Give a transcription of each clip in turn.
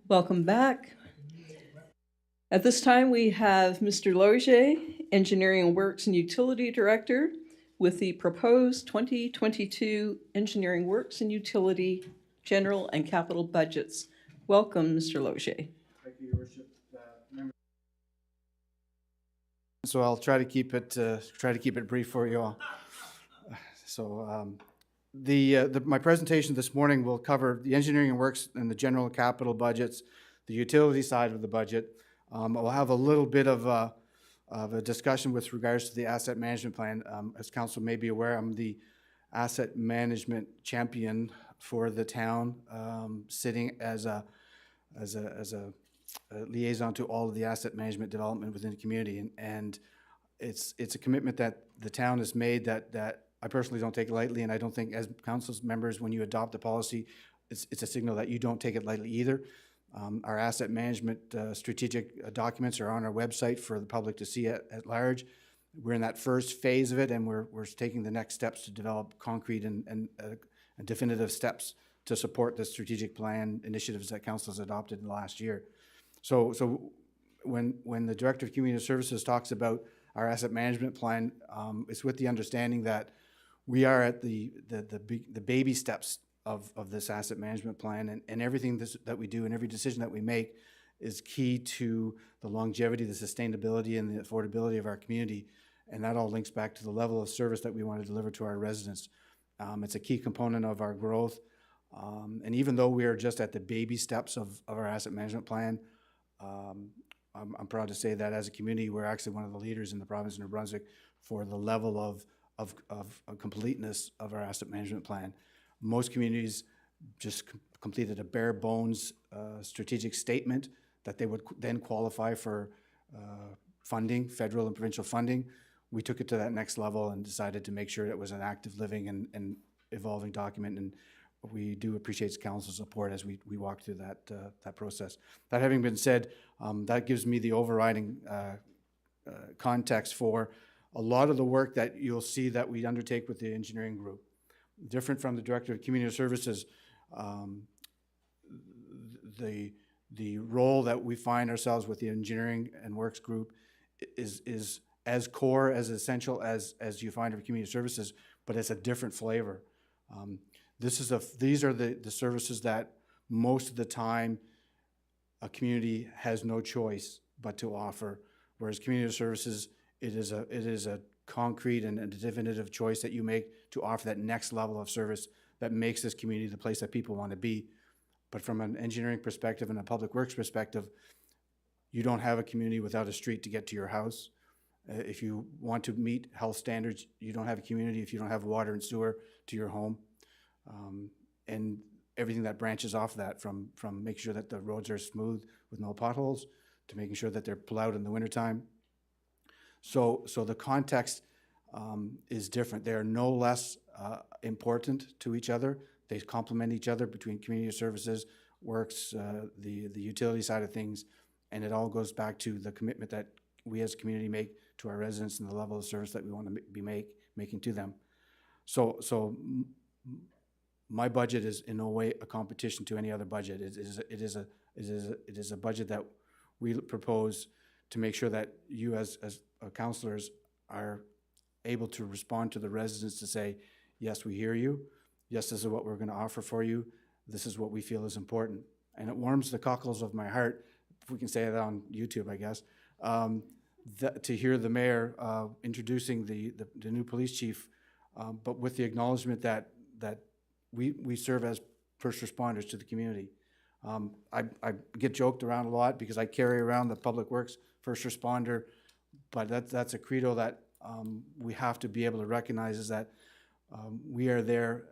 Welcome back. At this time, we have Mr. Loge, Engineering Works and Utility Director, with the proposed 2022 Engineering Works and Utility General and Capital Budgets. Welcome, Mr. Loge. Thank you, Your Worship. So I'll try to keep it brief for you all. So my presentation this morning will cover the engineering and works and the general capital budgets, the utility side of the budget. I'll have a little bit of a discussion with regards to the asset management plan. As council may be aware, I'm the asset management champion for the town, sitting as a liaison to all of the asset management development within the community, and it's a commitment that the town has made that I personally don't take lightly, and I don't think as council members, when you adopt a policy, it's a signal that you don't take it lightly either. Our asset management strategic documents are on our website for the public to see at large. We're in that first phase of it, and we're taking the next steps to develop concrete and definitive steps to support the strategic plan initiatives that council has adopted in the last year. So when the Director of Community Services talks about our asset management plan, it's with the understanding that we are at the baby steps of this asset management plan, and everything that we do and every decision that we make is key to the longevity, the sustainability, and the affordability of our community, and that all links back to the level of service that we want to deliver to our residents. It's a key component of our growth, and even though we are just at the baby steps of our asset management plan, I'm proud to say that as a community, we're actually one of the leaders in the province of New Brunswick for the level of completeness of our asset management plan. Most communities just completed a bare bones strategic statement that they would then qualify for funding, federal and provincial funding. We took it to that next level and decided to make sure it was an active, living, and evolving document, and we do appreciate council's support as we walk through that process. That having been said, that gives me the overriding context for a lot of the work that you'll see that we undertake with the engineering group. Different from the Director of Community Services, the role that we find ourselves with the engineering and works group is as core, as essential as you find with community services, but it's a different flavor. These are the services that most of the time a community has no choice but to offer, whereas community services, it is a concrete and a definitive choice that you make to offer that next level of service that makes this community the place that people want to be. But from an engineering perspective and a public works perspective, you don't have a community without a street to get to your house. If you want to meet health standards, you don't have a community if you don't have water and sewer to your home. And everything that branches off that, from making sure that the roads are smooth with no potholes to making sure that they're plowed in the wintertime. So the context is different. They are no less important to each other. They complement each other between community services, works, the utility side of things, and it all goes back to the commitment that we as a community make to our residents and the level of service that we want to be making to them. So my budget is in no way a competition to any other budget. It is a budget that we propose to make sure that you as councillors are able to respond to the residents to say, yes, we hear you. Yes, this is what we're going to offer for you. This is what we feel is important. And it warms the cockles of my heart, if we can say that on YouTube, I guess, to hear the mayor introducing the new police chief, but with the acknowledgement that we serve as first responders to the community. I get joked around a lot because I carry around the public works first responder, but that's a credo that we have to be able to recognize, is that we are there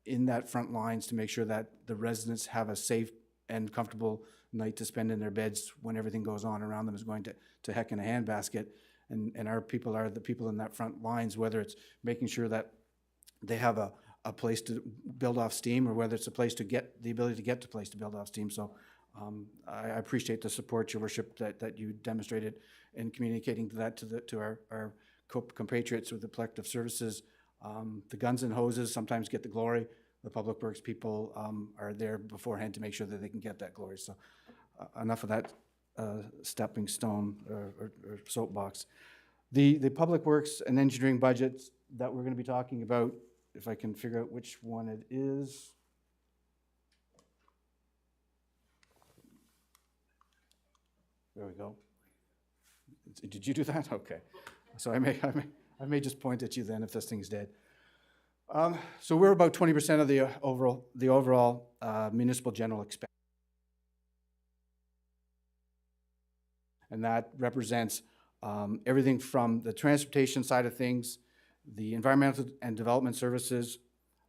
in that front lines to make sure that the residents have a safe and comfortable night to spend in their beds when everything goes on around them is going to heck in a handbasket. And our people are the people in that front lines, whether it's making sure that they have a place to build off steam, or whether it's a place to get the ability to get to place to build off steam. So I appreciate the support, Your Worship, that you demonstrated in communicating that to our compatriots with the collective services. The guns and hoses sometimes get the glory. The public works people are there beforehand to make sure that they can get that glory. So enough of that stepping stone or soapbox. The public works and engineering budgets that we're going to be talking about, if I can figure out which one it is. There we go. Did you do that? Okay. So I may just point at you then if this thing's dead. So we're about 20% of the overall municipal general expense. And that represents everything from the transportation side of things, the environmental and development services,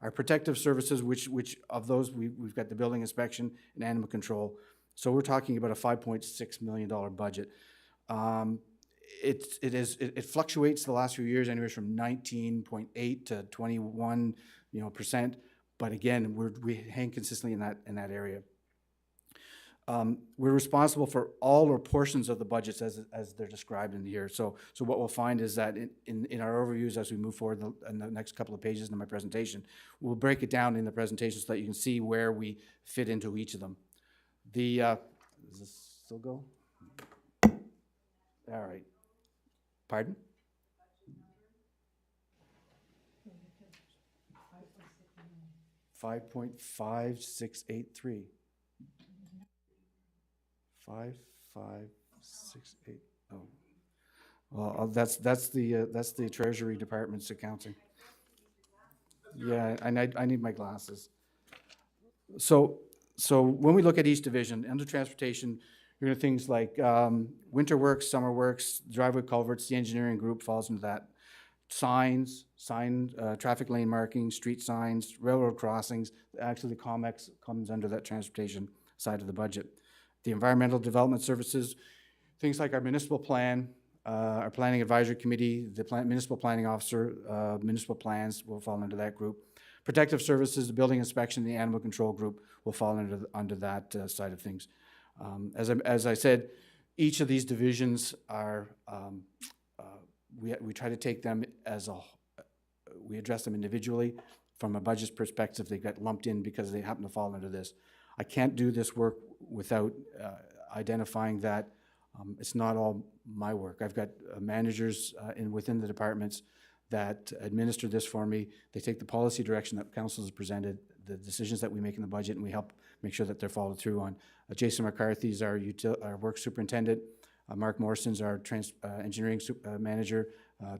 our protective services, which of those we've got the building inspection and animal control. So we're talking about a $5.6 million budget. It fluctuates the last few years, anywhere from 19.8 to 21%. But again, we hang consistently in that area. We're responsible for all or portions of the budgets as they're described in here. So what we'll find is that in our overviews as we move forward in the next couple of pages in my presentation, we'll break it down in the presentation so that you can see where we fit into each of them. Does this still go? All right. Pardon? 5.5683. 5568. Oh, well, that's the Treasury Department's accounting. Yeah, I need my glasses. So when we look at each division, under transportation, you're going to things like winter works, summer works, driveway culverts. The engineering group falls into that. Signs, traffic lane markings, street signs, railroad crossings. Actually, the COMEX comes under that transportation side of the budget. The environmental development services, things like our municipal plan, our planning advisory committee, the municipal planning officer, municipal plans will fall into that group. Protective services, the building inspection, the animal control group will fall under that side of things. As I said, each of these divisions are, we try to take them we address them individually. From a budget perspective, they get lumped in because they happen to fall under this. I can't do this work without identifying that it's not all my work. I've got managers within the departments that administer this for me. They take the policy direction that council has presented, the decisions that we make in the budget, and we help make sure that they're followed through on. Jason McCarthy is our work superintendent. Mark Morrison's our engineering manager.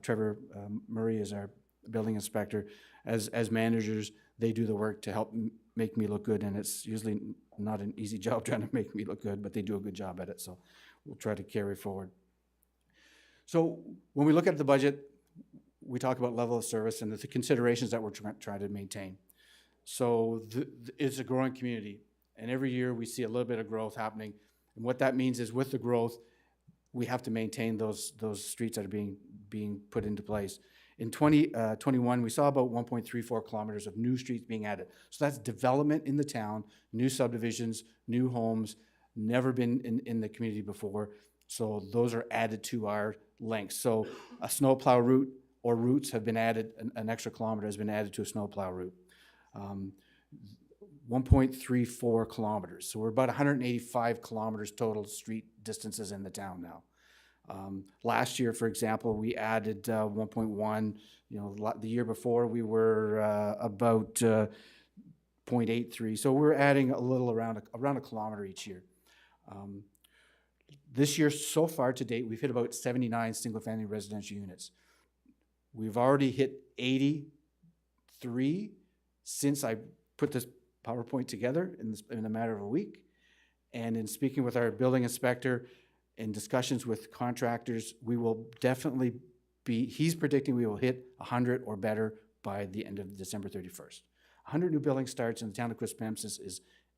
Trevor Murray is our building inspector. As managers, they do the work to help make me look good, and it's usually not an easy job trying to make me look good, but they do a good job at it, so we'll try to carry forward. So when we look at the budget, we talk about level of service and the considerations that we're trying to maintain. So it's a growing community, and every year we see a little bit of growth happening, and what that means is with the growth, we have to maintain those streets that are being put into place. In 2021, we saw about 1.34 kilometers of new streets being added. So that's development in the town, new subdivisions, new homes, never been in the community before. So those are added to our length. So a snowplow route or routes have been added, an extra kilometer has been added to a snowplow route. 1.34 kilometers. So we're about 185 kilometers total street distances in the town now. Last year, for example, we added 1.1. The year before we were about 0.83. So we're adding a little around a kilometer each year. This year, so far to date, we've hit about 79 single-family residential units. We've already hit 83 since I put this PowerPoint together in a matter of a week. And in speaking with our building inspector, in discussions with contractors, we will definitely he's predicting we will hit 100 or better by the end of December 31st. 100 new building starts in the town of Quispamsis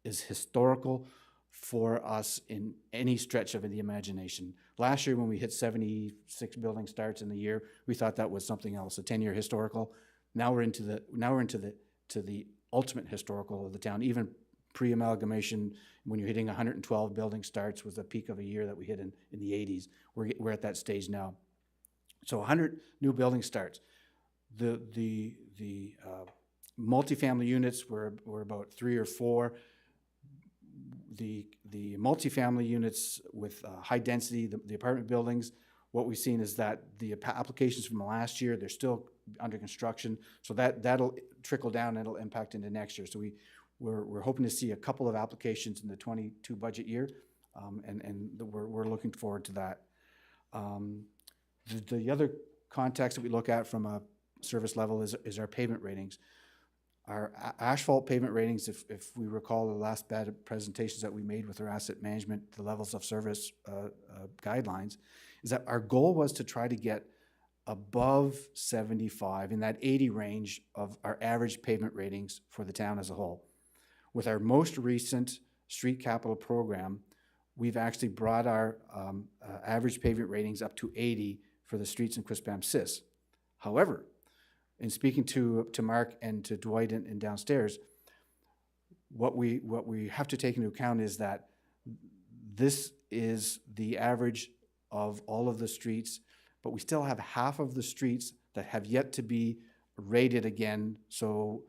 is historical for us in any stretch of the imagination. Last year when we hit 76 building starts in the year, we thought that was something else, a 10-year historical. Now we're into the ultimate historical of the town. Even pre-amalgamation, when you're hitting 112 building starts, was the peak of a year that we hit in the 80s. We're at that stage now. So 100 new building starts. The multifamily units were about 3 or 4. the multifamily units with high density, the apartment buildings, what we've seen is that the applications from last year, they're still under construction, so that'll trickle down and it'll impact into next year. So we're hoping to see a couple of applications in the 22 budget year, and we're looking forward to that. The other context that we look at from a service level is our pavement ratings. Our asphalt pavement ratings, if we recall the last bad presentations that we made with our asset management, the levels of service guidelines, is that our goal was to try to get above 75, in that 80 range of our average pavement ratings for the town as a whole. With our most recent street capital program, we've actually brought our average pavement ratings up to 80 for the streets in Quispamsis. However, in speaking to Mark and to Dwight and downstairs, what we have to take into account is that this is the average of all of the streets, but we still have half of the streets that have yet to be rated again. So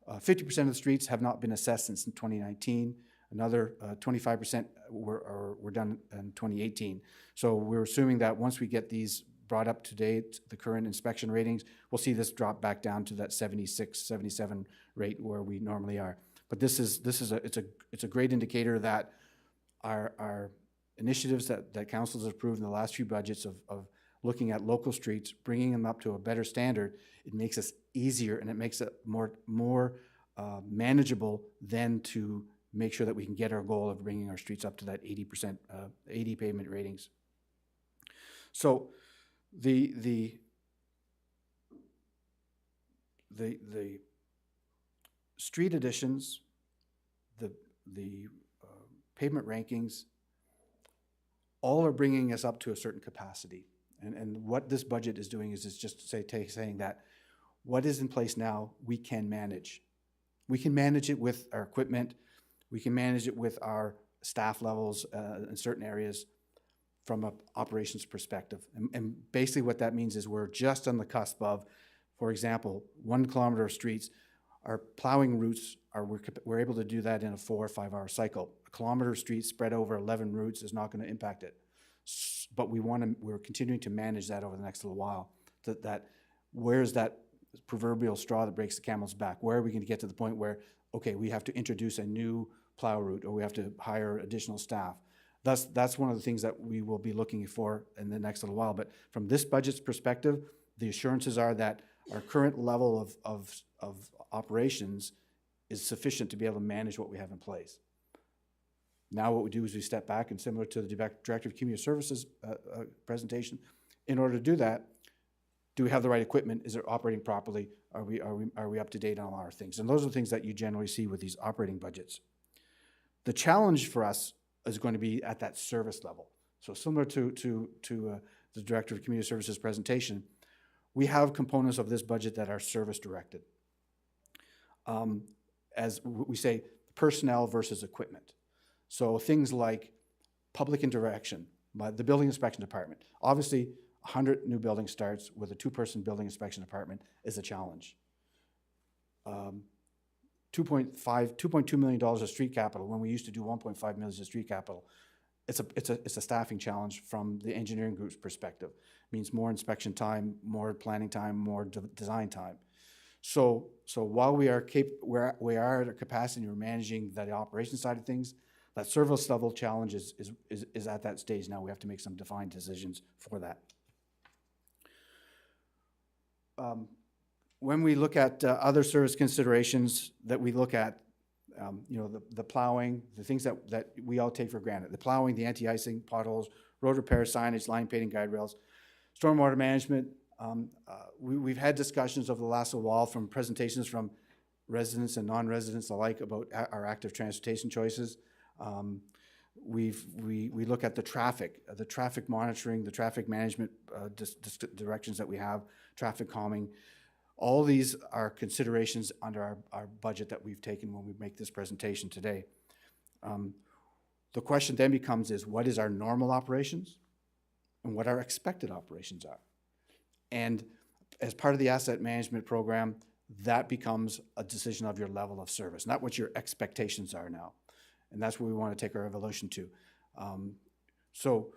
50% of the streets have not been assessed since 2019. Another 25% were done in 2018. So we're assuming that once we get these brought up to date, the current inspection ratings, we'll see this drop back down to that 76, 77 rate where we normally are. But it's a great indicator that our initiatives that council has approved in the last few budgets of looking at local streets, bringing them up to a better standard, it makes us easier and it makes it more manageable than to make sure that we can get our goal of bringing our streets up to that 80%, 80 pavement ratings. So the street additions, the pavement rankings, all are bringing us up to a certain capacity. And what this budget is doing is just saying that what is in place now, we can manage. We can manage it with our equipment. We can manage it with our staff levels in certain areas from an operations perspective. And basically what that means is we're just on the cusp of, for example, 1 kilometer of streets. Our plowing routes, we're able to do that in a 4 or 5 hour cycle. A kilometer of streets spread over 11 routes is not going to impact it. But we're continuing to manage that over the next little while. That where's that proverbial straw that breaks the camel's back? Where are we going to get to the point where, okay, we have to introduce a new plow route or we have to hire additional staff? That's one of the things that we will be looking for in the next little while. But from this budget's perspective, the assurances are that our current level of operations is sufficient to be able to manage what we have in place. Now what we do is we step back, and similar to the Director of Community Services presentation, in order to do that, do we have the right equipment? Is it operating properly? Are we up to date on all our things? And those are the things that you generally see with these operating budgets. The challenge for us is going to be at that service level. So similar to the Director of Community Services presentation, we have components of this budget that are service directed. As we say, personnel versus equipment. So things like public interaction, the building inspection department. Obviously, 100 new building starts with a 2-person building inspection department is a challenge. $2.2 million of street capital when we used to do $1.5 million of street capital. It's a staffing challenge from the engineering group's perspective. It means more inspection time, more planning time, more design time. So while we are at a capacity, we're managing the operation side of things. That service level challenge is at that stage now. We have to make some defined decisions for that. When we look at other service considerations that we look at, the plowing, the things that we all take for granted, the plowing, the anti-icing, potholes, road repair, signage, line painting, guide rails, stormwater management. We've had discussions over the last little while from presentations from residents and non-residents alike about our active transportation choices. We look at the traffic monitoring, the traffic management directions that we have, traffic calming. All these are considerations under our budget that we've taken when we make this presentation today. The question then becomes is what is our normal operations and what our expected operations are? And as part of the asset management program, that becomes a decision of your level of service, not what your expectations are now. And that's where we want to take our evolution to. So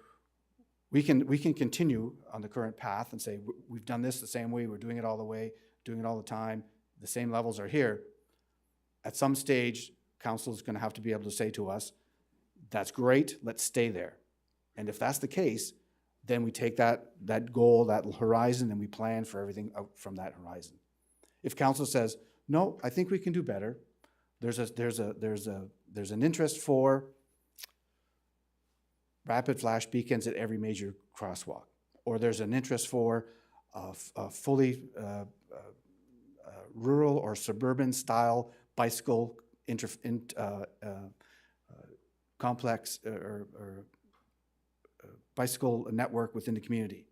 we can continue on the current path and say, we've done this the same way, we're doing it all the way, doing it all the time, the same levels are here. At some stage, council is going to have to be able to say to us, that's great, let's stay there. And if that's the case, then we take that goal, that horizon, and we plan for everything out from that horizon. If council says, no, I think we can do better, there's an interest for rapid flash beacons at every major crosswalk, or there's an interest for a fully rural or suburban style bicycle complex or bicycle network within the community.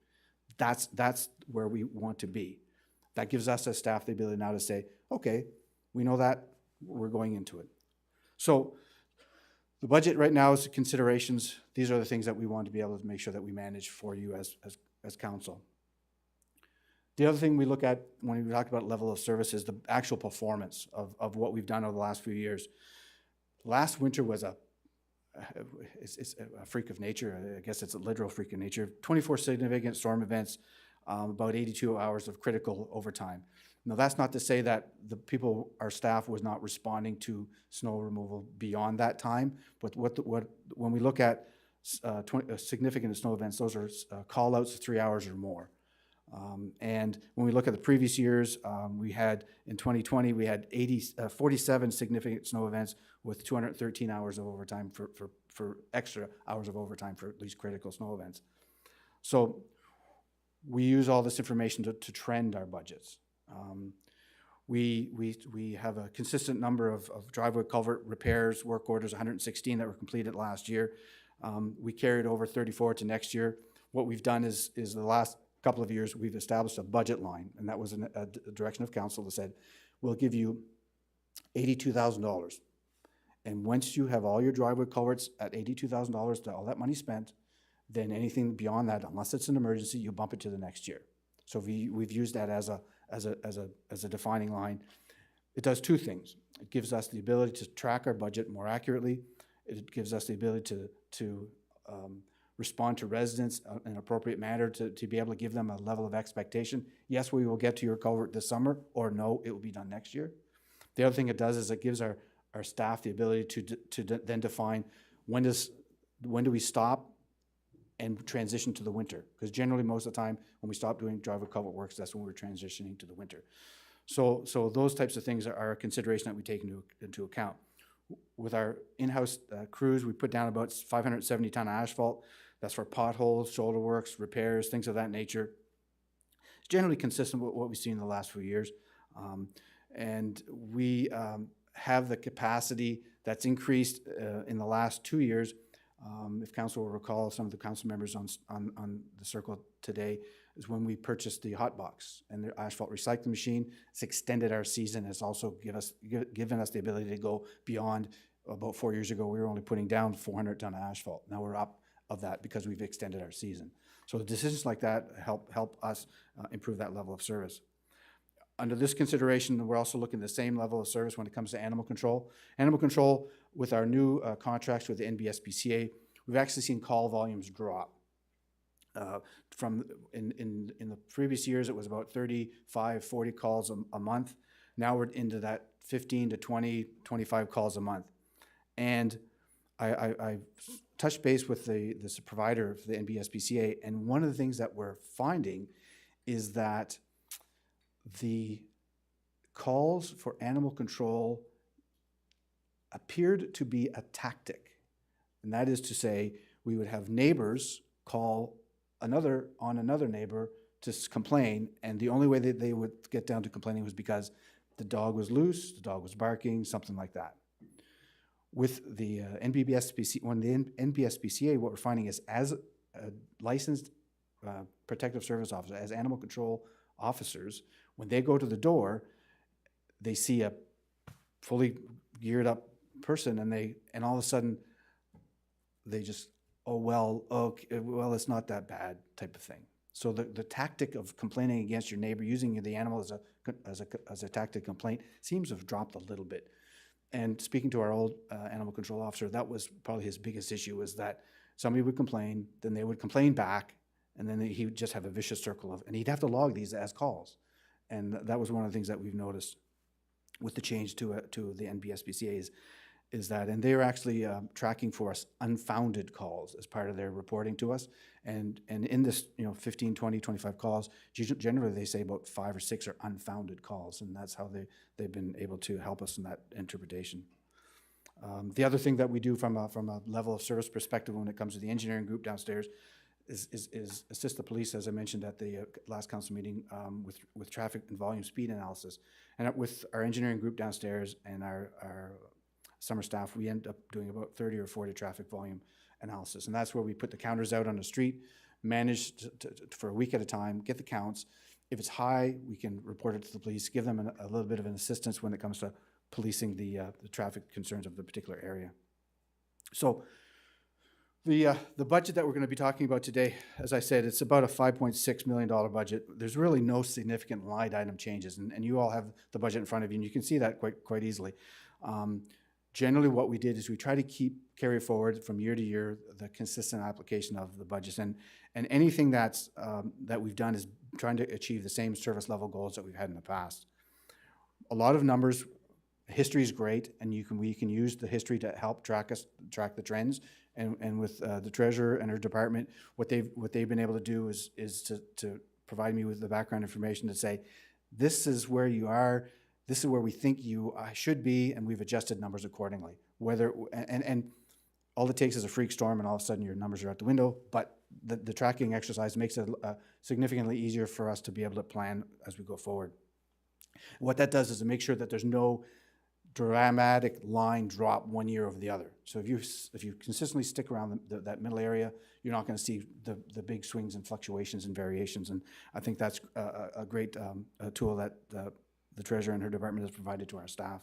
That's where we want to be. That gives us as staff the ability now to say, okay, we know that, we're going into it. So the budget right now is considerations. These are the things that we want to be able to make sure that we manage for you as council. The other thing we look at when we talk about level of service is the actual performance of what we've done over the last few years. Last winter was it's a freak of nature. I guess it's a literal freak of nature. 24 significant storm events, about 82 hours of critical overtime. Now, that's not to say that our staff was not responding to snow removal beyond that time, but when we look at significant snow events, those are call-outs of 3 hours or more. And when we look at the previous years, we had, in 2020, we had 47 significant snow events with 213 hours of overtime for extra hours of overtime for these critical snow events. So we use all this information to trend our budgets. We have a consistent number of driveway culvert repairs, work orders, 116 that were completed last year. We carried over 34 to next year. What we've done is the last couple of years, we've established a budget line, and that was a direction of council that said, we'll give you $82,000. And once you have all your driveway culverts at $82,000, all that money spent, then anything beyond that, unless it's an emergency, you bump it to the next year. So we've used that as a defining line. It does two things. It gives us the ability to track our budget more accurately. It gives us the ability to respond to residents in an appropriate manner, to be able to give them a level of expectation. Yes, we will get to your culvert this summer, or no, it will be done next year. The other thing it does is it gives our staff the ability to then define when do we stop and transition to the winter. Because generally, most of the time, when we stop doing driveway culvert works, that's when we're transitioning to the winter. So those types of things are a consideration that we take into account. With our in-house crews, we put down about 570 ton of asphalt. That's for potholes, shoulder works, repairs, things of that nature. It's generally consistent with what we've seen in the last few years. And we have the capacity that's increased in the last 2 years. If council will recall, some of the council members on the circle today is when we purchased the hot box and the asphalt recycling machine. It's extended our season. It's also given us the ability to go beyond. About 4 years ago, we were only putting down 400 ton of asphalt. Now we're up of that because we've extended our season. So decisions like that help us improve that level of service. Under this consideration, we're also looking at the same level of service when it comes to animal control. Animal control, with our new contracts with the NBSPCA, we've actually seen call volumes drop. From in the previous years, it was about 35, 40 calls a month. Now we're into that 15 to 20, 25 calls a month. And I touched base with the provider for the NBSPCA, and one of the things that we're finding is that the calls for animal control appeared to be a tactic. And that is to say, we would have neighbors call another neighbor to complain, and the only way that they would get down to complaining was because the dog was loose, the dog was barking, something like that. With the NBSPCA, what we're finding is, as a licensed protective service officer, as animal control officers, when they go to the door, they see a fully geared up person, and all of a sudden they just, well, it's not that bad type of thing. So the tactic of complaining against your neighbor, using the animal as a tactic complaint, seems to have dropped a little bit. And speaking to our old animal control officer, that was probably his biggest issue, was that somebody would complain, then they would complain back, and then he would just have a vicious circle of, and he'd have to log these as calls. And that was one of the things that we've noticed with the change to the NBSBCA is that, and they're actually tracking for us unfounded calls as part of their reporting to us. And in this, 15, 20, 25 calls, generally they say about 5 or 6 are unfounded calls, and that's how they've been able to help us in that interpretation. The other thing that we do from a level of service perspective when it comes to the engineering group downstairs is assist the police, as I mentioned at the last council meeting, with traffic and volume speed analysis. And with our engineering group downstairs and our summer staff, we end up doing about 30 or 40 traffic volume analysis. And that's where we put the counters out on the street, manage for a week at a time, get the counts. If it's high, we can report it to the police, give them a little bit of an assistance when it comes to policing the traffic concerns of the particular area. So the budget that we're going to be talking about today, as I said, it's about a $5.6 million budget. There's really no significant line item changes, and you all have the budget in front of you, and you can see that quite easily. Generally, what we did is we try to carry forward from year to year the consistent application of the budgets, and anything that we've done is trying to achieve the same service level goals that we've had in the past. A lot of numbers. History is great, and we can use the history to help track the trends. And with the treasurer and her department, what they've been able to do is to provide me with the background information to say, this is where you are. This is where we think you should be, and we've adjusted numbers accordingly. And all it takes is a freak storm, and all of a sudden your numbers are out the window. But the tracking exercise makes it significantly easier for us to be able to plan as we go forward. What that does is to make sure that there's no dramatic line drop one year over the other. So if you consistently stick around that middle area, you're not going to see the big swings and fluctuations and variations. And I think that's a great tool that the treasurer and her department has provided to our staff.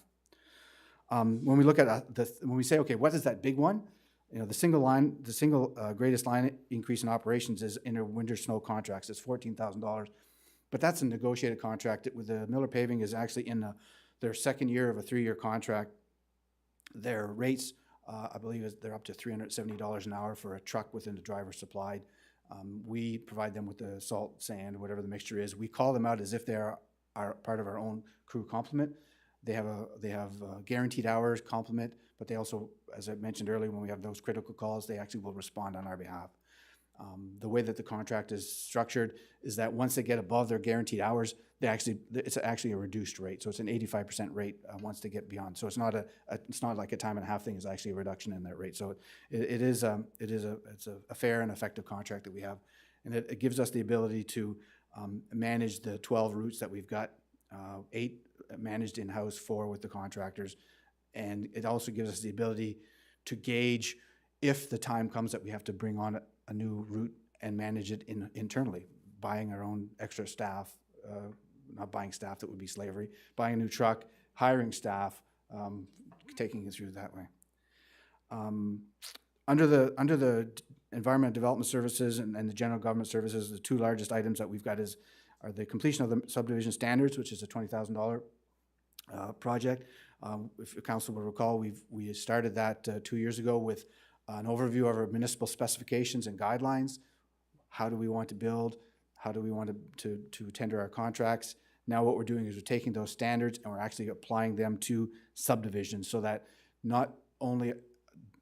When we look at when we say, okay, what is that big one? The single greatest line increase in operations is in our winter snow contracts. It's $14,000, but that's a negotiated contract. With the Miller Paving is actually in their second year of a 3-year contract. Their rates, I believe, they're up to $370 an hour for a truck within the driver supplied. We provide them with the salt, sand, whatever the mixture is. We call them out as if they are part of our own crew complement. They have guaranteed hours complement, but they also, as I mentioned earlier, when we have those critical calls, they actually will respond on our behalf. The way that the contract is structured is that once they get above their guaranteed hours, it's actually a reduced rate. So it's an 85% rate once they get beyond. So it's not like a time and a half thing. It's actually a reduction in that rate. So it's a fair and effective contract that we have, and it gives us the ability to manage the 12 routes that we've got, 8 managed in-house, 4 with the contractors, and it also gives us the ability to gauge if the time comes that we have to bring on a new route and manage it internally, buying our own extra staff, not buying staff, that would be slavery, buying a new truck, hiring staff, taking it through that way. Under the environment development services and the general government services, the 2 largest items that we've got are the completion of the subdivision standards, which is a $20,000 project. If the council will recall, we started that 2 years ago with an overview of our municipal specifications and guidelines. How do we want to build? How do we want to tender our contracts? Now what we're doing is we're taking those standards and we're actually applying them to subdivisions, so that not only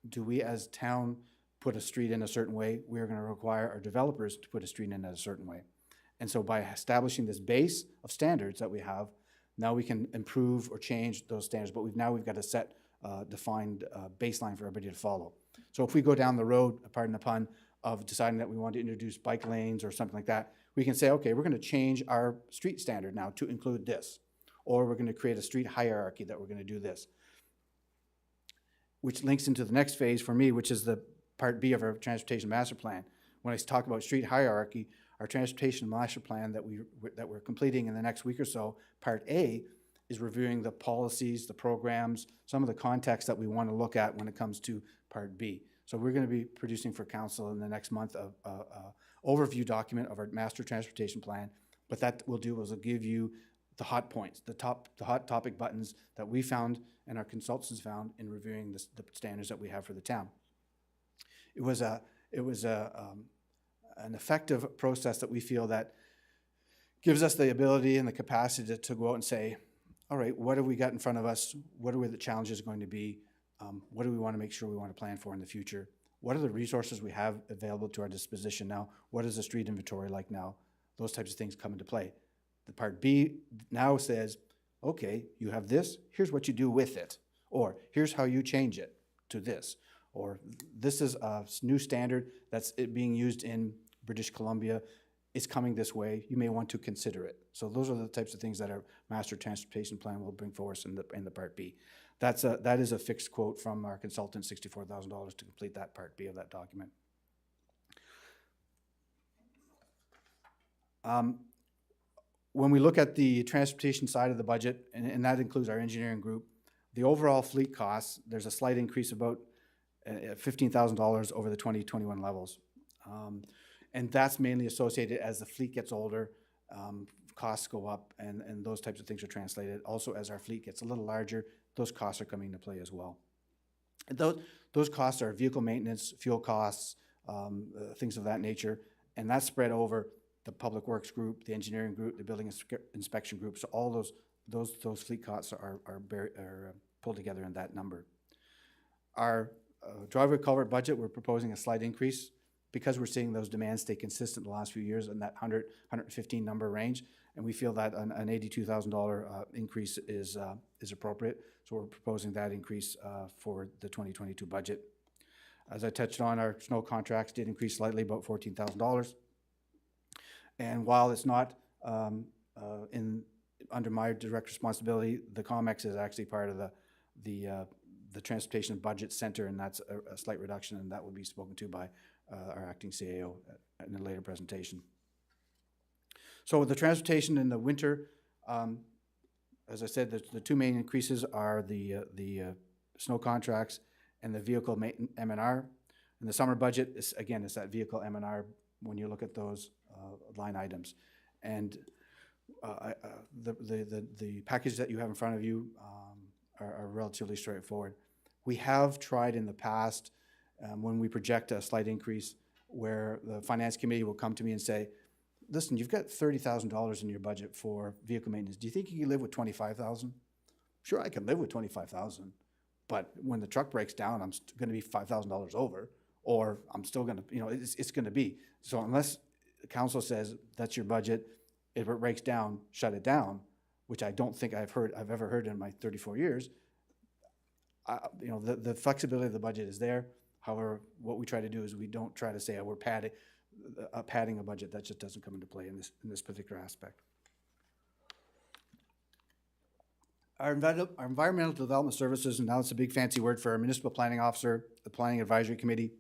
do we as town put a street in a certain way, we're going to require our developers to put a street in a certain way. And so by establishing this base of standards that we have, now we can improve or change those standards, but we've got a set defined baseline for everybody to follow. So if we go down the road, pardon the pun, of deciding that we want to introduce bike lanes or something like that, we can say, okay, we're going to change our street standard now to include this, or we're going to create a street hierarchy that we're going to do this, which links into the next phase for me, which is the part B of our transportation master plan. When I talk about street hierarchy, our transportation master plan that we're completing in the next week or so, part A, is reviewing the policies, the programs, some of the context that we want to look at when it comes to part B. So we're going to be producing for council in the next month a overview document of our master transportation plan. What that will do is it'll give you the hot points, the hot topic buttons that we found and our consultants found in reviewing the standards that we have for the town. It was an effective process that we feel that gives us the ability and the capacity to go out and say, all right, what have we got in front of us? What are the challenges going to be? What do we want to make sure we want to plan for in the future? What are the resources we have available to our disposition now? What is the street inventory like now? Those types of things come into play. The Part B now says, okay, you have this, here's what you do with it. Or here's how you change it to this. Or this is a new standard that's being used in British Columbia. It's coming this way. You may want to consider it. So those are the types of things that our master transportation plan will bring for us in the Part B. That is a fixed quote from our consultant, $64,000 to complete that Part B of that document. When we look at the transportation side of the budget, and that includes our engineering group, the overall fleet costs, there's a slight increase about $15,000 over the 2021 levels. And that's mainly associated as the fleet gets older, costs go up, and those types of things are translated. Also, as our fleet gets a little larger, those costs are coming into play as well. And those costs are vehicle maintenance, fuel costs, things of that nature, and that's spread over the public works group, the engineering group, the building inspection group. So all those fleet costs are pulled together in that number. Our driveway culvert budget, we're proposing a slight increase because we're seeing those demands stay consistent the last few years in that 115 number range, and we feel that an $82,000 increase is appropriate. So we're proposing that increase for the 2022 budget. As I touched on, our snow contracts did increase slightly, about $14,000. And while it's not under my direct responsibility, the COMEX is actually part of the Transportation Budget Center, and that's a slight reduction, and that will be spoken to by our acting CAO in a later presentation. So with the transportation in the winter, as I said, the two main increases are the snow contracts and the vehicle M&R. And the summer budget is, again, it's that vehicle M&R when you look at those line items. And the package that you have in front of you are relatively straightforward. We have tried in the past, when we project a slight increase, where the finance committee will come to me and say, listen, you've got $30,000 in your budget for vehicle maintenance. Do you think you can live with $25,000? Sure, I can live with $25,000, but when the truck breaks down, I'm going to be $5,000 over, or I'm still going to, it's going to be. So unless the council says that's your budget, if it breaks down, shut it down, which I don't think I've ever heard in my 34 years. The flexibility of the budget is there. However, what we try to do is we don't try to say we're padding a budget. That just doesn't come into play in this particular aspect. Our environmental development services, and now it's a big fancy word for our municipal planning officer, the planning advisory committee,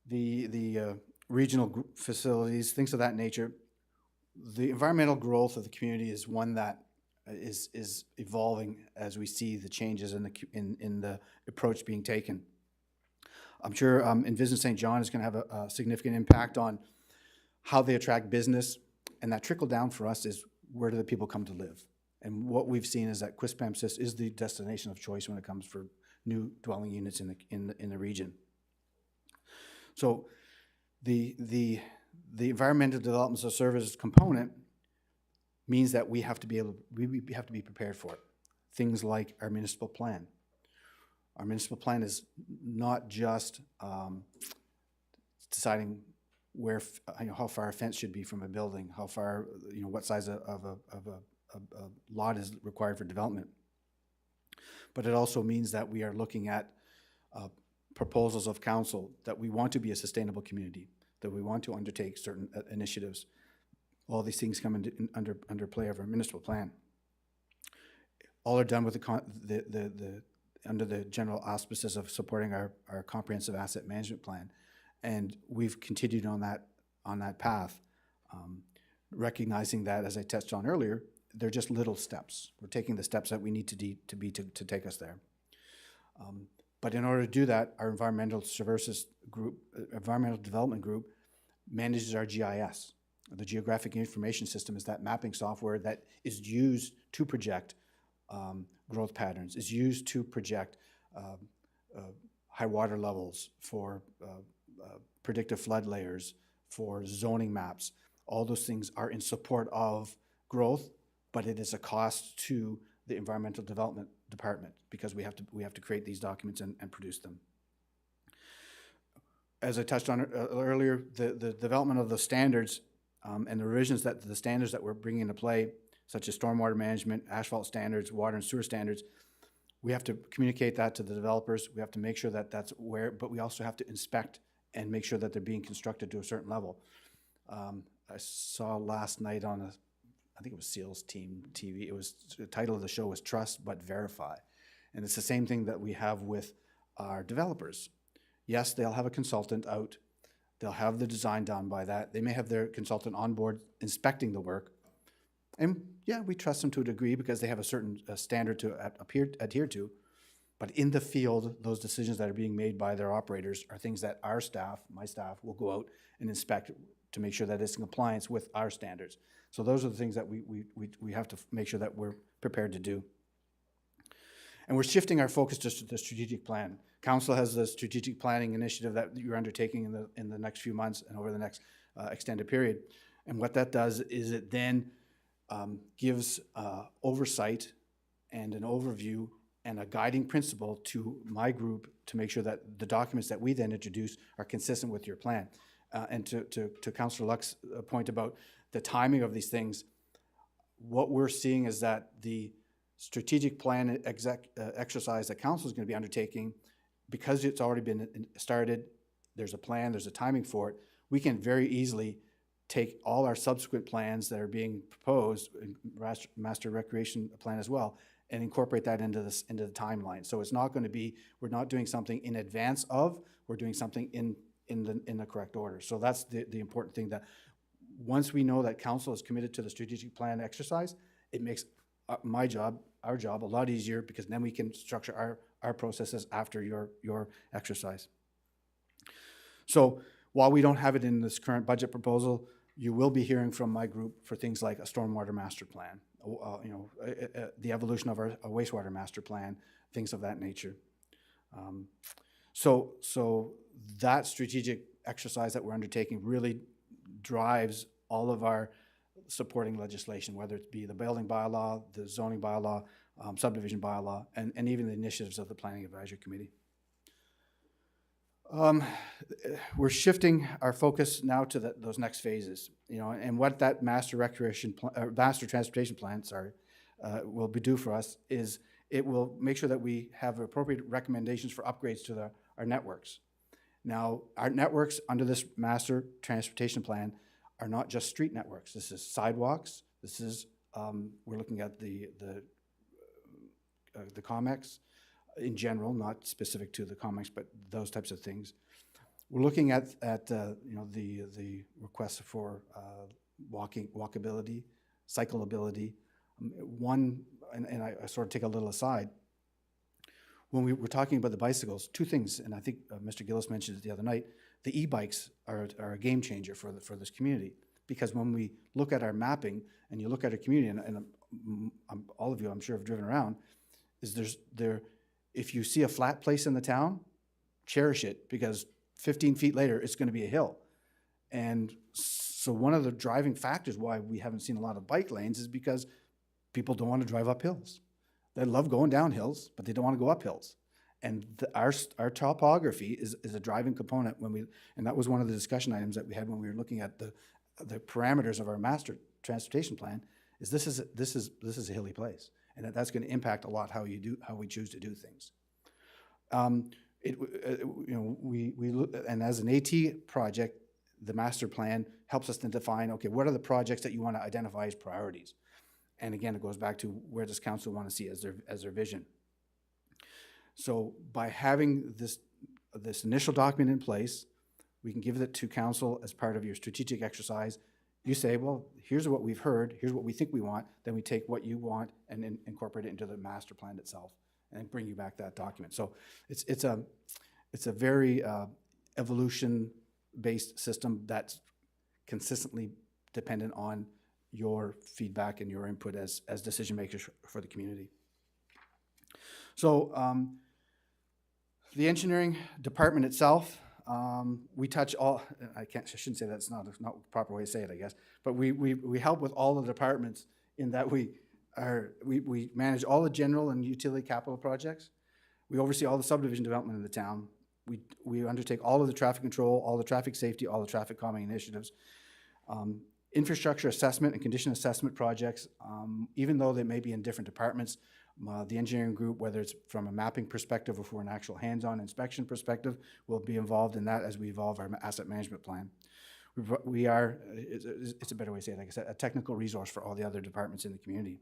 the regional facilities, things of that nature. The environmental growth of the community is one that is evolving as we see the changes in the approach being taken. I'm sure Envision St. John is going to have a significant impact on how they attract business, and that trickle down for us is where do the people come to live? And what we've seen is that Quispamsis is the destination of choice when it comes for new dwelling units in the region. So the environmental development of services component means that we have to be prepared for it. Things like our municipal plan. Our municipal plan is not just deciding where, how far a fence should be from a building, how far, what size of a lot is required for development. But it also means that we are looking at proposals of council, that we want to be a sustainable community, that we want to undertake certain initiatives. All these things come under play of our municipal plan. All are done with under the general auspices of supporting our comprehensive asset management plan, and we've continued on that path, recognizing that, as I touched on earlier, they're just little steps. We're taking the steps that we need to take us there. But in order to do that, our environmental services group, environmental development group, manages our GIS. The geographic information system is that mapping software that is used to project growth patterns, is used to project high water levels, for predictive flood layers, for zoning maps. All those things are in support of growth, but it is a cost to the environmental development department because we have to create these documents and produce them. As I touched on earlier, the development of the standards and the revisions that the standards that we're bringing into play, such as stormwater management, asphalt standards, water and sewer standards, we have to communicate that to the developers. We have to make sure that that's where, but we also have to inspect and make sure that they're being constructed to a certain level. I saw last night on I think it was SEAL's Team TV, the title of the show was Trust But Verify. And it's the same thing that we have with our developers. Yes, they'll have a consultant out. They'll have the design done by that. They may have their consultant on board inspecting the work. And yeah, we trust them to a degree because they have a certain standard to adhere to. But in the field, those decisions that are being made by their operators are things that our staff, my staff, will go out and inspect to make sure that it's in compliance with our standards. So those are the things that we have to make sure that we're prepared to do. And we're shifting our focus to the strategic plan. Council has the strategic planning initiative that you're undertaking in the next few months and over the next extended period. And what that does is it then gives oversight and an overview and a guiding principle to my group to make sure that the documents that we then introduce are consistent with your plan. And to Councillor Luck's point about the timing of these things, what we're seeing is that the strategic plan exercise that Council is going to be undertaking, because it's already been started, there's a plan, there's a timing for it, we can very easily take all our subsequent plans that are being proposed, master recreation plan as well, and incorporate that into the timeline. So it's not going to be, we're not doing something in advance of, we're doing something in the correct order. So that's the important thing, that once we know that Council is committed to the strategic plan exercise, it makes my job, our job, a lot easier, because then we can structure our processes after your exercise. So while we don't have it in this current budget proposal, you will be hearing from my group for things like a stormwater master plan, the evolution of our wastewater master plan, things of that nature. So that strategic exercise that we're undertaking really drives all of our supporting legislation, whether it be the building bylaw, the zoning bylaw, subdivision bylaw, and even the initiatives of the Planning Advisory Committee. We're shifting our focus now to those next phases, and what that master transportation plan, will do for us is it will make sure that we have appropriate recommendations for upgrades to our networks. Now, our networks under this master transportation plan are not just street networks. This is sidewalks. This is we're looking at the COMEX in general, not specific to the COMEX, but those types of things. We're looking at the requests for walkability, cyclability. And I sort of take a little aside. When we were talking about the bicycles, two things, and I think Mr. Gillis mentioned it the other night, the e-bikes are a game changer for this community, because when we look at our mapping and you look at our community, and all of you I'm sure have driven around, if you see a flat place in the town, cherish it, because 15 feet later it's going to be a hill. And so one of the driving factors why we haven't seen a lot of bike lanes is because people don't want to drive up hills. They love going down hills, but they don't want to go up hills. And our topography is a driving component and that was one of the discussion items that we had when we were looking at the parameters of our master transportation plan. This is a hilly place, and that's going to impact a lot how we choose to do things. And as an AT project, the master plan helps us to define, okay, what are the projects that you want to identify as priorities? And again, it goes back to where does council want to see as their vision. So by having this initial document in place, we can give it to council as part of your strategic exercise. You say, well, here's what we've heard, here's what we think we want, then we take what you want and then incorporate it into the master plan itself and bring you back that document. So it's a very evolution-based system that's consistently dependent on your feedback and your input as decision makers for the community. So the engineering department itself, we touch all, I shouldn't say that's not the proper way to say it, I guess, but we help with all the departments in that we manage all the general and utility capital projects. We oversee all the subdivision development in the town. We undertake all of the traffic control, all the traffic safety, all the traffic calming initiatives. Infrastructure assessment and condition assessment projects, even though they may be in different departments, the engineering group, whether it's from a mapping perspective or for an actual hands-on inspection perspective, will be involved in that as we evolve our asset management plan. We are, it's a better way to say it, like I said, a technical resource for all the other departments in the community.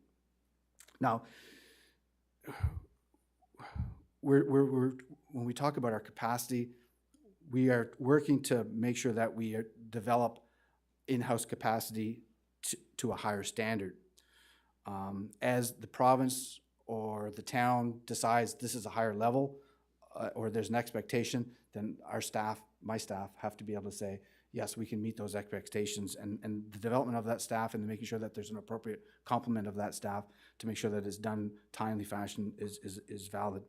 Now, when we talk about our capacity, we are working to make sure that we develop in-house capacity to a higher standard. As the province or the town decides this is a higher level or there's an expectation, then our staff, my staff, have to be able to say, yes, we can meet those expectations, and the development of that staff and making sure that there's an appropriate complement of that staff to make sure that it's done timely fashion is valid.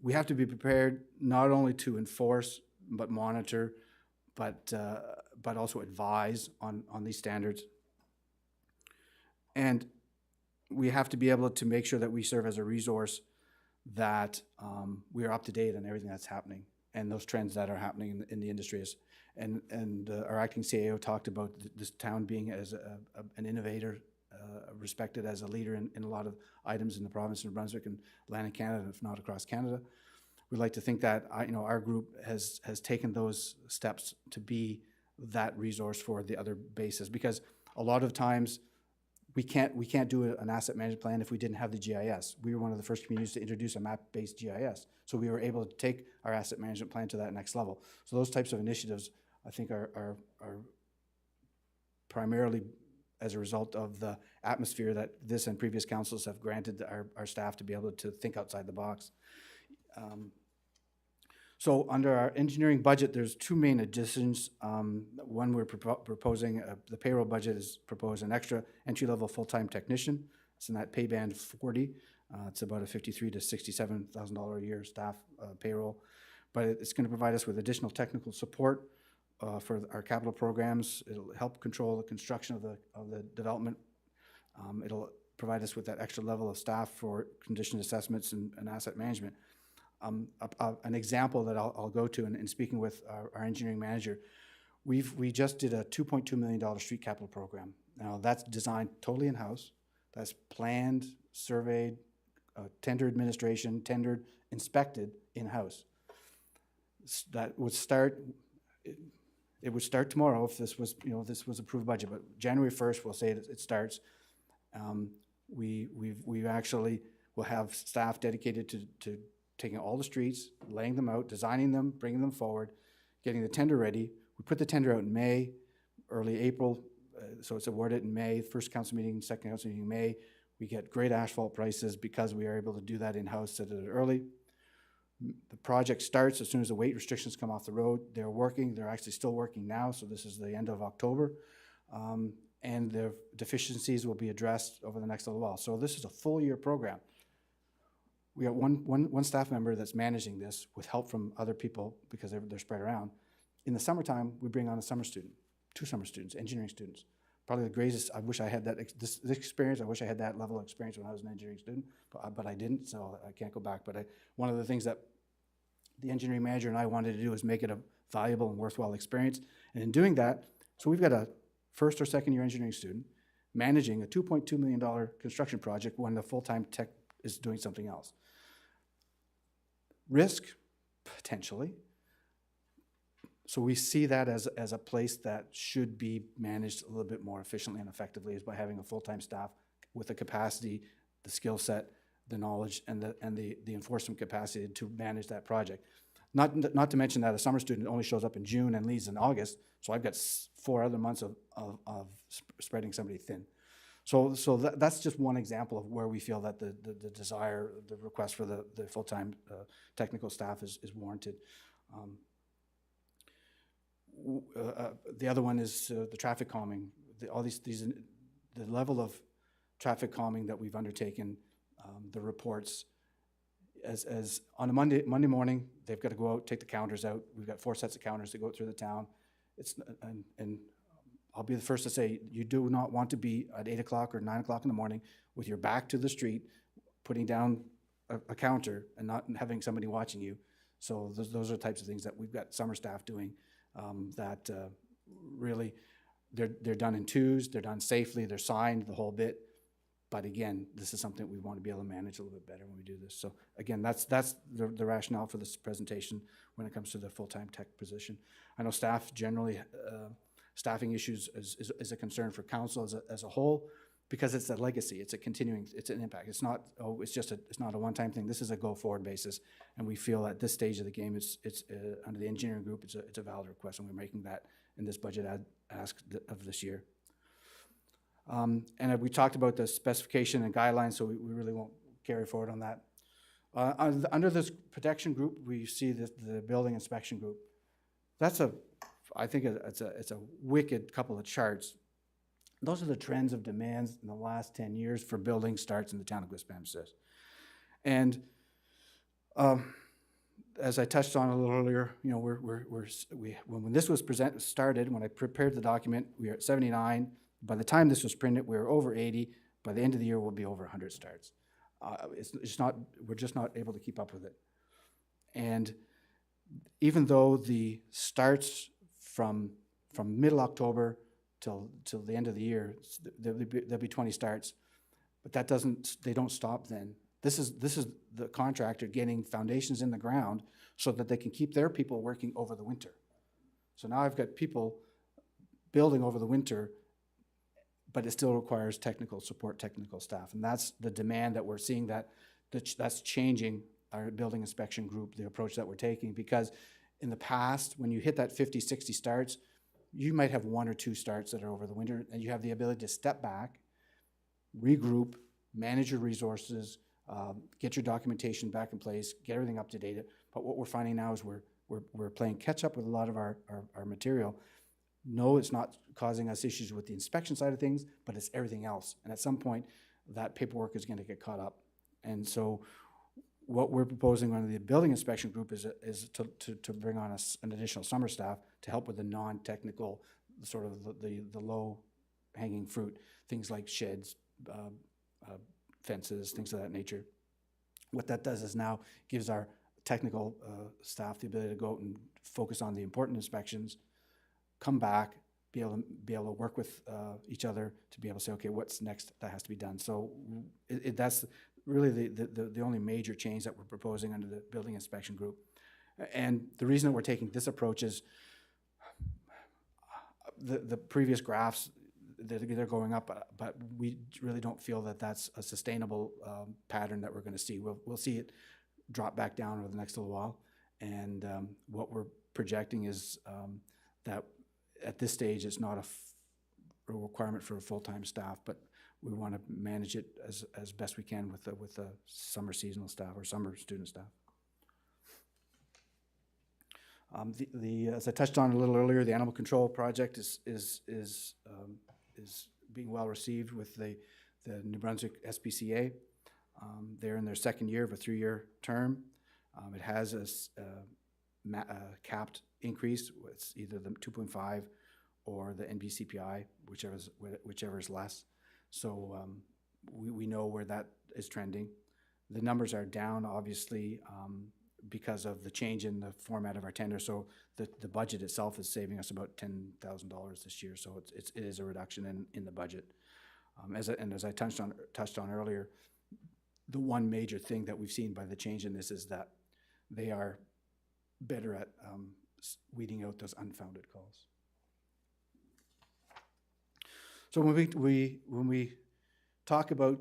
We have to be prepared not only to enforce but monitor, but also advise on these standards. And we have to be able to make sure that we serve as a resource, that we are up to date on everything that's happening and those trends that are happening in the industry. And our acting CAO talked about this town being as an innovator, respected as a leader in a lot of items in the province of New Brunswick and land in Canada, if not across Canada. We'd like to think that our group has taken those steps to be that resource for the other bases, because a lot of times we can't do an asset management plan if we didn't have the GIS. We were one of the first communities to introduce a map-based GIS, so we were able to take our asset management plan to that next level. So those types of initiatives, I think, are primarily as a result of the atmosphere that this and previous councils have granted our staff to be able to think outside the box. So under our engineering budget, there's two main additions. One, we're proposing, the payroll budget is proposed an extra entry-level full-time technician. It's in that pay band 40. It's about a $53,000 to $67,000 a year staff payroll. But it's going to provide us with additional technical support for our capital programs. It'll help control the construction of the development. It'll provide us with that extra level of staff for condition assessments and asset management. An example that I'll go to in speaking with our engineering manager, we just did a $2.2 million street capital program. Now that's designed totally in-house. That's planned, surveyed, tender administration, tendered, inspected in-house. That would start. It would start tomorrow if this was approved budget, but January 1st we'll say it starts. We actually will have staff dedicated to taking all the streets, laying them out, designing them, bringing them forward, getting the tender ready. We put the tender out in May, early April, so it's awarded in May. First council meeting, second council meeting in May. We get great asphalt prices because we are able to do that in-house, set it early. The project starts as soon as the weight restrictions come off the road. They're working. They're actually still working now, so this is the end of October. And the deficiencies will be addressed over the next little while. So this is a full year program. We got one staff member that's managing this with help from other people because they're spread around. In the summertime, we bring on a summer student, 2 summer students, engineering students. Probably the greatest. I wish I had this experience. I wish I had that level of experience when I was an engineering student, but I didn't, so I can't go back. But one of the things that the engineering manager and I wanted to do is make it a valuable and worthwhile experience. And in doing that, so we've got a first or second year engineering student managing a $2.2 million construction project when the full-time tech is doing something else. Risk, potentially. So we see that as a place that should be managed a little bit more efficiently and effectively, is by having a full-time staff with the capacity, the skill set, the knowledge, and the enforcement capacity to manage that project. Not to mention that a summer student only shows up in June and leaves in August, so I've got 4 other months of spreading somebody thin. So that's just one example of where we feel that the desire, the request for the full-time technical staff is warranted. The other one is the traffic calming. All these, the level of traffic calming that we've undertaken, the reports, as on a Monday morning, they've got to go out, take the counters out. We've got 4 sets of counters to go through the town. And I'll be the first to say, you do not want to be at 8 o'clock or 9 o'clock in the morning with your back to the street, putting down a counter and not having somebody watching you. So those are the types of things that we've got summer staff doing, that really, they're done in twos, they're done safely, they're signed, the whole bit. But again, this is something we want to be able to manage a little bit better when we do this. So again, that's the rationale for this presentation when it comes to the full-time tech position. I know staff generally, staffing issues is a concern for council as a whole, because it's a legacy, it's a continuing, it's an impact. It's not, it's not a one-time thing. This is a go-forward basis, and we feel at this stage of the game, it's under the engineering group, it's a valid request, and we're making that in this budget ask of this year. And we talked about the specification and guidelines, so we really won't carry forward on that. Under this protection group, we see the building inspection group. That's I think it's a wicked couple of charts. Those are the trends of demands in the last 10 years for building starts in the town of Quispamsis. And as I touched on a little earlier, you know, when this was started, when I prepared the document, we were at 79. By the time this was printed, we were over 80. By the end of the year, we'll be over 100 starts. We're just not able to keep up with it. And even though the starts from middle October till the end of the year, there'll be 20 starts, but they don't stop then. This is the contractor getting foundations in the ground so that they can keep their people working over the winter. So now I've got people building over the winter, but it still requires technical support, technical staff. And that's the demand that we're seeing, that's changing our building inspection group, the approach that we're taking, because in the past, when you hit that 50, 60 starts, you might have 1 or 2 starts that are over the winter, and you have the ability to step back, regroup, manage your resources, get your documentation back in place, get everything up to date. But what we're finding now is we're playing catch up with a lot of our material. No, it's not causing us issues with the inspection side of things, but it's everything else. And at some point, that paperwork is going to get caught up. And so what we're proposing under the building inspection group is to bring on an additional summer staff to help with the non-technical, sort of the low-hanging fruit, things like sheds, fences, things of that nature. What that does is now gives our technical staff the ability to go out and focus on the important inspections, come back, be able to work with each other to be able to say, okay, what's next that has to be done. So that's really the only major change that we're proposing under the building inspection group. And the reason that we're taking this approach is the previous graphs, they're going up, but we really don't feel that that's a sustainable pattern that we're going to see. We'll see it drop back down over the next little while. And what we're projecting is that at this stage, it's not a requirement for a full-time staff, but we want to manage it as best we can with the summer seasonal staff or summer student staff. As I touched on a little earlier, the animal control project is being well received with the New Brunswick SPCA. They're in their second year of a 3-year term. It has a capped increase. It's either the 2.5 or the NBCPI, whichever is less. So we know where that is trending. The numbers are down, obviously, because of the change in the format of our tender. So the budget itself is saving us about $10,000 this year. So it is a reduction in the budget. As I touched on earlier, the one major thing that we've seen by the change in this is that they are better at weeding out those unfounded calls. So when we talk about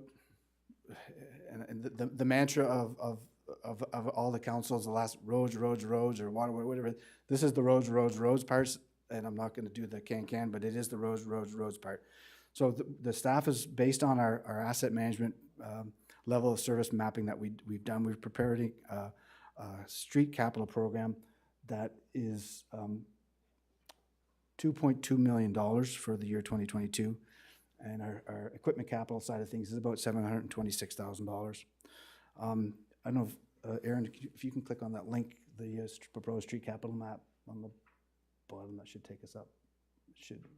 and the mantra of all the councils, the last roads, or water, whatever, this is the roads parts, and I'm not going to do the can, but it is the roads part. So the staff is based on our asset management level of service mapping that we've done. We've prepared a street capital program that is $2.2 million for the year 2022. And our equipment capital side of things is about $726,000. I don't know if, Aaron, if you can click on that link, the proposed street capital map on the bottom, that should take us up.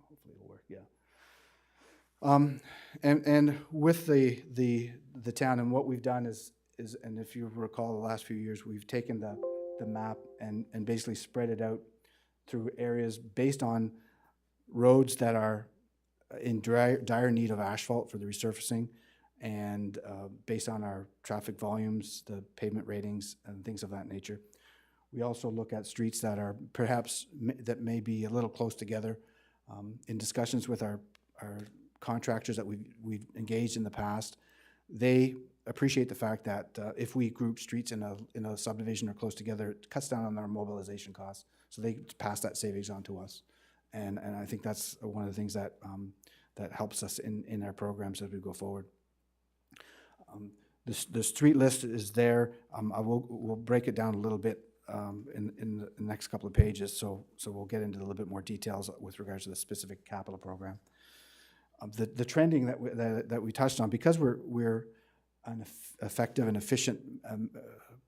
Hopefully it'll work, yeah. And with the town, and what we've done is, and if you recall the last few years, we've taken the map and basically spread it out through areas based on roads that are in dire need of asphalt for the resurfacing, and based on our traffic volumes, the pavement ratings, and things of that nature. We also look at streets that are perhaps, that may be a little close together. In discussions with our contractors that we've engaged in the past, they appreciate the fact that if we group streets in a subdivision or close together, it cuts down on our mobilization costs. So they pass that savings on to us. And I think that's one of the things that that helps us in our programs as we go forward. The street list is there. We'll break it down a little bit in the next couple of pages, so we'll get into a little bit more details with regards to the specific capital program. The trending that we touched on, because we're an effective and efficient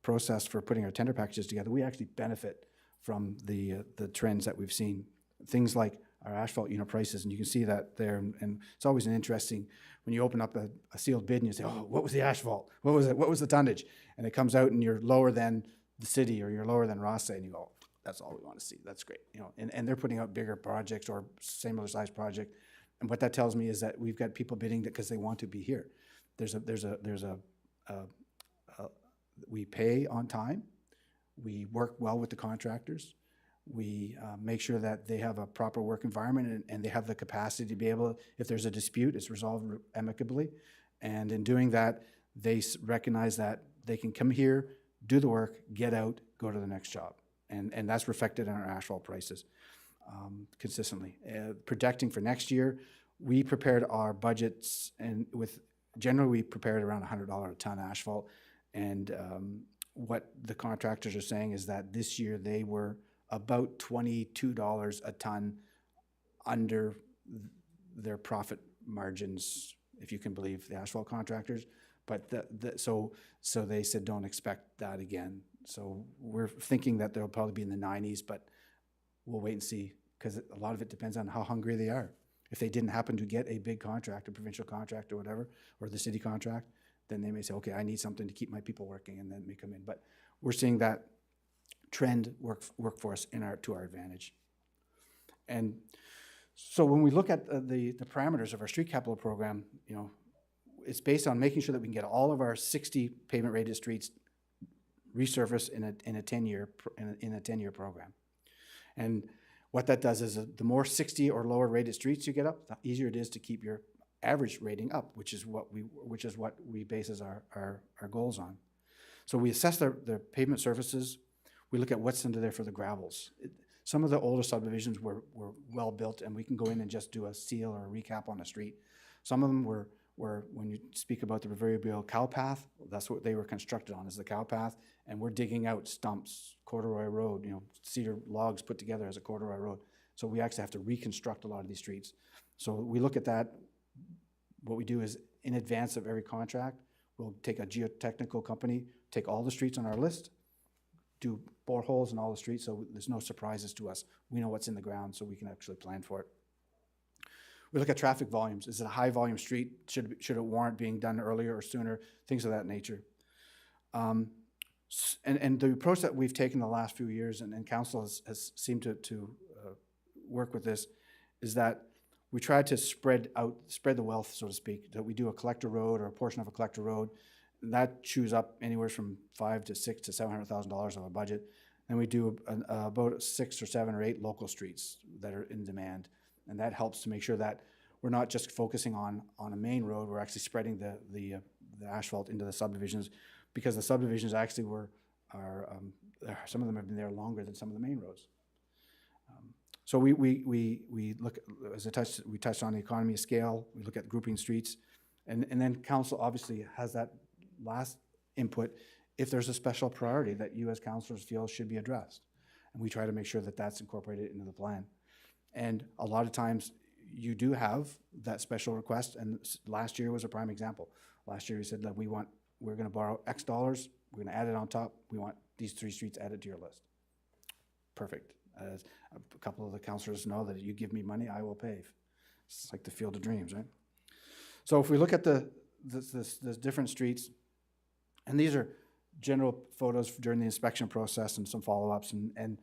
process for putting our tender packages together, we actually benefit from the trends that we've seen. Things like our asphalt unit prices, and you can see that there, and it's always an interesting, when you open up a sealed bid and you say, oh, what was the asphalt? What was it? What was the tonnage? And it comes out and you're lower than the city or you're lower than Rothsay, and you go, that's all we want to see. That's great. You know, and they're putting out bigger projects or similar size project. And what that tells me is that we've got people bidding because they want to be here. We pay on time. We work well with the contractors. We make sure that they have a proper work environment and they have the capacity to be able, if there's a dispute, it's resolved amicably. And in doing that, they recognize that they can come here, do the work, get out, go to the next job. And that's reflected in our asphalt prices consistently. Projecting for next year, we prepared our budgets, and generally we prepared around $100 a ton asphalt. And what the contractors are saying is that this year they were about $22 a ton under their profit margins, if you can believe the asphalt contractors. But so they said don't expect that again. So we're thinking that they'll probably be in the 90s, but we'll wait and see, because a lot of it depends on how hungry they are. If they didn't happen to get a big contract, a provincial contract or whatever, or the city contract, then they may say, okay, I need something to keep my people working, and then may come in. But we're seeing that trend work for us to our advantage. And so when we look at the parameters of our street capital program, you know, it's based on making sure that we can get all of our 60 pavement rated streets resurfaced in a 10-year program. And what that does is the more 60 or lower rated streets you get up, the easier it is to keep your average rating up, which is what we bases our goals on. So we assess the pavement surfaces. We look at what's under there for the gravels. Some of the older subdivisions were well built, and we can go in and just do a seal or a recap on a street. Some of them were when you speak about the proverbial cow path, that's what they were constructed on, is the cow path, and we're digging out stumps, corduroy road, you know, cedar logs put together as a corduroy road. So we actually have to reconstruct a lot of these streets. So we look at that. What we do is, in advance of every contract, we'll take a geotechnical company, take all the streets on our list, do boreholes in all the streets, so there's no surprises to us. We know what's in the ground, so we can actually plan for it. We look at traffic volumes. Is it a high volume street? Should it warrant being done earlier or sooner? Things of that nature. And the approach that we've taken the last few years, and council has seemed to work with this, is that we try to spread the wealth, so to speak. That we do a collector road or a portion of a collector road, and that chews up anywhere from $500,000 to $600,000 to $700,000 of a budget. And we do about 6 or 7 or 8 local streets that are in demand. And that helps to make sure that we're not just focusing on a main road, we're actually spreading the asphalt into the subdivisions, because the subdivisions actually some of them have been there longer than some of the main roads. So we look, as we touched on the economy of scale, we look at grouping streets, and then council obviously has that last input if there's a special priority that you as councillors feel should be addressed. And we try to make sure that that's incorporated into the plan. And a lot of times you do have that special request, and last year was a prime example. Last year we said that we're gonna borrow X dollars, we're gonna add it on top, we want these 3 streets added to your list. Perfect. As a couple of the councillors know, that you give me money, I will pave. It's like the field of dreams, right? So if we look at the different streets, and these are general photos during the inspection process and some follow-ups, and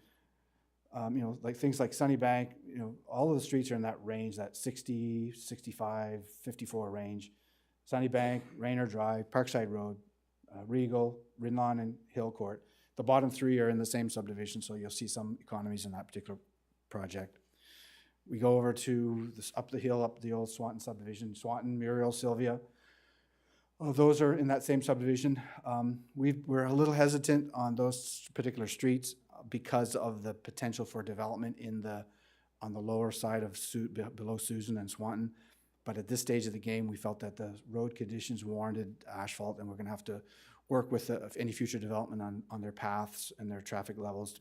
you know, like things like Sunnybank, you know, all of the streets are in that range, that 60, 65, 54 range. Sunnybank, Raynor Drive, Parkside Road, Regal, Rinlawn, and Hillcourt. The bottom 3 are in the same subdivision, so you'll see some economies in that particular project. We go over to this, up the hill, up the old Swanton subdivision, Swanton, Muriel, Sylvia. Those are in that same subdivision. We're a little hesitant on those particular streets because of the potential for development on the lower side of below Susan and Swanton. But at this stage of the game, we felt that the road conditions warranted asphalt, and we're going to have to work with any future development on their paths and their traffic levels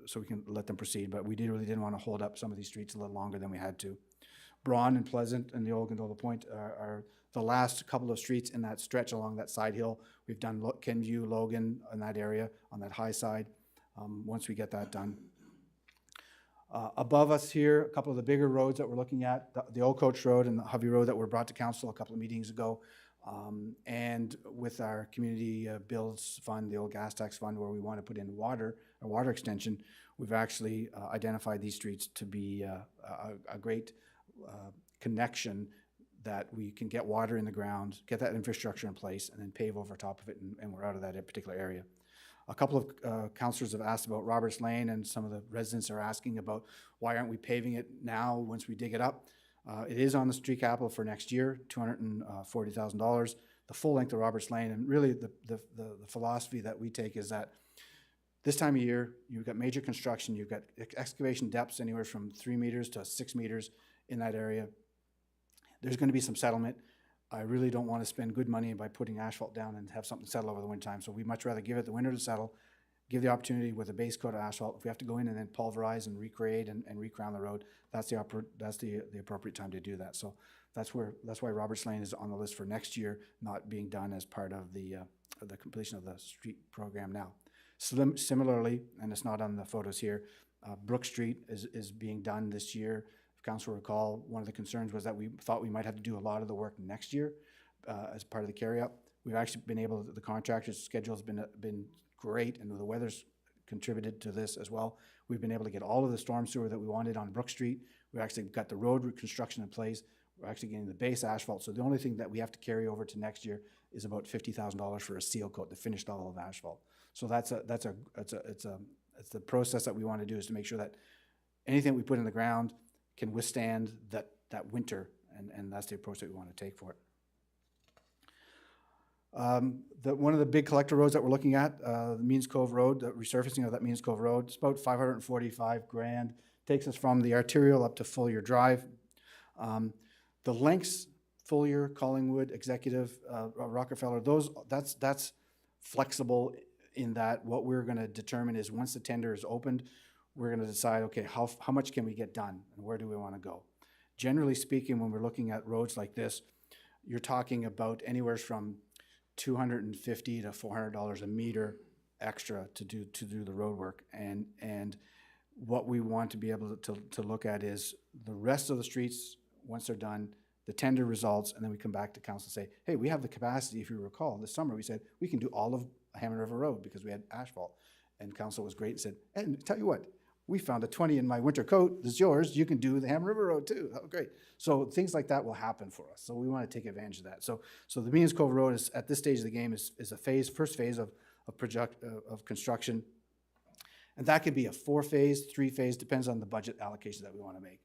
so we can let them proceed. But we really didn't want to hold up some of these streets a little longer than we had to. Braun and Pleasant and the old Gondola Point are the last couple of streets in that stretch along that side hill. We've done Kenview, Logan in that area, on that high side, once we get that done. Above us here, a couple of the bigger roads that we're looking at, the Old Coach Road and the Hovey Road that were brought to council a couple of meetings ago. And with our community bills fund, the old gas tax fund, where we want to put in a water extension, we've actually identified these streets to be a great connection, that we can get water in the ground, get that infrastructure in place, and then pave over top of it, and we're out of that particular area. A couple of councillors have asked about Roberts Lane, and some of the residents are asking about why aren't we paving it now once we dig it up. It is on the street capital for next year, $240,000, the full length of Roberts Lane. And really the philosophy that we take is that this time of year, you've got major construction, you've got excavation depths anywhere from 3 meters to 6 meters in that area. There's going to be some settlement. I really don't want to spend good money by putting asphalt down and have something settle over the winter time. So we'd much rather give it the winter to settle, give the opportunity with a base coat of asphalt. If we have to go in and then pulverize and recreate and recrown the road, that's the appropriate time to do that. So that's why Roberts Lane is on the list for next year, not being done as part of the completion of the street program now. Similarly, and it's not on the photos here, Brook Street is being done this year. If council will recall, one of the concerns was that we thought we might have to do a lot of the work next year as part of the carry-up. We've actually been able to, the contractor's schedule has been great, and the weather's contributed to this as well. We've been able to get all of the storm sewer that we wanted on Brook Street. We've actually got the road reconstruction in place. We're actually getting the base asphalt. So the only thing that we have to carry over to next year is about $50,000 for a seal coat, the finished all of asphalt. So it's the process that we want to do, is to make sure that anything we put in the ground can withstand that winter, and that's the approach that we want to take for it. One of the big collector roads that we're looking at, the Means Cove Road, the resurfacing of that Means Cove Road, it's about $545,000. Takes us from the arterial up to Fullier Drive. The lengths, Fullier, Collingwood, Executive, Rockefeller, that's flexible in that what we're going to determine is, once the tender is opened, we're going to decide, okay, how much can we get done and where do we want to go? Generally speaking, when we're looking at roads like this, you're talking about anywhere from $250 to $400 a meter extra to do the road work. And what we want to be able to look at is the rest of the streets, once they're done, the tender results, and then we come back to council and say, hey, we have the capacity. If you recall, this summer we said we can do all of Hammond River Road because we had asphalt. And council was great and said, and tell you what, we found a 20 in my winter coat, that's yours, you can do the Hammond River Road too. Oh, great. So things like that will happen for us. So we want to take advantage of that. So the Means Cove Road is, at this stage of the game, is a first phase of construction. And that could be a 4-phase, 3-phase, depends on the budget allocation that we want to make.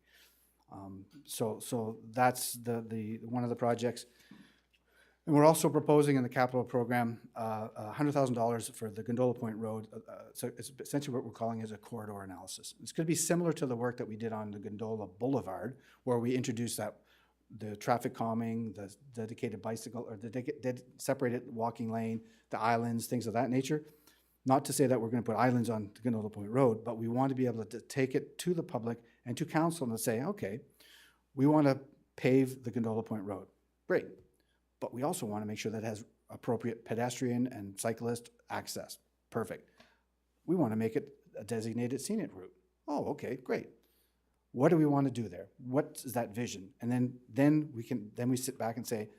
So that's the one of the projects. And we're also proposing in the capital program $100,000 for the Gondola Point Road. So it's essentially what we're calling is a corridor analysis. It's going to be similar to the work that we did on the Gondola Boulevard, where we introduced the traffic calming, the dedicated bicycle, or the separated walking lane, the islands, things of that nature. Not to say that we're going to put islands on the Gondola Point Road, but we want to be able to take it to the public and to council and say, okay, we want to pave the Gondola Point Road. Great. But we also want to make sure that it has appropriate pedestrian and cyclist access. Perfect. We want to make it a designated scenic route. Oh, okay, great. What do we want to do there? What is that vision? And then we sit back and say,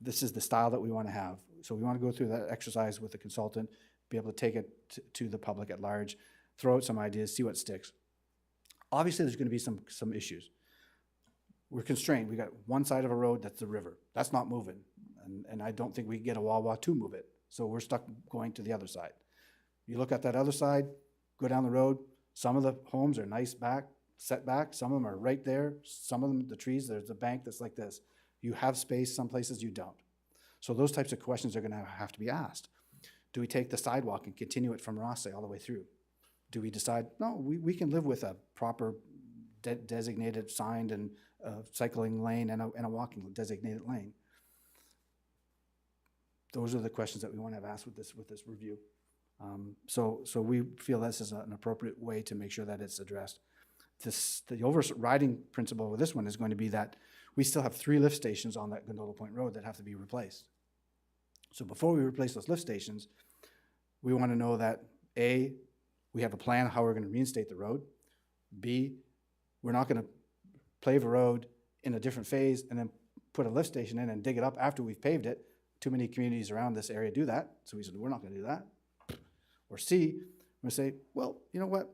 this is the style that we want to have. So we want to go through that exercise with the consultant, be able to take it to the public at large, throw out some ideas, see what sticks. Obviously, there's going to be some issues. We're constrained. We got one side of a road, that's the river. That's not moving. And I don't think we can get a Wawa to move it. So we're stuck going to the other side. You look at that other side, go down the road, some of the homes are nice back, set back, some of them are right there, some of them, the trees, there's a bank that's like this. You have space, some places you don't. So those types of questions are gonna have to be asked. Do we take the sidewalk and continue it from Rossay all the way through? Do we decide, no, we can live with a proper designated signed and cycling lane and a walking designated lane? Those are the questions that we want to have asked with this review. So we feel this is an appropriate way to make sure that it's addressed. The overriding principle with this one is going to be that we still have 3 lift stations on that Gondola Point Road that have to be replaced. So before we replace those lift stations, we want to know that A, we have a plan how we're going to reinstate the road. B, we're not going to pave a road in a different phase and then put a lift station in and dig it up after we've paved it. Too many communities around this area do that. So we said, we're not going to do that. Or C, we're going to say, well, you know what?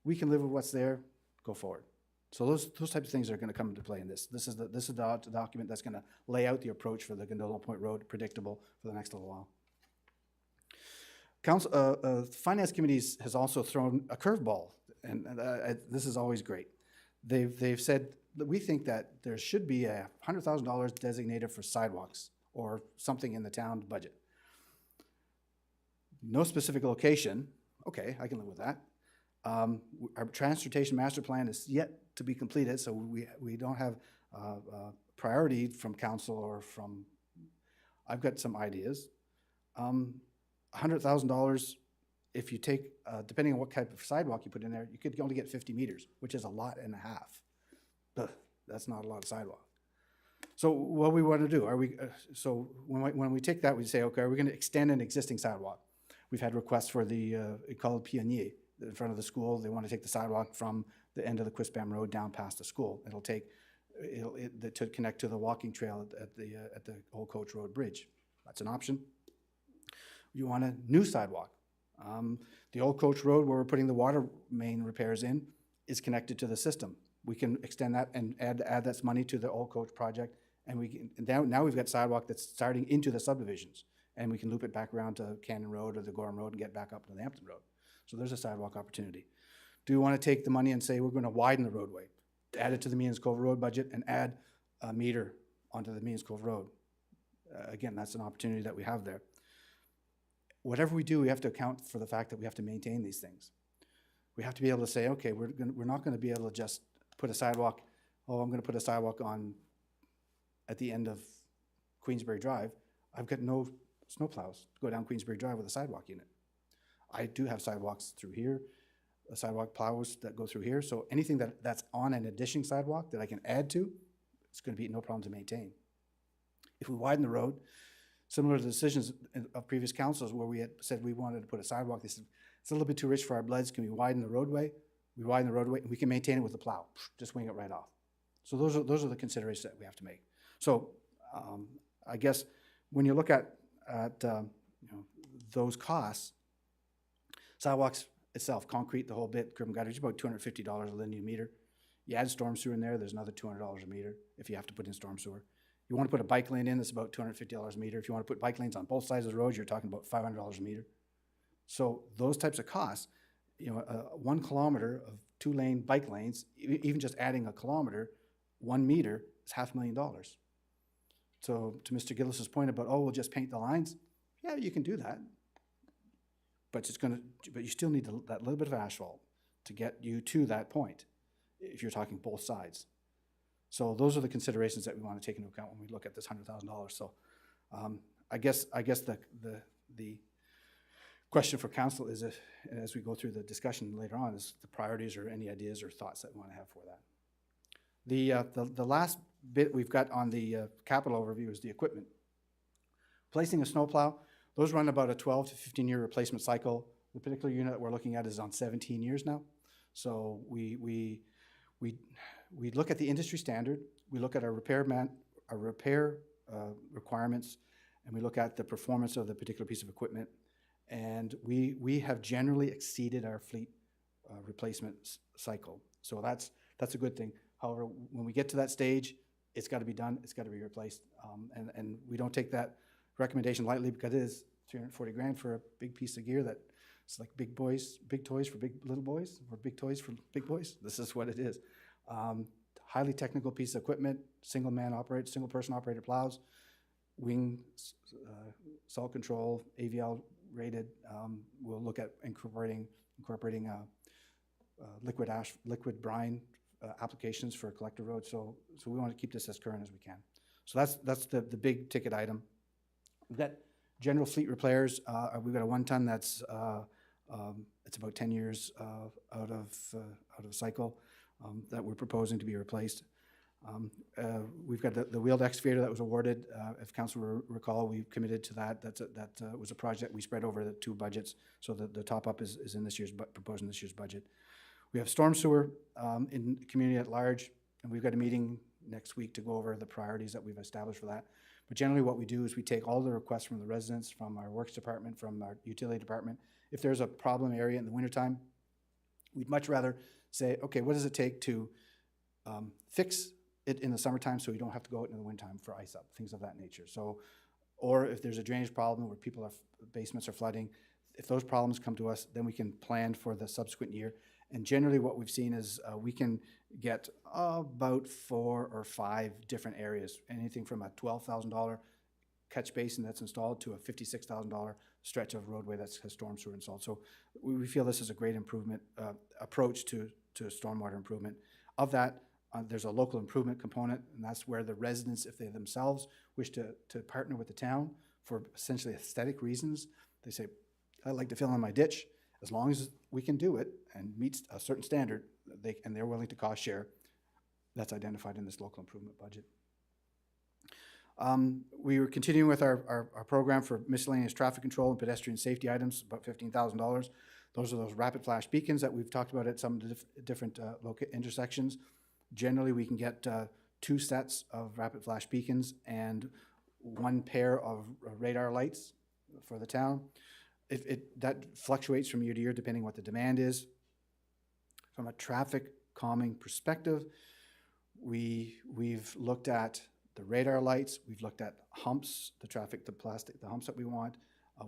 We can live with what's there, go forward. So those types of things are going to come into play in this. This is the document that's going to lay out the approach for the Gondola Point Road, predictable for the next little while. Finance Committees has also thrown a curveball, and this is always great. They've said that we think that there should be $100,000 designated for sidewalks or something in the town budget. No specific location. Okay, I can live with that. Our transportation master plan is yet to be completed, so we don't have priority from council or from. I've got some ideas. $100,000. If you take, depending on what type of sidewalk you put in there, you could only get 50 meters, which is a lot and a half. Ugh, that's not a lot of sidewalk. So what we want to do, so when we take that, we say, okay, are we going to extend an existing sidewalk? We've had requests for the École Pionnier in front of the school. They want to take the sidewalk from the end of the Quispam Road down past the school. It'll to connect to the walking trail at the Old Coach Road Bridge. That's an option. You want a new sidewalk. The Old Coach Road, where we're putting the water main repairs in, is connected to the system. We can extend that and add that money to the Old Coach project, and we can now we've got sidewalk that's starting into the subdivisions, and we can loop it back around to Cannon Road or the Gorham Road and get back up to the Hampton Road. So there's a sidewalk opportunity. Do we want to take the money and say we're going to widen the roadway, add it to the Means Cove Road budget, and add a meter onto the Means Cove Road? Again, that's an opportunity that we have there. Whatever we do, we have to account for the fact that we have to maintain these things. We have to be able to say, okay, we're not going to be able to just put a sidewalk. Oh, I'm going to put a sidewalk on at the end of Queensbury Drive. I've got no snowplows to go down Queensbury Drive with a sidewalk unit. I do have sidewalks through here, sidewalk plows that go through here. So anything that's on an addition sidewalk that I can add to, it's going to be no problem to maintain. If we widen the road, similar to the decisions of previous councils where we had said we wanted to put a sidewalk, they said, it's a little bit too rich for our bloods. Can we widen the roadway? We widen the roadway and we can maintain it with the plow. Just wing it right off. So those are the considerations that we have to make. So I guess when you look at those costs, sidewalks itself, concrete, the whole bit, curb and gutter, is about $250 a linear meter. You add storm sewer in there, there's another $200 a meter if you have to put in storm sewer. You want to put a bike lane in, that's about $250 a meter. If you want to put bike lanes on both sides of the road, you're talking about $500 a meter. So those types of costs, 1 kilometer of 2-lane bike lanes, even just adding a kilometer, 1 meter is $500,000. So to Mr. Gillis's point about, oh, we'll just paint the lines, yeah, you can do that. But you still need that little bit of asphalt to get you to that point if you're talking both sides. So those are the considerations that we want to take into account when we look at this $100,000. So I guess the question for council is, if, as we go through the discussion later on, is the priorities or any ideas or thoughts that we want to have for that. The last bit we've got on the capital overview is the equipment. Placing a snowplow, those run about a 12 to 15-year replacement cycle. The particular unit that we're looking at is on 17 years now. So we look at the industry standard, we look at our repair requirements, and we look at the performance of the particular piece of equipment. And we have generally exceeded our fleet replacement cycle. So that's a good thing. However, when we get to that stage, it's got to be done, it's got to be replaced. And we don't take that recommendation lightly, because it is 340 grand for a big piece of gear that it's like big toys for big little boys, or big toys for big boys. This is what it is. Highly technical piece of equipment, single person operated plows, wing, salt control, AVL rated. We'll look at incorporating liquid brine applications for collector roads. So we want to keep this as current as we can. So that's the big ticket item. We've got general fleet repairs. We've got a 1 ton that's it's about 10 years out of cycle that we're proposing to be replaced. We've got the wheeled excavator that was awarded. If council will recall, we committed to that. That was a project we spread over the 2 budgets. So the top up is in this year's, proposed in this year's budget. We have storm sewer in the community at large, and we've got a meeting next week to go over the priorities that we've established for that. But generally what we do is we take all the requests from the residents, from our works department, from our utility department. If there's a problem area in the wintertime, we'd much rather say, okay, what does it take to fix it in the summertime so we don't have to go out in the wintertime for ice up, things of that nature. So, or if there's a drainage problem where basements are flooding, if those problems come to us, then we can plan for the subsequent year. And generally what we've seen is we can get about 4 or 5 different areas, anything from a $12,000 catch basin that's installed to a $56,000 stretch of roadway that has storm sewer installed. So we feel this is a great improvement approach to stormwater improvement. Of that, there's a local improvement component, and that's where the residents, if they themselves wish to partner with the town for essentially aesthetic reasons, they say, I'd like to fill in my ditch. As long as we can do it and meets a certain standard, they're willing to cost share. That's identified in this local improvement budget. We were continuing with our program for miscellaneous traffic control and pedestrian safety items, about $15,000. Those are those rapid flash beacons that we've talked about at some of the different intersections. Generally, we can get 2 sets of rapid flash beacons and 1 pair of radar lights for the town. That fluctuates from year to year depending what the demand is. From a traffic calming perspective, we've looked at the radar lights, we've looked at humps, the humps that we want.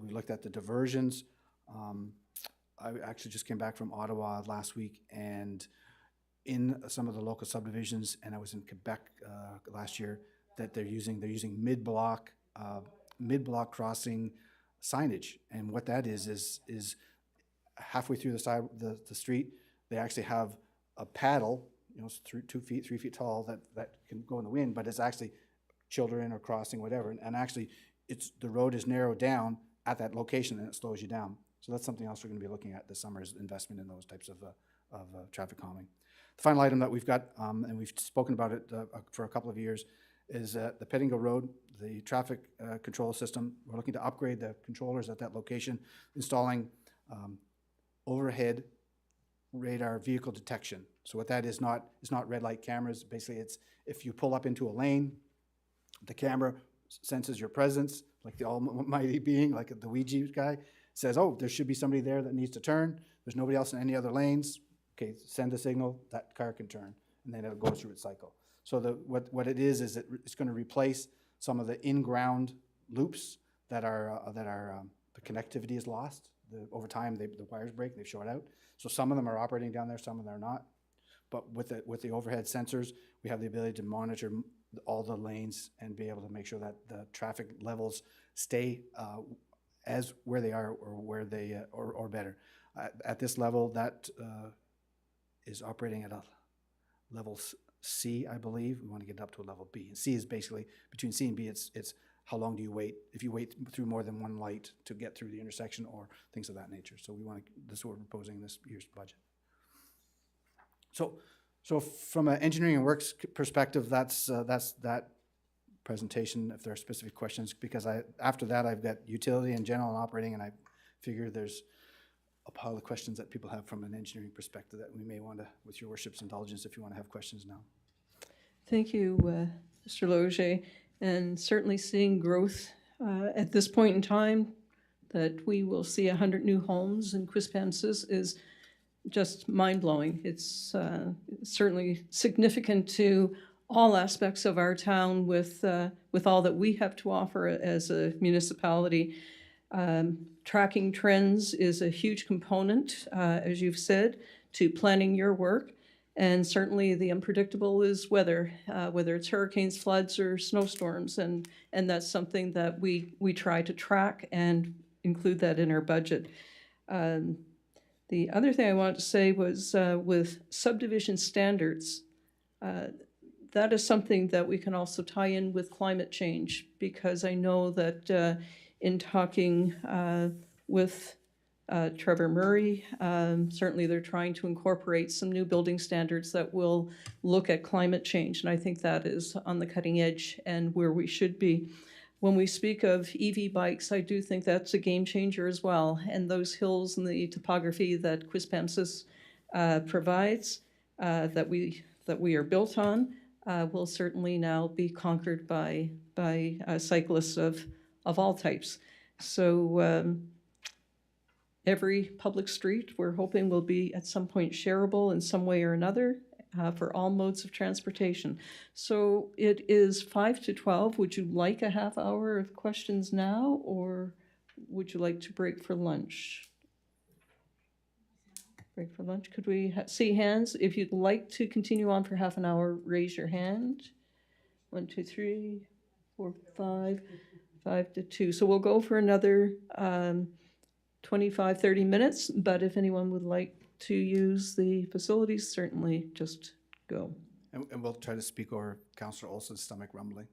We've looked at the diversions. I actually just came back from Ottawa last week, and in some of the local subdivisions, and I was in Quebec last year, that they're using mid-block crossing signage. And what that is halfway through the street, they actually have a paddle, 2 feet, 3 feet tall, that can go in the wind, but it's actually children or crossing, whatever. And actually, the road is narrowed down at that location, and it slows you down. So that's something else we're going to be looking at this summer, is investment in those types of traffic calming. The final item that we've got, and we've spoken about it for a couple of years, is the Pettingill Road, the traffic control system. We're looking to upgrade the controllers at that location, installing overhead radar vehicle detection. So what that is not red light cameras. Basically, it's if you pull up into a lane, the camera senses your presence, like the almighty being, like the Ouija guy, says, oh, there should be somebody there that needs to turn. There's nobody else in any other lanes. Okay, send a signal, that car can turn, and then it'll go through its cycle. So what it is it's going to replace some of the in-ground loops that are the connectivity is lost. Over time, the wires break, they short out. So some of them are operating down there, some of them are not. But with the overhead sensors, we have the ability to monitor all the lanes and be able to make sure that the traffic levels stay as where they are, or where they or better. At this level, that is operating at a level C, I believe. We want to get it up to a level B. And C is basically, between C and B, it's how long do you wait if you wait through more than one light to get through the intersection or things of that nature. So this is what we're proposing in this year's budget. So from an engineering and works perspective, that's that presentation. If there are specific questions, because after that I've got utility and general and operating, and I figure there's a pile of questions that people have from an engineering perspective that we may want to, with your worship's indulgence, if you want to have questions now. Thank you, Mr. Loge, and certainly seeing growth at this point in time, that we will see 100 new homes in Quispamsis is just mind-blowing. It's certainly significant to all aspects of our town with all that we have to offer as a municipality. Tracking trends is a huge component, as you've said, to planning your work. And certainly the unpredictable is weather, whether it's hurricanes, floods, or snowstorms. And that's something that we try to track and include that in our budget. The other thing I wanted to say was with subdivision standards, that is something that we can also tie in with climate change, because I know that in talking with Trevor Murray, certainly they're trying to incorporate some new building standards that will look at climate change, and I think that is on the cutting edge and where we should be. When we speak of EV bikes, I do think that's a game changer as well, and those hills and the topography that Quispamsis provides, that we are built on, will certainly now be conquered by cyclists of all types. So every public street we're hoping will be at some point shareable in some way or another for all modes of transportation. So it is 5 to 12. Would you like a half hour of questions now, or would you like to break for lunch? Break for lunch. Could we see hands? If you'd like to continue on for half an hour, raise your hand. 1, 2, 3, 4, 5, 5 to 2. So we'll go for another 25, 30 minutes, but if anyone would like to use the facilities, certainly just go. And we'll try to speak over Councillor Olson's stomach rumbling.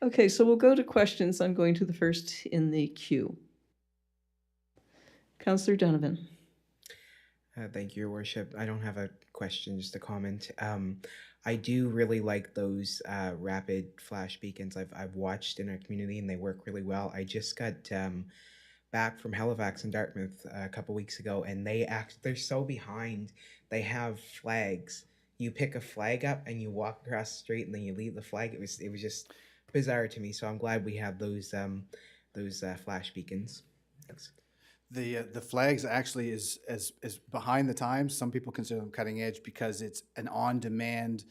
Okay, so we'll go to questions. I'm going to the first in the queue. Councillor Donovan. Thank you, Your Worship. I don't have a question, just a comment. I do really like those rapid flash beacons. I've watched in our community, and they work really well. I just got back from Halifax and Dartmouth a couple weeks ago, and they're so behind. They have flags. You pick a flag up and you walk across the street, and then you leave the flag. It was just bizarre to me. So I'm glad we have those flash beacons. Thanks. The flags actually is behind the times. Some people consider them cutting edge because it's an on-demand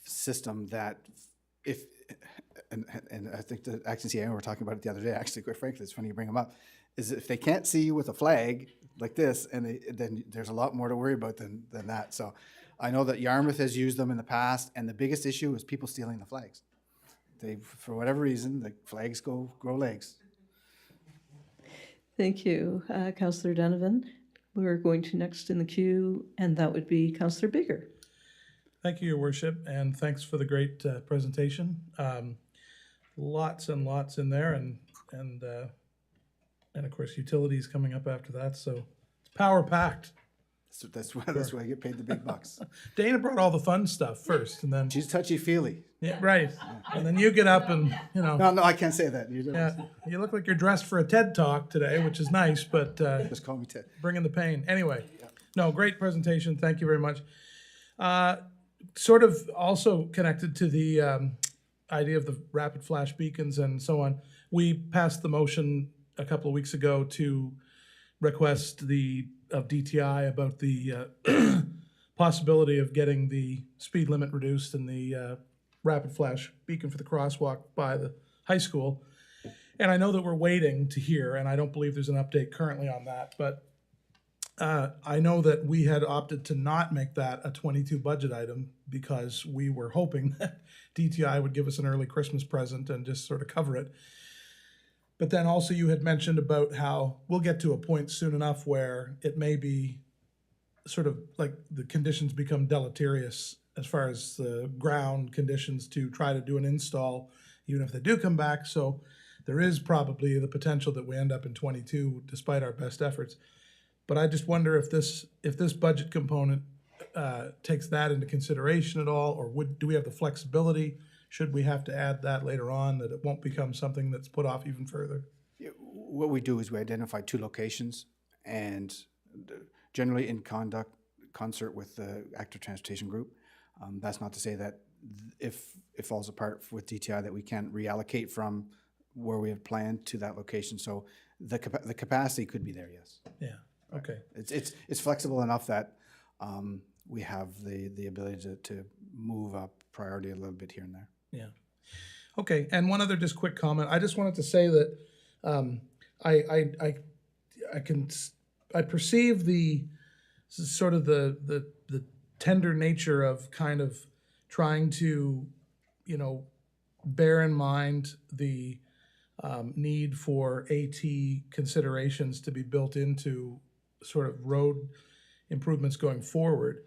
system that and I think the acting CIO were talking about it the other day. Actually, quite frankly, it's funny you bring them up. Is if they can't see you with a flag like this, and then there's a lot more to worry about than that. So I know that Yarmouth has used them in the past, and the biggest issue is people stealing the flags. They, for whatever reason, the flags grow legs. Thank you, Councillor Donovan. We're going to next in the queue, and that would be Councillor Bigger. Thank you, Your Worship, and thanks for the great presentation. Lots and lots in there, and of course utilities coming up after that. So it's power packed. So that's why I get paid the big bucks. Dana brought all the fun stuff first, and then She's touchy-feely. yeah, right, and then you get up and No, I can't say that. you look like you're dressed for a TED Talk today, which is nice, but Just call me Ted. bringing the pain. Anyway, no, great presentation. Thank you very much. Sort of also connected to the idea of the rapid flash beacons and so on. We passed the motion a couple of weeks ago to request of DTI about the possibility of getting the speed limit reduced and the rapid flash beacon for the crosswalk by the high school. And I know that we're waiting to hear, and I don't believe there's an update currently on that, but I know that we had opted to not make that a 22 budget item because we were hoping that DTI would give us an early Christmas present and just sort of cover it. But then also you had mentioned about how we'll get to a point soon enough where it may be sort of like the conditions become deleterious as far as the ground conditions to try to do an install, even if they do come back. So there is probably the potential that we end up in 22 despite our best efforts. But I just wonder if this budget component takes that into consideration at all, or do we have the flexibility? Should we have to add that later on, that it won't become something that's put off even further? What we do is we identify 2 locations, and generally in concert with the active transportation group. That's not to say that if it falls apart with DTI that we can't reallocate from where we have planned to that location. So the capacity could be there, yes. Yeah, okay. It's flexible enough that we have the ability to move up priority a little bit here and there. Yeah. Okay, and one other just quick comment. I just wanted to say that I perceive the sort of the tender nature of kind of trying to, bear in mind the need for AT considerations to be built into sort of road improvements going forward.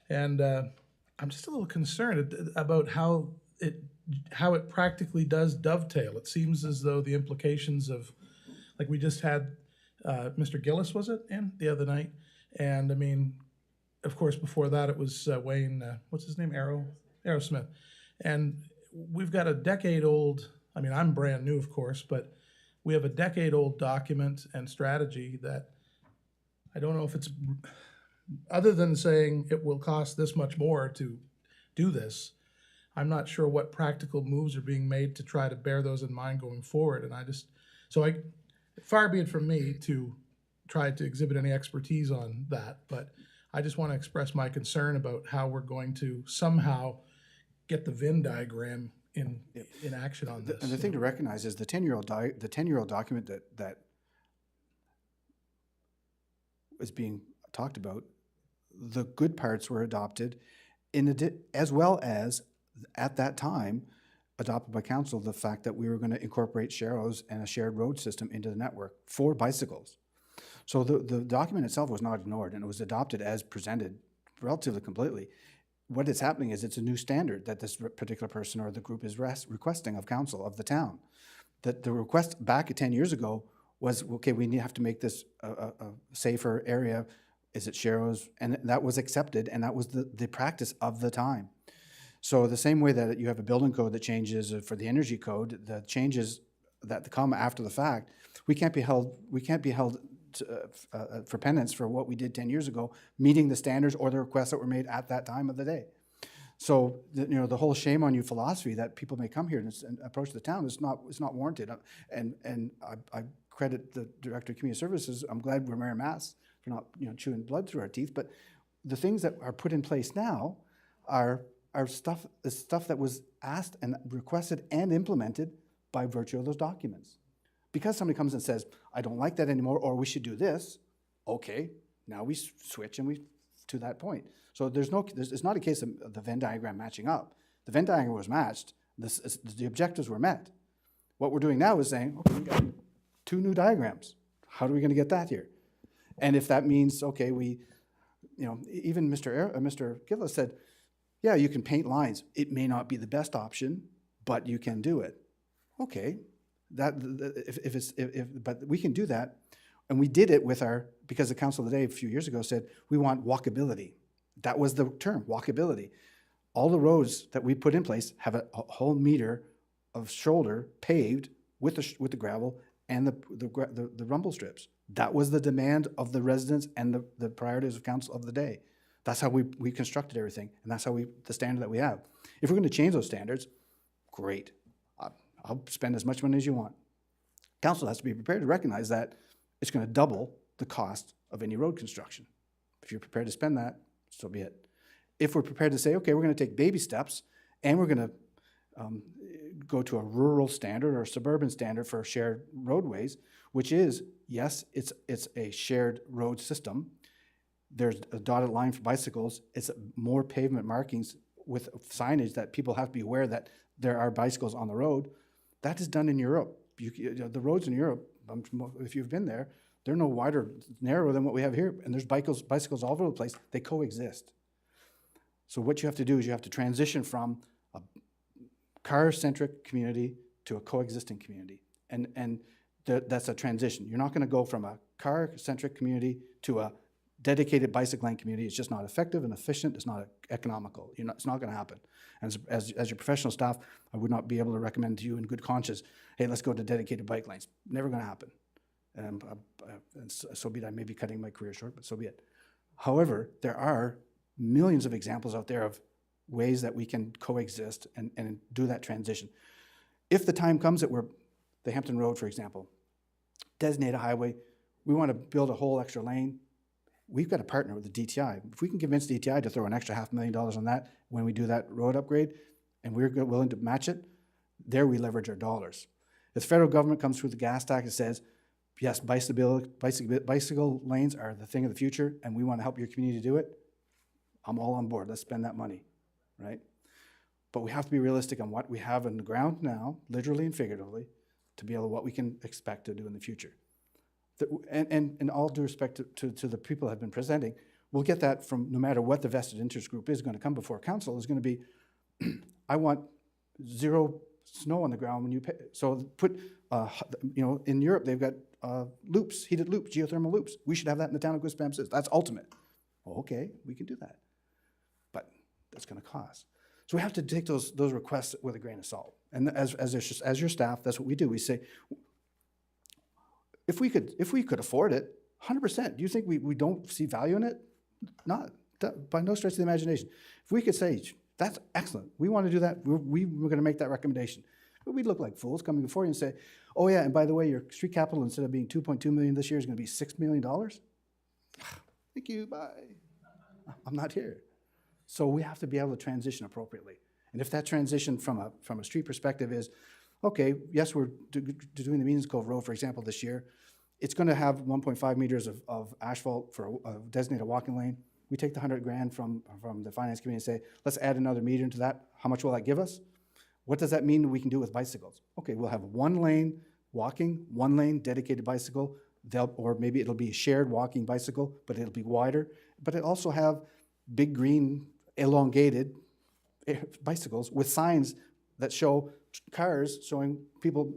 And I'm just a little concerned about how it practically does dovetail. It seems as though the implications of, like we just had Mr. Gillis, was it, in the other night? And I mean, of course, before that it was Wayne, what's his name, Aerosmith. And we've got a decade-old, I mean, I'm brand new, of course, but we have a decade-old document and strategy that I don't know if it's, other than saying it will cost this much more to do this, I'm not sure what practical moves are being made to try to bear those in mind going forward. And far be it from me to try to exhibit any expertise on that, but I just want to express my concern about how we're going to somehow get the Venn diagram in action on this. And the thing to recognize is the 10-year-old document that is being talked about, the good parts were adopted as well as at that time adopted by council, the fact that we were going to incorporate sharrows and a shared road system into the network for bicycles. So the document itself was not ignored, and it was adopted as presented relatively completely. What is happening is it's a new standard that this particular person or the group is requesting of council, of the town. That the request back 10 years ago was, okay, we have to make this a safer area. Is it sharrows? And that was accepted, and that was the practice of the time. So the same way that you have a building code that changes for the energy code, the changes that come after the fact, we can't be held for penance for what we did 10 years ago, meeting the standards or the requests that were made at that time of the day. So the whole shame on you philosophy that people may come here and approach the town is not warranted. And I credit the Director of Community Services. I'm glad we're wearing masks for not chewing blood through our teeth. But the things that are put in place now are stuff that was asked and requested and implemented by virtue of those documents. Because somebody comes and says, I don't like that anymore, or we should do this, okay, now we switch and we to that point. So it's not a case of the Venn diagram matching up. The Venn diagram was matched, the objectives were met. What we're doing now is saying, okay, we got 2 new diagrams. How are we going to get that here? And if that means, okay, even Mr. Gillis said, yeah, you can paint lines. It may not be the best option, but you can do it. Okay. But we can do that, and we did it because the council today a few years ago said we want walkability. That was the term, walkability. All the roads that we put in place have a whole meter of shoulder paved with the gravel and the rumble strips. That was the demand of the residents and the priorities of council of the day. That's how we constructed everything, and that's the standard that we have. If we're going to change those standards, great. I'll spend as much money as you want. Council has to be prepared to recognize that it's going to double the cost of any road construction. If you're prepared to spend that, so be it. If we're prepared to say, okay, we're going to take baby steps and we're going to go to a rural standard or suburban standard for shared roadways, which is, yes, it's a shared road system. There's a dotted line for bicycles. It's more pavement markings with signage that people have to be aware that there are bicycles on the road. That is done in Europe. The roads in Europe, if you've been there, They're no wider, narrower than what we have here, and there's bicycles all over the place. They coexist. So what you have to do is you have to transition from a car-centric community to a coexisting community. And that's a transition. You're not going to go from a car-centric community to a dedicated bicycle lane community. It's just not effective and efficient. It's not economical. It's not going to happen. And as your professional staff, I would not be able to recommend to you in good conscience, hey, let's go to dedicated bike lanes. Never going to happen. And so be it. I may be cutting my career short, but so be it. However, there are millions of examples out there of ways that we can coexist and do that transition. If the time comes that we're, the Hampton Road, for example, designate a highway, we want to build a whole extra lane, we've got to partner with the DTI. If we can convince DTI to throw an extra $500,000 on that when we do that road upgrade, and we're willing to match it, there we leverage our dollars. If the federal government comes through the gas tax and says, yes, bicycle lanes are the thing of the future, and we want to help your community do it, I'm all on board. Let's spend that money, right? But we have to be realistic on what we have on the ground now, literally and figuratively, to be able to what we can expect to do in the future. And in all due respect to the people that have been presenting, we'll get that from no matter what the vested interest group is going to come before council is going to be, I want zero snow on the ground when you pay. So put, in Europe, they've got loops, heated loops, geothermal loops. We should have that in the town of Quispamsis. That's ultimate. Well, okay, we can do that. But that's going to cost. So we have to take those requests with a grain of salt. And as your staff, that's what we do. We say, if we could afford it, 100%. Do you think we don't see value in it? Not by no stretch of the imagination. If we could say, that's excellent, we want to do that, we're going to make that recommendation. But we'd look like fools coming before you and say, oh yeah, and by the way, your street capital, instead of being $2.2 million this year, is going to be $6 million. Thank you, bye. I'm not here. So we have to be able to transition appropriately. And if that transition from a street perspective is, okay, yes, we're doing the Means Cove Road, for example, this year. It's going to have 1.5 meters of asphalt for a designated walking lane. We take the $100,000 from the finance committee and say, let's add another meter into that. How much will that give us? What does that mean we can do with bicycles? Okay, we'll have one lane walking, one lane dedicated bicycle, or maybe it'll be a shared walking bicycle, but it'll be wider. But it'll also have big green elongated bicycles with signs that show cars showing people,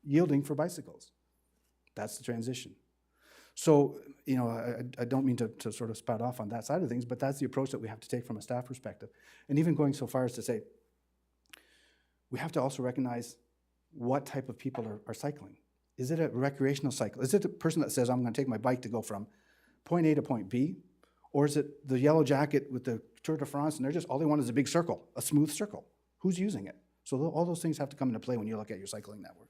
yielding for bicycles. That's the transition. So, I don't mean to sort of spout off on that side of things, but that's the approach that we have to take from a staff perspective. And even going so far as to say, we have to also recognize what type of people are cycling. Is it a recreational cycle? Is it a person that says, I'm going to take my bike to go from point A to point B? Or is it the yellow jacket with the Tour de France and all they want is a big circle, a smooth circle? Who's using it? So all those things have to come into play when you look at your cycling network.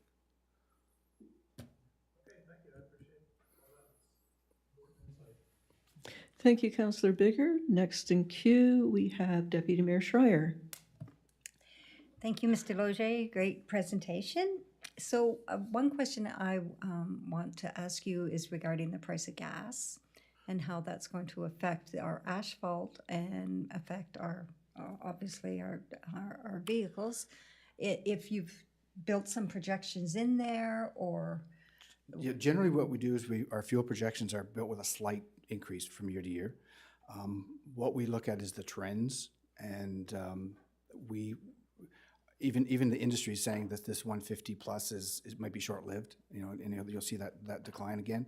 Thank you, Councillor Bigger. Next in queue, we have Deputy Mayor Schreier. Thank you, Mr. Loge. Great presentation. So one question I want to ask you is regarding the price of gas and how that's going to affect our asphalt and affect our, obviously, our vehicles. If you've built some projections in there or... Yeah, generally what we do is our fuel projections are built with a slight increase from year to year. What we look at is the trends, and even the industry is saying that this 150 plus might be short-lived, and you'll see that decline again.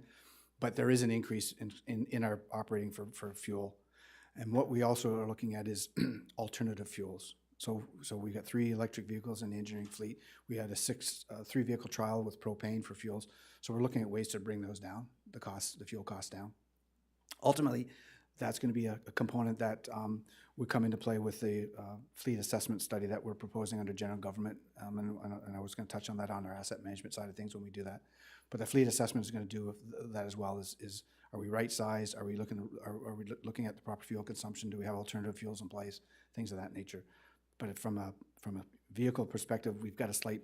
But there is an increase in our operating for fuel. And what we also are looking at is alternative fuels. So we got 3 electric vehicles in the engineering fleet. We had a 3-vehicle trial with propane for fuels. So we're looking at ways to bring those down, the fuel costs down. Ultimately, that's going to be a component that would come into play with the fleet assessment study that we're proposing under general government. And I was going to touch on that on our asset management side of things when we do that. But the fleet assessment is going to do that as well. Is are we right sized? Are we looking at the proper fuel consumption? Do we have alternative fuels in place? Things of that nature. But from a vehicle perspective, we've got a slight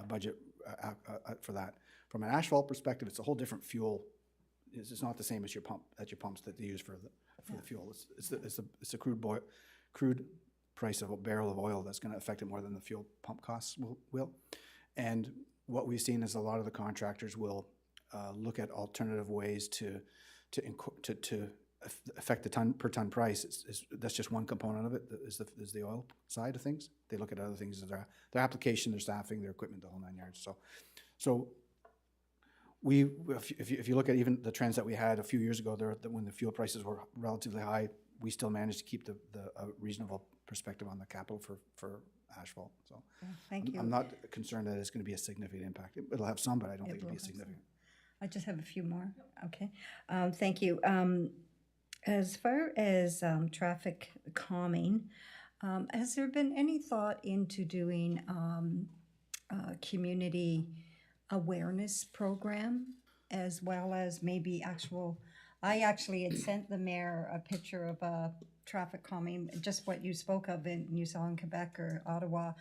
budget for that. From an asphalt perspective, it's a whole different fuel. It's not the same as your pumps that they use for the fuel. It's a crude price of a barrel of oil that's going to affect it more than the fuel pump costs will. And what we've seen is a lot of the contractors will look at alternative ways to affect the per ton price. That's just one component of it, is the oil side of things. They look at other things, their application, their staffing, their equipment, the whole 9 yards. So if you look at even the trends that we had a few years ago, when the fuel prices were relatively high, we still managed to keep a reasonable perspective on the capital for asphalt. So Thank you. I'm not concerned that it's going to be a significant impact. It'll have some, but I don't think it'll be significant. I just have a few more. Okay. Thank you. As far as traffic calming, has there been any thought into doing a community awareness program as well as maybe I actually had sent the mayor a picture of a traffic calming, just what you spoke of you saw in Quebec or Ottawa.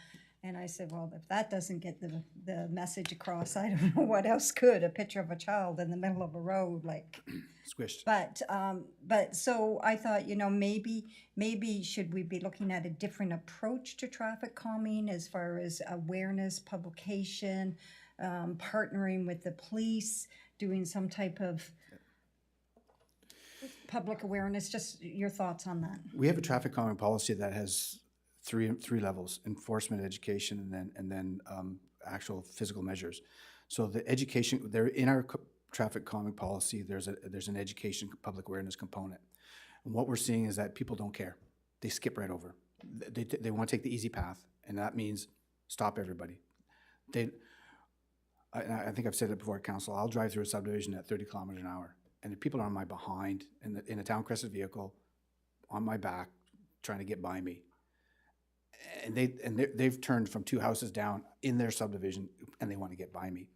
And I said, well, if that doesn't get the message across, I don't know what else could. A picture of a child in the middle of a road, like Squished. But so I thought, maybe should we be looking at a different approach to traffic calming as far as awareness, publication, partnering with the police, doing some type of public awareness? Just your thoughts on that. We have a traffic calming policy that has three levels: enforcement, education, and then actual physical measures. So the education, there in our traffic calming policy, there's an education, public awareness component. And what we're seeing is that people don't care; they skip right over. They want to take the easy path, and that means stop everybody. I think I've said it before at council. I'll drive through a subdivision at 30 kilometers an hour, and the people are on my behind in a town crested vehicle, on my back, trying to get by me. And they've turned from 2 houses down in their subdivision, and they want to get by me.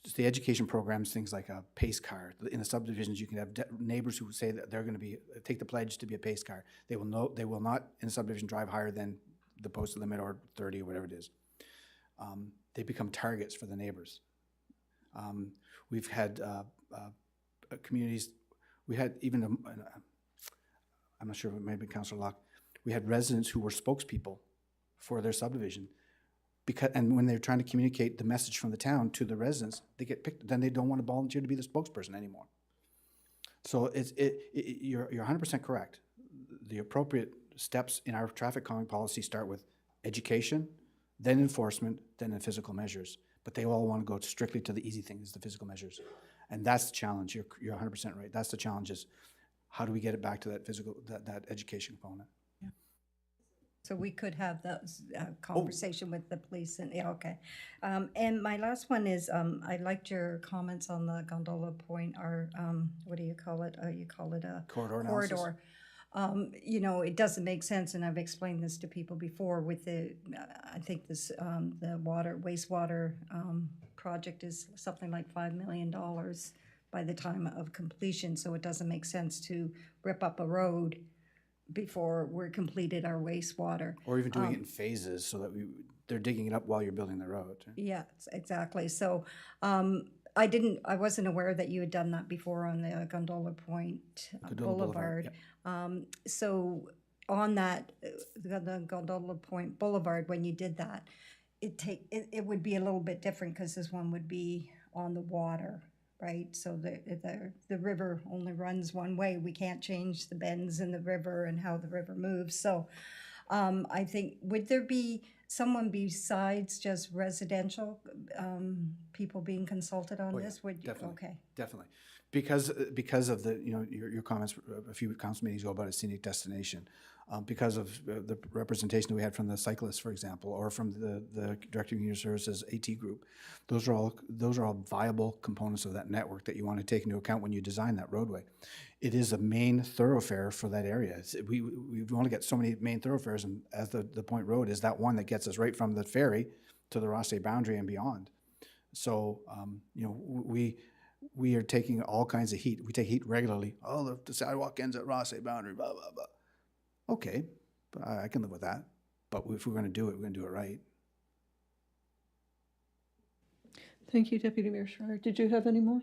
Just the education programs, things like a pace car. In the subdivisions, you can have neighbors who say that they're going to take the pledge to be a pace car. They will not in a subdivision drive higher than the posted limit or 30 or whatever it is. They become targets for the neighbors. We've had communities. We had even I'm not sure, maybe Councillor Locke. We had residents who were spokespeople for their subdivision, and when they're trying to communicate the message from the town to the residents, they get picked. Then they don't want to volunteer to be the spokesperson anymore. So you're 100% correct. The appropriate steps in our traffic calming policy start with education, then enforcement, then the physical measures. But they all want to go strictly to the easy things, the physical measures, and that's the challenge. You're 100% right. That's the challenge: is how do we get it back to that education component? So we could have that conversation with the police and, yeah, okay. And my last one is, I liked your comments on the Gondola Point, or what do you call it? You call it a Corridor analysis. corridor. It doesn't make sense, and I've explained this to people before with I think the wastewater project is something like $5 million by the time of completion, so it doesn't make sense to rip up a road before we're completed our wastewater. Or even doing it in phases so that they're digging it up while you're building the road. Yeah, exactly. So I wasn't aware that you had done that before on the Gondola Point Boulevard. So on that, the Gondola Point Boulevard, when you did that, it would be a little bit different because this one would be on the water, right? So the river only runs one way. We can't change the bends in the river and how the river moves. So I think, would there be someone besides just residential people being consulted on this? Would you? Definitely. Okay. Definitely. Because of the your comments a few council meetings ago about a scenic destination, because of the representation that we had from the cyclists, for example, or from the Director of Community Services AT group, those are all viable components of that network that you want to take into account when you design that roadway. It is a main thoroughfare for that area. We've only got so many main thoroughfares, and as the Point Road is that one that gets us right from the ferry to the Ross Bay boundary and beyond. So we are taking all kinds of heat. We take heat regularly. Oh, the sidewalk ends at Ross Bay boundary, blah, blah, blah. Okay, but I can live with that. But if we're going to do it, we're going to do it right. Thank you, Deputy Mayor Schreier. Did you have any more?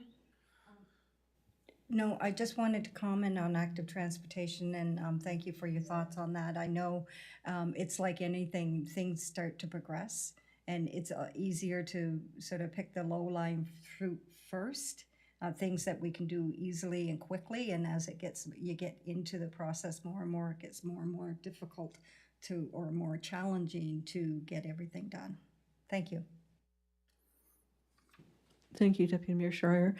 No, I just wanted to comment on active transportation, and thank you for your thoughts on that. I know it's like anything, things start to progress, and it's easier to sort of pick the low-lying fruit first, things that we can do easily and quickly, and as you get into the process more and more, it gets more and more difficult or more challenging to get everything done. Thank you. Thank you, Deputy Mayor Schreier.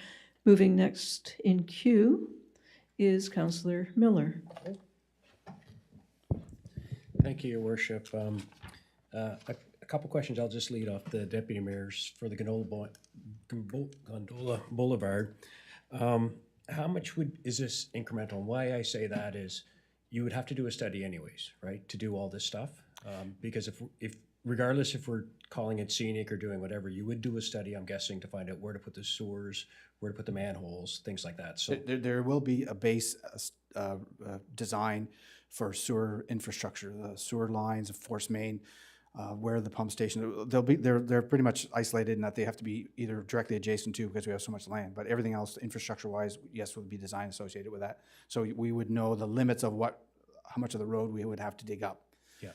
Moving next in queue is Councillor Miller. Thank you, Your Worship. A couple questions. I'll just lead off the deputy mayors for the Gondola Boulevard. How much is this incremental? And why I say that is you would have to do a study anyways, right, to do all this stuff. Because if regardless if we're calling it scenic or doing whatever, you would do a study, I'm guessing, to find out where to put the sewers, where to put the manholes, things like that. So There will be a base design for sewer infrastructure, the sewer lines, a force main, where the pump station. They're pretty much isolated in that they have to be either directly adjacent to, because we have so much land. But everything else, infrastructure-wise, yes, would be design associated with that. So we would know the limits of how much of the road we would have to dig up. yeah.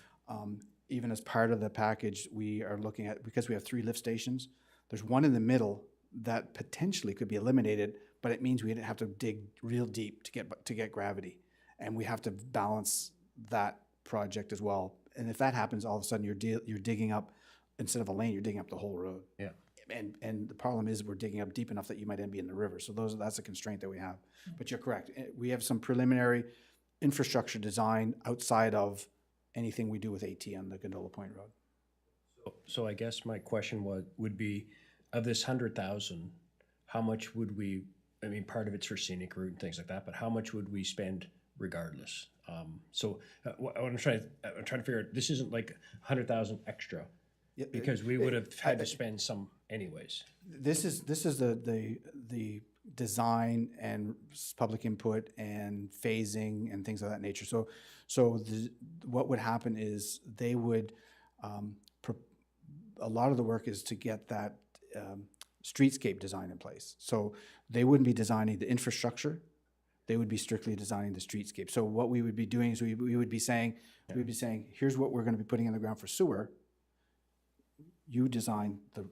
Even as part of the package, we are looking at, because we have 3 lift stations, there's one in the middle that potentially could be eliminated, but it means we'd have to dig real deep to get gravity. And we have to balance that project as well. And if that happens, all of a sudden you're digging up, instead of a lane, you're digging up the whole road. Yeah. And the problem is we're digging up deep enough that you might end up in the river. So that's a constraint that we have. But you're correct. We have some preliminary infrastructure design outside of anything we do with AT on the Gondola Point Road. So I guess my question would be, of this 100,000, how much would we? I mean, part of it's for scenic route and things like that, but how much would we spend regardless? What I'm trying to figure out, this isn't like 100,000 extra, because we would have had to spend some anyways. This is the design and public input and phasing and things of that nature. So what would happen is they would, a lot of the work is to get that streetscape design in place. So they wouldn't be designing the infrastructure, they would be strictly designing the streetscape. So what we would be doing is we would be saying, here's what we're gonna be putting in the ground for sewer. You design the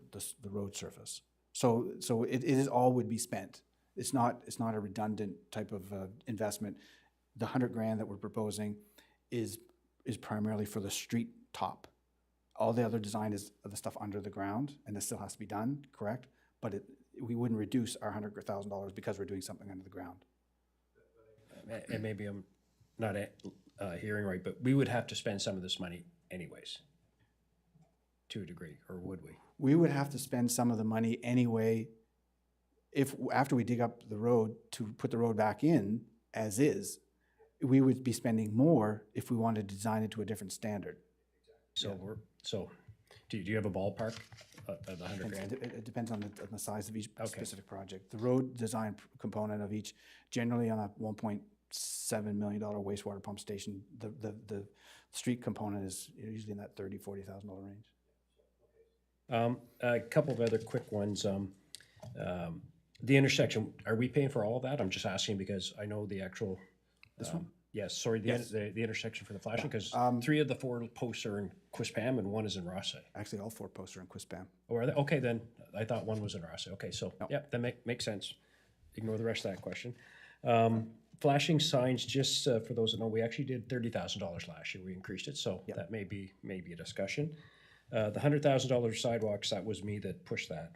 road surface. So it is all would be spent. It's not a redundant type of investment. The $100,000 that we're proposing is primarily for the street top. All the other design is the stuff under the ground, and this still has to be done, correct? But we wouldn't reduce our $100,000 because we're doing something under the ground. And maybe I'm not hearing right, but we would have to spend some of this money anyways, to a degree, or would we? We would have to spend some of the money anyway if after we dig up the road to put the road back in as is. We would be spending more if we wanted to design it to a different standard. So do you have a ballpark of the $100,000? It depends on the size of each specific project. The road design component of each, generally on a $1.7 million wastewater pump station, the street component is usually in that $30,000-$40,000 range. A couple of other quick ones. The intersection, are we paying for all of that? I'm just asking because I know the actual. This one? Yes, sorry, the intersection for the flashing, because 3 of the 4 posts are in Quispam and 1 is in Rosse. Actually, all 4 posts are in Quispam. Oh, are they? Okay, then I thought 1 was in Rosse. Okay, so yeah, that makes sense. Ignore the rest of that question. Flashing signs, just for those that know, we actually did $30,000 last year. We increased it, so that may be a discussion. The $100,000 sidewalks, that was me that pushed that.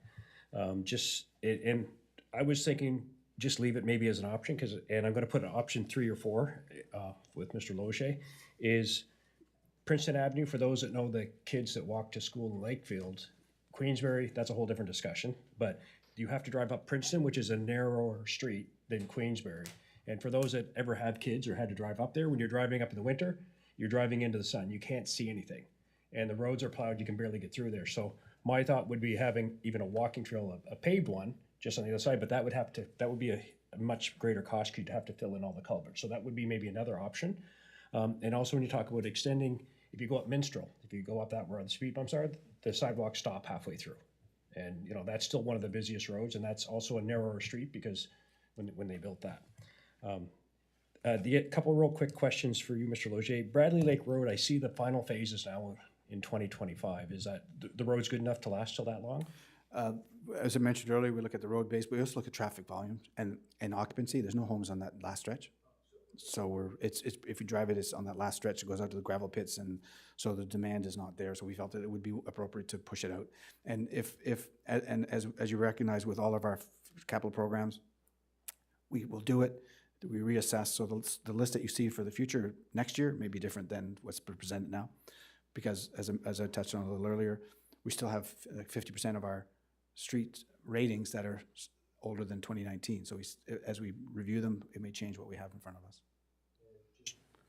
And I was thinking just leave it maybe as an option, and I'm going to put an option 3 or 4 with Mr. Loge, is Princeton Avenue, for those that know the kids that walk to school in Lakefield. Queensbury, that's a whole different discussion, but you have to drive up Princeton, which is a narrower street than Queensbury. And for those that ever have kids or had to drive up there, when you're driving up in the winter, you're driving into the sun. You can't see anything. And the roads are plowed, you can barely get through there. So my thought would be having even a walking trail, a paved one, just on the other side, but that would be a much greater cost because you'd have to fill in all the culverts. So that would be maybe another option. And also when you talk about extending, if you go up Minstrel, if you go up that where the speed bumps are, the sidewalks stop halfway through. And that's still one of the busiest roads, and that's also a narrower street because when they built that. A couple real quick questions for you, Mr. Loge. Bradley Lake Road, I see the final phases now in 2025. Is that, the road's good enough to last till that long? As I mentioned earlier, we look at the road base, but we also look at traffic volume and occupancy. There's no homes on that last stretch. So it's if you drive it, it's on that last stretch. It goes out to the gravel pits, and so the demand is not there. So we felt that it would be appropriate to push it out. And as you recognize with all of our capital programs, we will do it. We reassess. So the list that you see for the future next year may be different than what's presented now, because as I touched on a little earlier, we still have like 50% of our street ratings that are older than 2019. So as we review them, it may change what we have in front of us.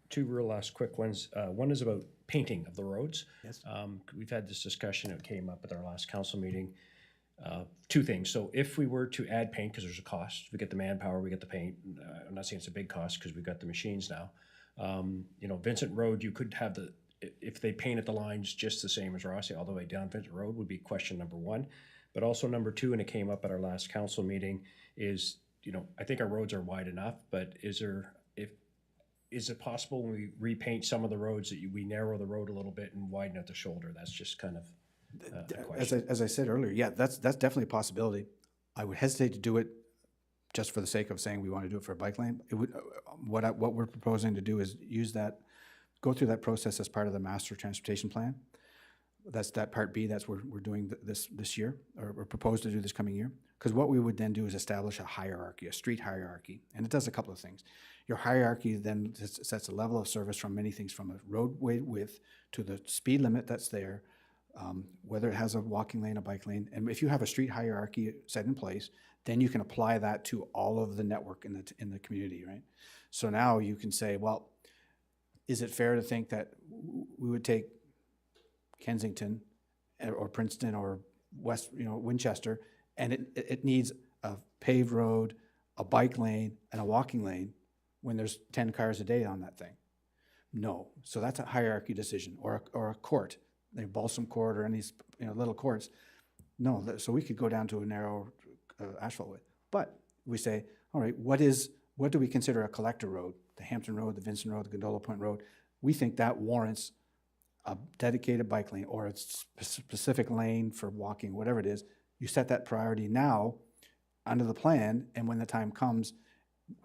Two real last quick ones. One is about painting of the roads. Yes. We've had this discussion, it came up at our last council meeting. Two things. So if we were to add paint, because there's a cost, we get the manpower, we get the paint. I'm not saying it's a big cost because we've got the machines now. You know, Vincent Road, you could have if they painted the lines just the same as Rossi all the way down Vincent Road would be question number one. But also number two, and it came up at our last council meeting, is, you know, I think our roads are wide enough, but is it possible when we repaint some of the roads that we narrow the road a little bit and widen out the shoulder? That's just kind of a question. As I said earlier, yeah, that's definitely a possibility. I would hesitate to do it just for the sake of saying we want to do it for a bike lane. It would, what we're proposing to do is go through that process as part of the master transportation plan. That's that part B. That's what we're doing this year, or we're proposed to do this coming year. Because what we would then do is establish a hierarchy, a street hierarchy, and it does a couple of things. Your hierarchy then sets a level of service from many things, from a roadway width to the speed limit that's there, whether it has a walking lane, a bike lane, and if you have a street hierarchy set in place, then you can apply that to all of the network in the community, right? So now you can say, well, is it fair to think that we would take Kensington or Princeton or West, Winchester, and it needs a paved road, a bike lane, and a walking lane when there's 10 cars a day on that thing? No. So that's a hierarchy decision, or a court, like Balsam Court or any little courts. No. So we could go down to a narrow asphalt width, but we say, all right, what do we consider a collector road? The Hampton Road, the Vincent Road, the Gondola Point Road. We think that warrants a dedicated bike lane or a specific lane for walking, whatever it is. You set that priority now under the plan, and when the time comes,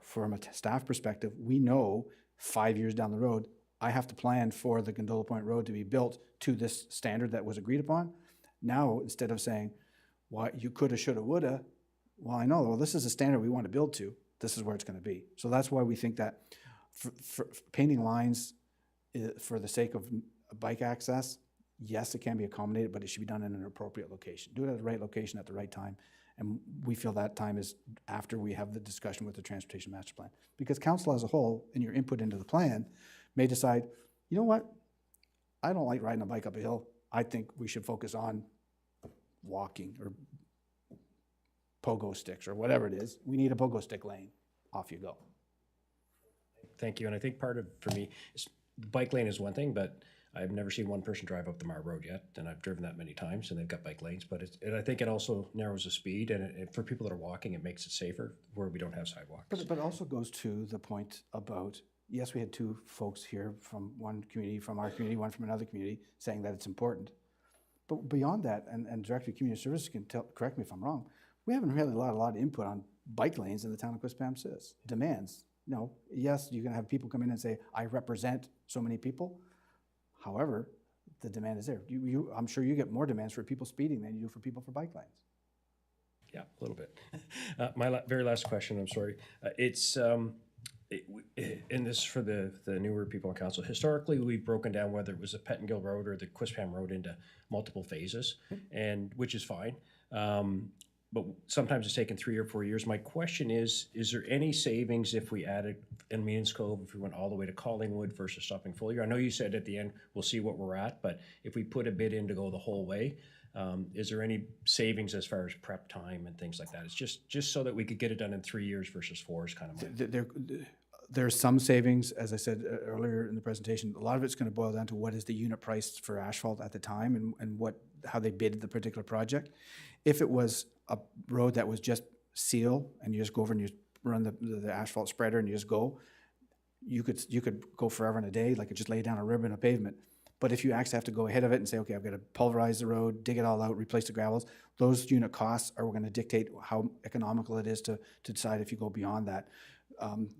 from a staff perspective, we know 5 years down the road, I have to plan for the Gondola Point Road to be built to this standard that was agreed upon. Now, instead of saying, well, you coulda, shoulda, woulda, well, I know, well, this is a standard we want to build to. This is where it's going to be. So that's why we think that for painting lines for the sake of bike access, yes, it can be accommodated, but it should be done in an appropriate location. Do it at the right location at the right time. And we feel that time is after we have the discussion with the Transportation Master Plan. Because council as a whole, in your input into the plan, may decide, you know what, I don't like riding a bike up a hill. I think we should focus on walking or pogo sticks or whatever it is. We need a pogo stick lane. Off you go. Thank you. And I think part of, for me, bike lane is one thing, but I've never seen one person drive up the Mar Road yet, and I've driven that many times, and they've got bike lanes. But and I think it also narrows the speed, and for people that are walking, it makes it safer where we don't have sidewalks. But it also goes to the point about, yes, we had two folks here from one community, from our community, one from another community, saying that it's important. But beyond that, and Director of Community Services can correct me if I'm wrong, we haven't really a lot of input on bike lanes in the town of Quispamsis. Demands. No, yes, you're going to have people come in and say, I represent so many people. However, the demand is there. I'm sure you get more demands for people speeding than you do for people for bike lanes. Yeah, a little bit. My very last question, I'm sorry. It's, and this is for the newer people on council. Historically, we've broken down whether it was the Pettingill Road or the Quispam Road into multiple phases, and which is fine. But sometimes it's taken 3 or 4 years. My question is there any savings if we added in Means Cove, if we went all the way to Collingwood versus stopping Follier? I know you said at the end, we'll see what we're at, but if we put a bid in to go the whole way, is there any savings as far as prep time and things like that? It's just so that we could get it done in 3 years versus 4 is kind of There's some savings, as I said earlier in the presentation. A lot of it's going to boil down to what is the unit price for asphalt at the time and how they bid the particular project. If it was a road that was just seal and you just go over and you run the asphalt spreader and you just go, you could go forever and a day, like it just lay down a ribbon of pavement. But if you actually have to go ahead of it and say, okay, I've got to pulverize the road, dig it all out, replace the gravels, those unit costs are going to dictate how economical it is to decide if you go beyond that.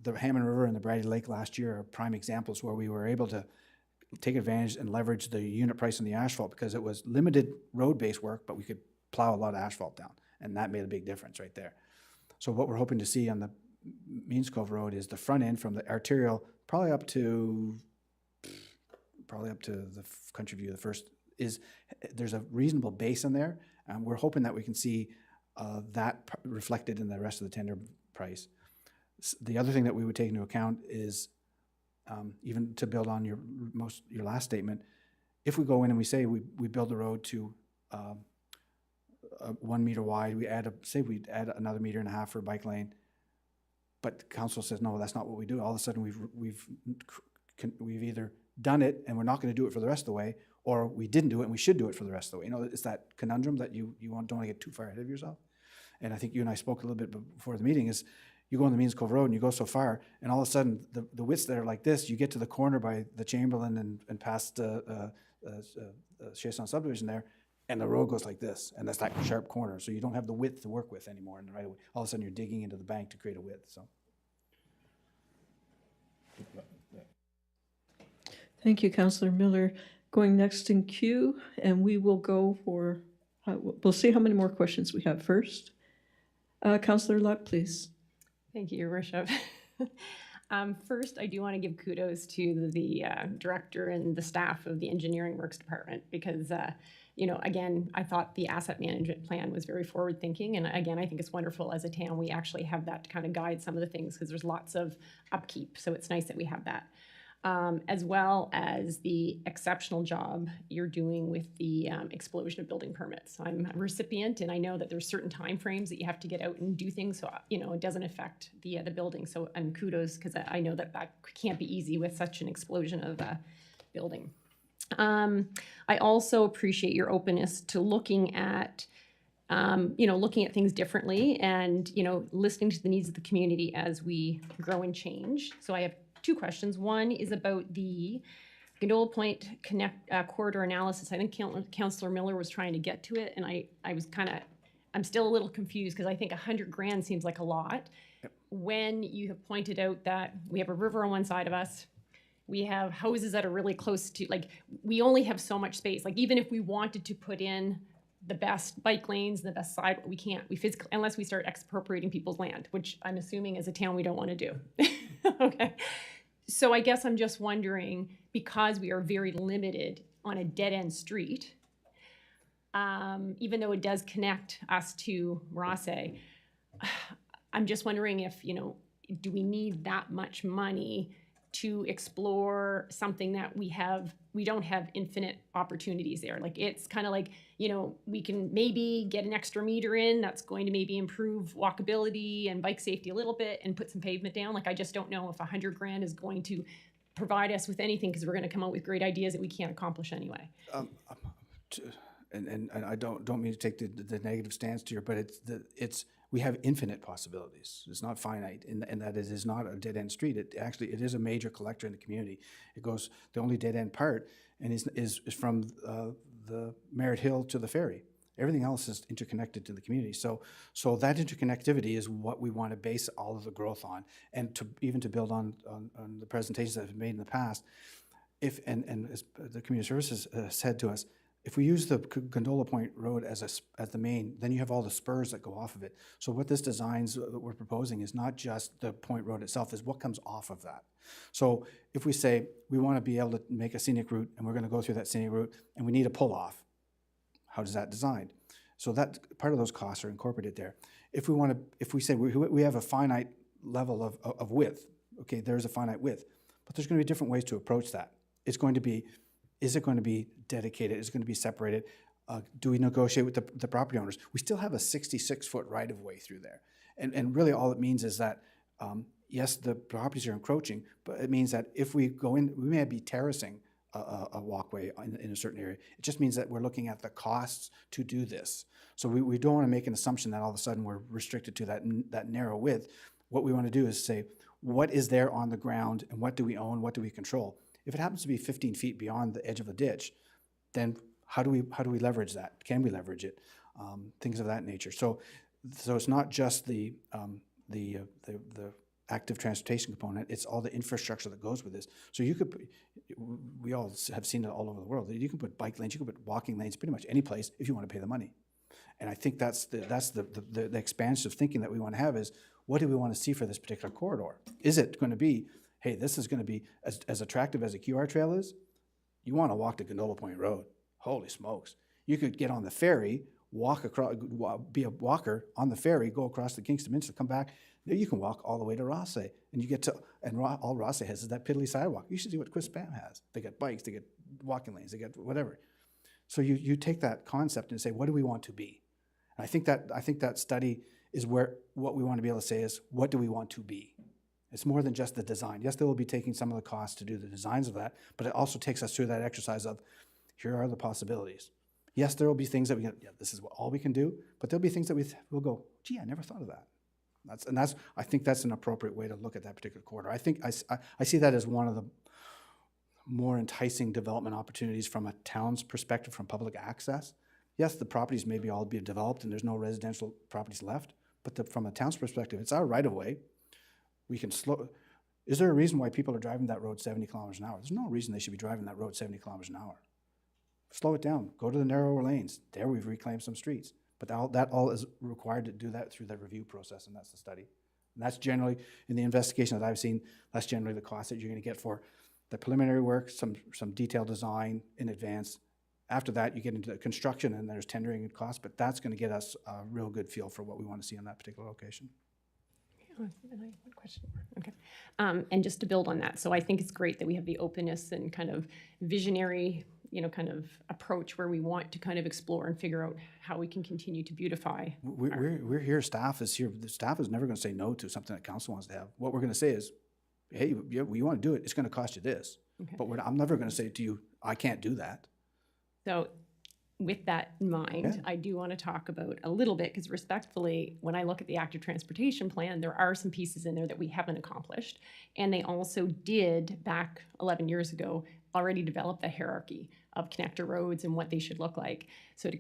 The Hammond River and the Bradley Lake last year are prime examples where we were able to take advantage and leverage the unit price on the asphalt because it was limited road-based work, but we could plow a lot of asphalt down, and that made a big difference right there. So what we're hoping to see on the Means Cove Road is the front end from the arterial probably up to the Country View. The first is there's a reasonable base in there, and we're hoping that we can see that reflected in the rest of the tender price. The other thing that we would take into account is even to build on your last statement, if we go in and we say we build the road to 1 meter wide, we add another 1.5 meters for a bike lane, but council says no, that's not what we do. All of a sudden we've either done it and we're not going to do it for the rest of the way, or we didn't do it and we should do it for the rest of the way. You know, it's that conundrum that you don't want to get too far ahead of yourself. And I think you and I spoke a little bit before the meeting is you go on the Means Cove Road and you go so far, and all of a sudden the widths that are like this, you get to the corner by the Chamberlain and past Chasson subdivision there, and the road goes like this, and that's that sharp corner. So you don't have the width to work with anymore in the right of way. All of a sudden you're digging into the bank to create a width. So. Thank you, Councillor Miller. Going next in queue, and we will go for, we'll see how many more questions we have first. Councillor Luck, please. Thank you, Your Worship. First, I do want to give kudos to the director and the staff of the Engineering Works Department because, you know, again, I thought the asset management plan was very forward-thinking. And again, I think it's wonderful as a town, we actually have that to kind of guide some of the things because there's lots of upkeep. So it's nice that we have that. As well as the exceptional job you're doing with the explosion of building permits. I'm a recipient, and I know that there's certain timeframes that you have to get out and do things, so you know it doesn't affect the building. So kudos because I know that can't be easy with such an explosion of building. I also appreciate your openness to looking at. Looking at things differently and, listening to the needs of the community as we grow and change. So I have two questions. One is about the Gondola Point corridor analysis. I think Councillor Miller was trying to get to it, and I'm still a little confused because I think $100,000 seems like a lot. Yep. When you have pointed out that we have a river on one side of us, we have houses that are really close to, we only have so much space. Even if we wanted to put in the best bike lanes, the best side, we can't. We physically, unless we start expropriating people's land, which I'm assuming as a town we don't want to do. Okay. So I guess I'm just wondering, because we are very limited on a dead-end street, even though it does connect us to Rossay, I'm just wondering if, do we need that much money to explore something that we don't have infinite opportunities there. It's kind of we can maybe get an extra meter in that's going to maybe improve walkability and bike safety a little bit and put some pavement down. I just don't know if $100,000 is going to provide us with anything because we're going to come out with great ideas that we can't accomplish anyway. And I don't mean to take the negative stance to you, but we have infinite possibilities. It's not finite in that it is not a dead-end street. It is a major collector in the community. It goes, the only dead-end part and is from the Merritt Hill to the ferry. Everything else is interconnected to the community. So that interconnectivity is what we want to base all of the growth on, and to build on the presentations that have been made in the past. As the community services said to us, if we use the Gondola Point Road as the main, then you have all the spurs that go off of it. So what this designs that we're proposing is not just the Point Road itself, is what comes off of that. So if we say we want to be able to make a scenic route and we're going to go through that scenic route and we need a pull-off, how does that design? So that part of those costs are incorporated there. If we say we have a finite level of width, okay, there's a finite width, but there's going to be different ways to approach that. Is it going to be dedicated? Is it going to be separated? Do we negotiate with the property owners? We still have a 66-foot right-of-way through there. And really all it means is that, yes, the properties are encroaching, but it means that if we go in, we may be terracing a walkway in a certain area. It just means that we're looking at the costs to do this. So we don't want to make an assumption that all of a sudden we're restricted to that narrow width. What we want to do is say, what is there on the ground and what do we own, what do we control? If it happens to be 15 feet beyond the edge of the ditch, then how do we leverage that? Can we leverage it? Things of that nature. So it's not just the active transportation component, it's all the infrastructure that goes with this. So we all have seen it all over the world. You can put bike lanes, you can put walking lanes, pretty much any place if you want to pay the money. And I think that's the expansive thinking that we want to have is, what do we want to see for this particular corridor? Is it going to be, hey, this is going to be as attractive as a QR trail is? You want to walk to Gondola Point Road. Holy smokes. You could get on the ferry, walk across, be a walker on the ferry, go across the Kingston Peninsula, come back. There you can walk all the way to Rothsay, and you get to, and all Rothsay has is that piddly sidewalk. You should see what Quispam has. They got bikes, they get walking lanes, they get whatever. So you take that concept and say, what do we want to be? And I think that study is where what we want to be able to say is, what do we want to be? It's more than just the design. Yes, they will be taking some of the costs to do the designs of that, but it also takes us through that exercise of, here are the possibilities. Yes, there will be things that this is all we can do, but there'll be things that we'll go, gee, I never thought of that. I think that's an appropriate way to look at that particular corridor. I think I see that as one of the more enticing development opportunities from a town's perspective, from public access. Yes, the properties may be all be developed and there's no residential properties left, but from a town's perspective, it's our right of way. We can slow. Is there a reason why people are driving that road 70 kilometers an hour? There's no reason they should be driving that road 70 kilometers an hour. Slow it down. Go to the narrower lanes. There we've reclaimed some streets. But that all is required to do that through the review process, and that's the study. And that's generally, in the investigation that I've seen, that's generally the cost that you're going to get for the preliminary work, some detailed design in advance. After that, you get into the construction, and there's tendering and cost, but that's going to get us a real good feel for what we want to see on that particular location. One question more. Okay. And just to build on that, so I think it's great that we have the openness and kind of visionary, kind of approach where we want to kind of explore and figure out how we can continue to beautify. We're here, staff is here. The staff is never going to say no to something that council wants to have. What we're going to say is, hey, you want to do it, it's going to cost you this. Okay. But I'm never going to say to you, I can't do that. So with that in mind, Yeah. I do want to talk about a little bit, because respectfully, when I look at the active transportation plan, there are some pieces in there that we haven't accomplished. And they also did, back 11 years ago, already develop the hierarchy of connector roads and what they should look like. So to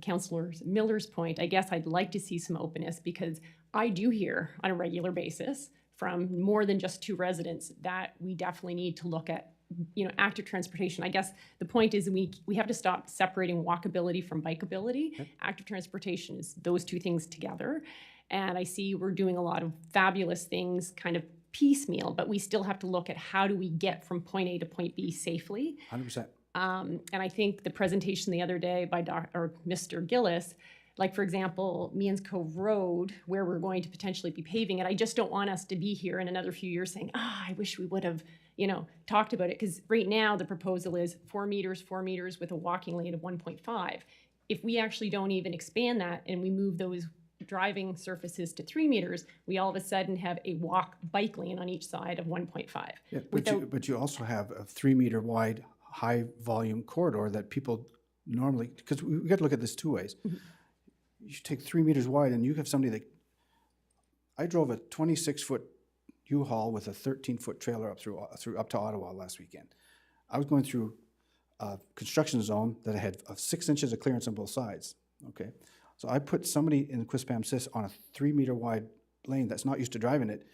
Councillor Miller's point, I guess I'd like to see some openness, because I do hear on a regular basis from more than just two residents that we definitely need to look at active transportation. I guess the point is we have to stop separating walkability from bikeability. Yep. Active transportation is those two things together. And I see we're doing a lot of fabulous things kind of piecemeal, but we still have to look at how do we get from point A to point B safely. 100%. And I think the presentation the other day by Mr. Gillis, like for example, Means Cove Road, where we're going to potentially be paving it, I just don't want us to be here in another few years saying, I wish we would have talked about it, because right now the proposal is 4 meters with a walking lane of 1.5. If we actually don't even expand that and we move those driving surfaces to 3 meters, we all of a sudden have a bike lane on each side of 1.5. Yeah, but you also have a 3 meter wide, high volume corridor that people normally, because we got to look at this two ways. Mm-hmm. You take 3 meters wide, and you have somebody that, I drove a 26-foot U-Haul with a 13-foot trailer up to Ottawa last weekend. I was going through a construction zone that had 6 inches of clearance on both sides. Okay, so I put somebody in Quispamsis on a 3 meter wide lane that's not used to driving it,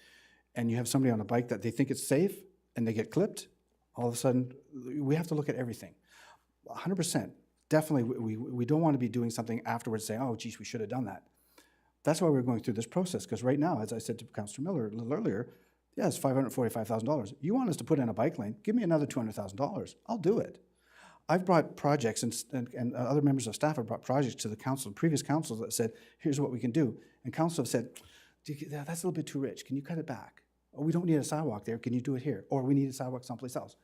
and you have somebody on a bike that they think it's safe, and they get clipped. All of a sudden, we have to look at everything. 100%. Definitely, we don't want to be doing something afterwards saying, oh, geez, we should have done that. That's why we're going through this process, because right now, as I said to Councillor Miller a little earlier, yeah, it's $545,000. You want us to put in a bike lane, give me another $200,000. I'll do it. I've brought projects, and other members of staff have brought projects to the council, previous councils that said, here's what we can do. And council have said, that's a little bit too rich. Can you cut it back? Or we don't need a sidewalk there. Can you do it here? Or we need a sidewalk someplace else.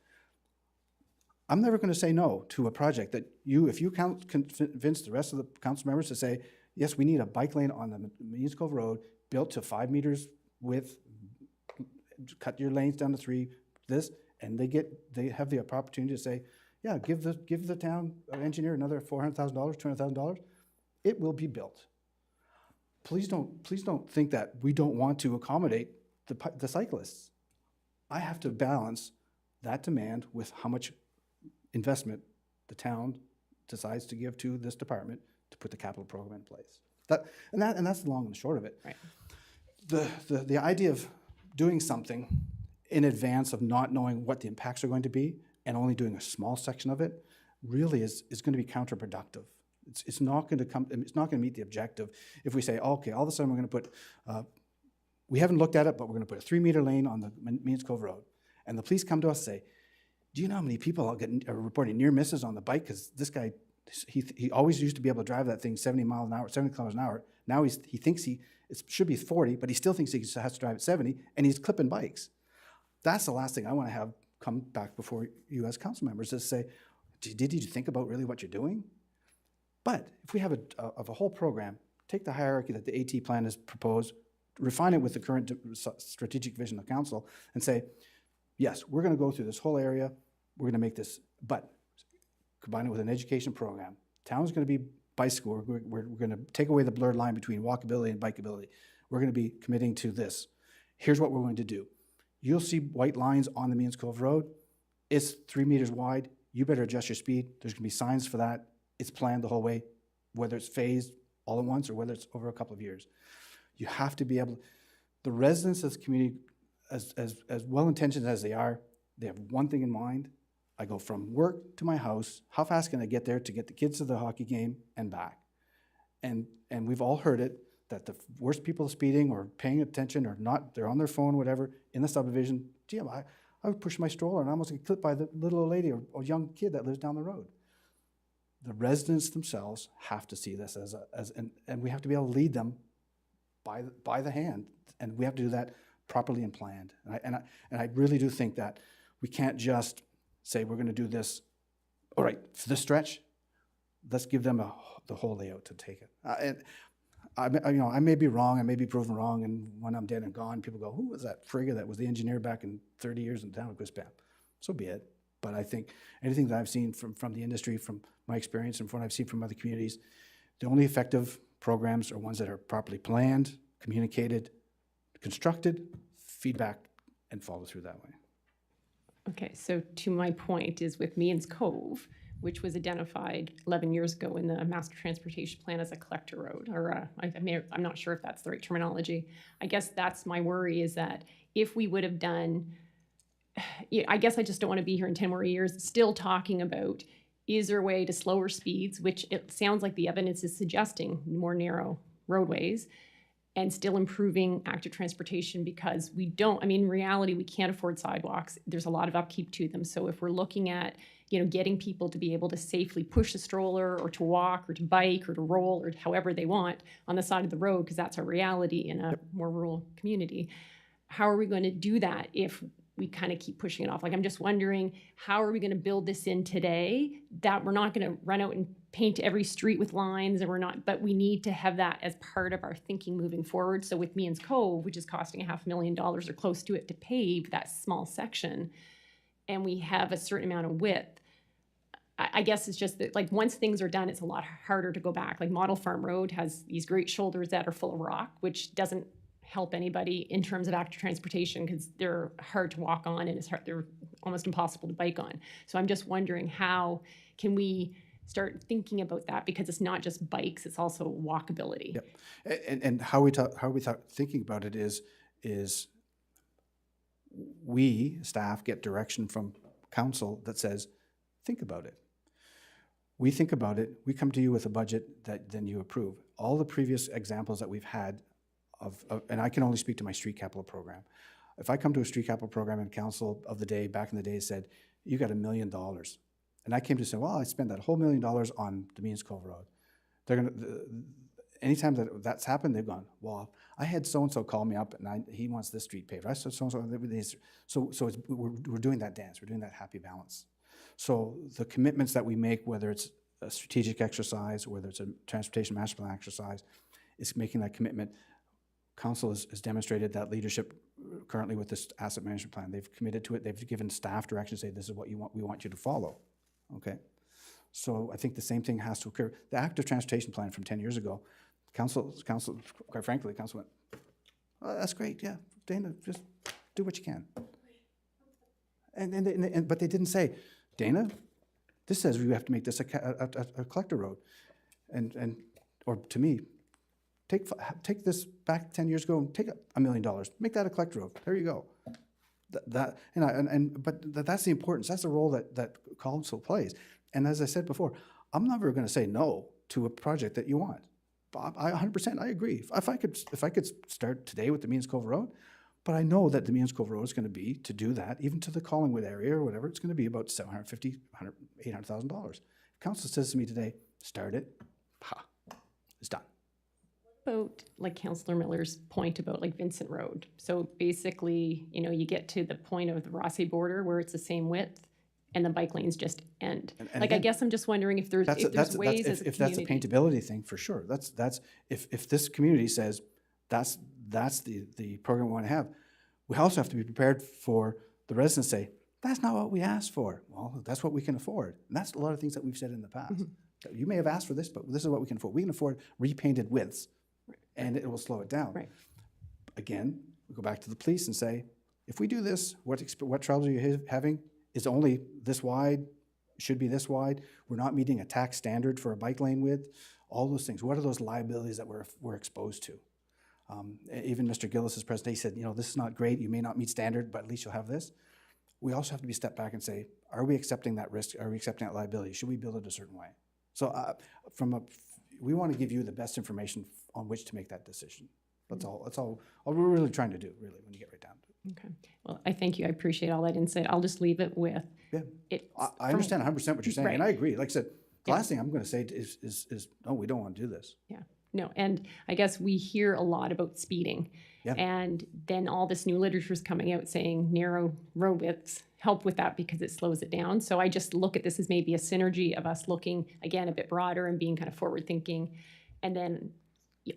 I'm never going to say no to a project that if you convince the rest of the council members to say, yes, we need a bike lane on the Means Cove Road built to 5 meters width, cut your lanes down to 3, and they have the opportunity to say, yeah, give the town engineer another $400,000, $200,000, it will be built. Please don't think that we don't want to accommodate the cyclists. I have to balance that demand with how much investment the town decides to give to this department to put the capital program in place. And that's the long and the short of it. Right. The idea of doing something in advance of not knowing what the impacts are going to be and only doing a small section of it really is going to be counterproductive. It's not going to meet the objective if we say, okay, all of a sudden we're going to put, we haven't looked at it, but we're going to put a 3-meter lane on the Means Cove Road. And the police come to us and say, do you know how many people are reporting near misses on the bike? Because this guy, he always used to be able to drive that thing 70 miles an hour, 70 kilometers an hour. Now he thinks it should be 40, but he still thinks he has to drive at 70, and he's clipping bikes. That's the last thing I want to have come back before you as council members, is say, did you think about really what you're doing? But if we have a whole program, take the hierarchy that the AT plan has proposed, refine it with the current strategic vision of council, and say, yes, we're going to go through this whole area, we're going to make this, but combine it with an education program. Town's going to be bicycle. We're going to take away the blurred line between walkability and bikeability. We're going to be committing to this. Here's what we're going to do. You'll see white lines on the Means Cove Road. It's 3 meters wide. You better adjust your speed. There's going to be signs for that. It's planned the whole way, whether it's phased all at once or whether it's over a couple of years. You have to be able, the residents of the community, as well-intentioned as they are, they have one thing in mind. I go from work to my house. How fast can I get there to get the kids to the hockey game and back? And we've all heard it, that the worst people speeding or paying attention or not, they're on their phone, whatever, in the subdivision. Gee, I would push my stroller and I almost get clipped by the little old lady or young kid that lives down the road. The residents themselves have to see this and we have to be able to lead them by the hand, and we have to do that properly and planned. And I really do think that we can't just say we're going to do this. All right, for this stretch, let's give them the whole layout to take it. And I may be wrong, I may be proven wrong, and when I'm dead and gone, people go, who was that frigga that was the engineer back in 30 years in the town of Quispam? So be it. But I think anything that I've seen from the industry, from my experience, and from what I've seen from other communities, the only effective programs are ones that are properly planned, communicated, constructed, feedback, and followed through that way. Okay, so to my point is with Means Cove, which was identified 11 years ago in the Master Transportation Plan as a collector road, or I'm not sure if that's the right terminology. I guess that's my worry, is that if we would have done, I guess I just don't want to be here in 10 more years still talking about, is there a way to slower speeds, which it sounds like the evidence is suggesting more narrow roadways, and still improving active transportation, because we don't, in reality, we can't afford sidewalks. There's a lot of upkeep to them. So if we're looking at, getting people to be able to safely push a stroller or to walk or to bike or to roll or however they want on the side of the road, because that's a reality in a more rural community, how are we going to do that if we kind of keep pushing it off? Like, I'm just wondering, how are we going to build this in today that we're not going to run out and paint every street with lines, and but we need to have that as part of our thinking moving forward. So with Means Cove, which is costing $500,000 or close to it to pave that small section, and we have a certain amount of width, I guess it's just that, like, once things are done, it's a lot harder to go back. Like, Model Farm Road has these great shoulders that are full of rock, which doesn't help anybody in terms of active transportation, because they're hard to walk on and they're almost impossible to bike on. So I'm just wondering, how can we start thinking about that, because it's not just bikes, it's also walkability. Yep. And how we thinking about it is we staff get direction from council that says, think about it. We think about it, we come to you with a budget that then you approve. All the previous examples that we've had and I can only speak to my street capital program. If I come to a street capital program and council of the day, back in the day, said, you got $1 million. And I came to say, well, I spent that whole $1 million on the Means Cove Road. They're going to, anytime that's happened, they've gone, well, I had so-and-so call me up and he wants this street paved. I said so-and-so. So we're doing that dance. We're doing that happy balance. So the commitments that we make, whether it's a strategic exercise, whether it's a transportation master plan exercise, is making that commitment. Council has demonstrated that leadership currently with this asset management plan. They've committed to it. They've given staff direction, say this is what we want you to follow. Okay. So I think the same thing has to occur. The active transportation plan from 10 years ago, council, quite frankly, council went, oh, that's great, yeah, Dana, just do what you can. But they didn't say, Dana, this says we have to make this a collector road. Or to me, take this back 10 years ago and take $1 million, make that a collector road. There you go. But that's the importance. That's the role that council plays. And as I said before, I'm never going to say no to a project that you want. I 100%, I agree. If I could start today with the Means Cove Road, but I know that the Means Cove Road is going to be, to do that, even to the Collingwood area or whatever, it's going to be about $750,000, $800,000. If council says to me today, start it, it's done. About like Councillor Miller's point about like Vincent Road. So basically, you get to the point of the Rossi border where it's the same width and the bike lanes just end. And I again, guess I'm just wondering if there's ways as a if that's a community. paintability thing, for sure. That's if this community says that's the program we want to have, we also have to be prepared for the residents to say, that's not what we asked for. Well, that's what we can afford. And that's a lot of things that we've said in the past. You may have asked for this, but this is what we can afford. We can afford repainted widths, and it will slow it down. Right. Again, we go back to the police and say, if we do this, what troubles are you having? Is only this wide, should be this wide. We're not meeting a tax standard for a bike lane width. All those things. What are those liabilities that we're exposed to? Even Mr. Gillis's presentation said, this is not great. You may not meet standard, but at least you'll have this. We also have to be step back and say, are we accepting that risk? Are we accepting that liability? Should we build it a certain way? So we want to give you the best information on which to make that decision. That's all we're really trying to do, really, when you get right down to it. Okay. Well, I thank you. I appreciate all that insight. I'll just leave it with it. I understand 100% what you're saying, Right. and I agree. Like I said, the last thing I'm going to say is no, we don't want to do this. Yeah. No, and I guess we hear a lot about speeding. Yeah. And then all this new literature is coming out saying narrow road widths help with that because it slows it down. So I just look at this as maybe a synergy of us looking, again, a bit broader and being kind of forward thinking. And then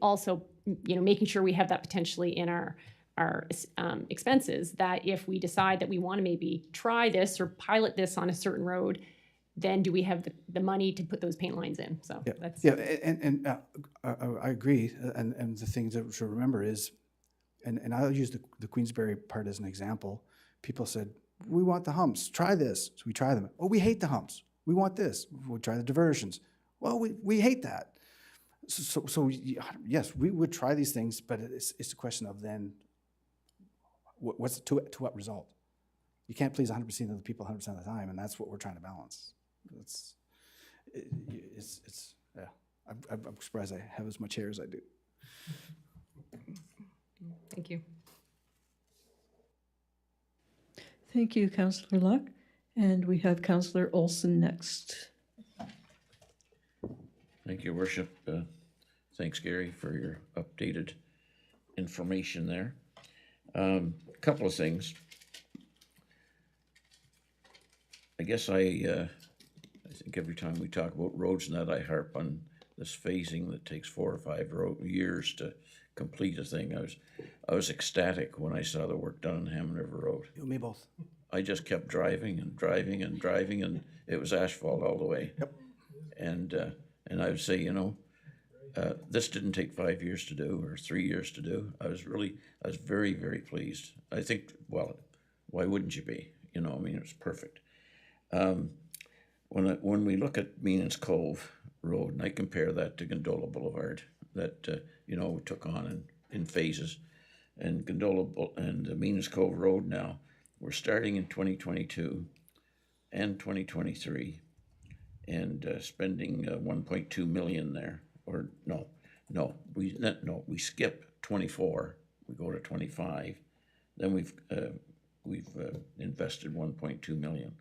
also, making sure we have that potentially in our expenses, that if we decide that we want to maybe try this or pilot this on a certain road, then do we have the money to put those paint lines in? So that's... I agree. And the thing that we should remember is, and I'll use the Queensbury part as an example. People said, we want the humps, try this. So we try them. Oh, we hate the humps. We want this. We'll try the diversions. Well, we hate that. So yes, we would try these things, but it's a question of then what's to what result? You can't please 100% of the people 100% of the time, and that's what we're trying to balance. I'm surprised I have as much hair as I do. Thank you. Thank you, Councillor Luck. And we have Councillor Olson next. Thank you, Worship. Thanks, Gary, for your updated information there. A couple of things. I guess I think every time we talk about roads and that, I harp on this phasing that takes 4 or 5 years to complete a thing. I was ecstatic when I saw the work done on Hammond River Road. You and me both. I just kept driving and driving and driving, and it was asphalt all the way. Yep. And I would say, this didn't take 5 years to do or 3 years to do. I was very, very pleased. I think, well, why wouldn't you be? It was perfect. When we look at Means Cove Road, and I compare that to Gondola Boulevard, that we took on in phases, and Gondola and Means Cove Road now, we're starting in 2022 and 2023, and spending 1.2 million there. Or we skip 24, we go to 25, then we've invested 1.2 million.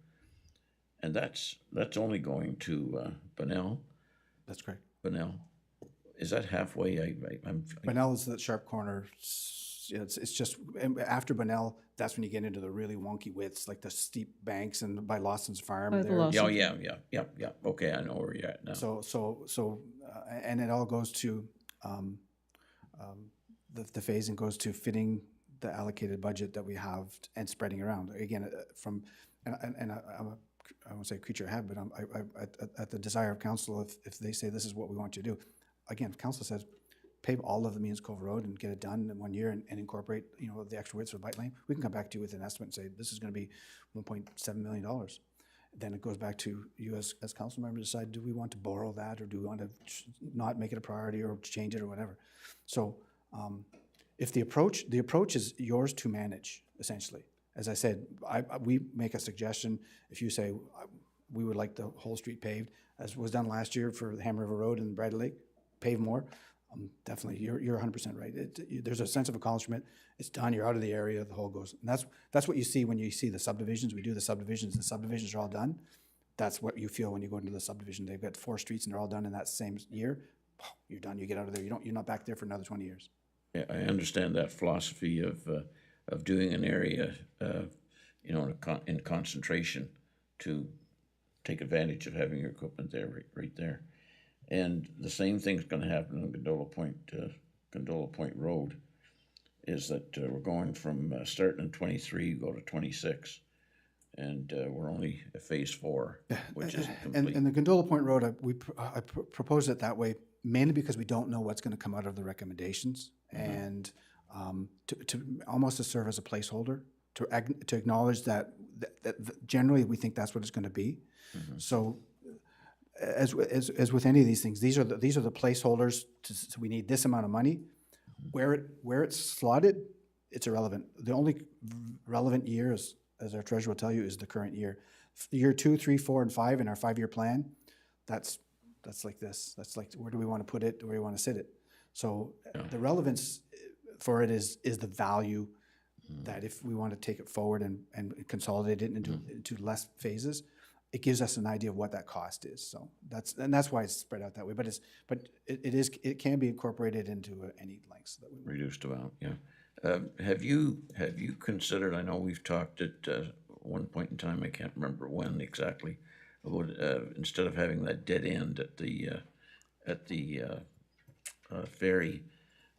And that's only going to Bunnell. That's correct. Bunnell, is that halfway? Bunnell is the sharp corner. It's just after Bunnell, that's when you get into the really wonky widths, like the steep banks and by Lawson's Farm. By the there. Lawson- Yeah. Okay, I know where you're at now. So, and it all goes to the phasing goes to fitting the allocated budget that we have and spreading around. Again, I won't say creature of habit, but at the desire of council, if they say this is what we want you to do, again, if council says pave all of the Means Cove Road and get it done in 1 year and incorporate, you know, the extra width for the bike lane, we can come back to you with an estimate and say, this is gonna be $1.7 million. Then it goes back to you as council members decide, do we want to borrow that, or do we want to not make it a priority or change it or whatever? So, if the approach is yours to manage, essentially. As I said, we make a suggestion. If you say, we would like the whole street paved, as was done last year for the Ham River Road and Bradley Lake, pave more, definitely, you're 100% right. There's a sense of accomplishment. It's done, you're out of the area, the whole goes. And that's what you see when you see the subdivisions. We do the subdivisions are all done. That's what you feel when you go into the subdivision. They've got 4 streets and they're all done in that same year. You're done, you get out of there. You're not back there for another 20 years. Yeah, I understand that philosophy of doing an area, you know, in concentration to take advantage of having your equipment there, right there. And the same thing's going to happen on Gondola Point Road, is that we're going from starting in 23, go to 26, and we're only at phase 4, which isn't complete. And the Gondola Point Road, I propose it that way mainly because we don't know what's going to come out of the recommendations, and to almost to serve as a placeholder to acknowledge that generally we think that's what it's going to be. So. As with any of these things, these are the placeholders. So we need this amount of money. Where it's slotted, it's irrelevant. The only relevant year, as our treasurer will tell you, is the current year. Year 2, 3, 4, and 5 in our 5-year plan. That's like this. That's like, where do we want to put it? Where do we want to sit it? So the relevance for it is the value that if we want to take it forward and consolidate it into less phases, it gives us an idea of what that cost is. So that's why it's spread out that way. But it can be incorporated into any lengths that we want. Reduced amount, yeah. Have you considered? I know we've talked at one point in time. I can't remember when exactly. About instead of having that dead end at the ferry,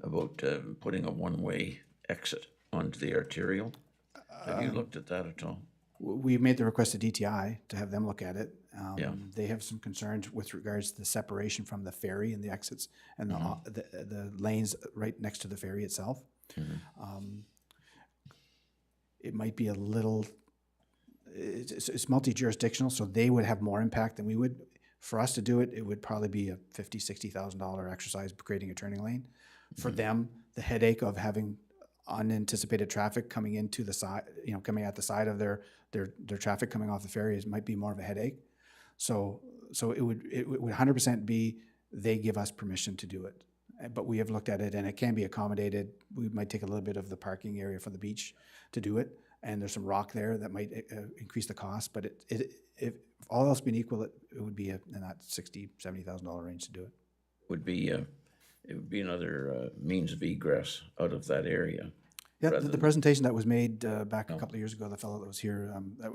about putting a one-way exit onto the arterial. Have you looked at that at all? We made the request to DTI to have them look at it. Yeah. They have some concerns with regards to the separation from the ferry and the exits and the lanes right next to the ferry itself. It might be a little, it's multi-jurisdictional, so they would have more impact than we would. For us to do it, it would probably be a $50,000, $60,000 exercise creating a turning lane. For them, the headache of having unanticipated traffic coming into the side, coming at the side of their traffic coming off the ferry might be more of a headache. So it would 100% be they give us permission to do it. But we have looked at it and it can be accommodated. We might take a little bit of the parking area for the beach to do it, and there's some rock there that might increase the cost. But if all else being equal, it would be in that $60,000, $70,000 range to do it. It would be another means of egress out of that area. Yeah, the presentation that was made back a couple of years ago, the fellow that was here,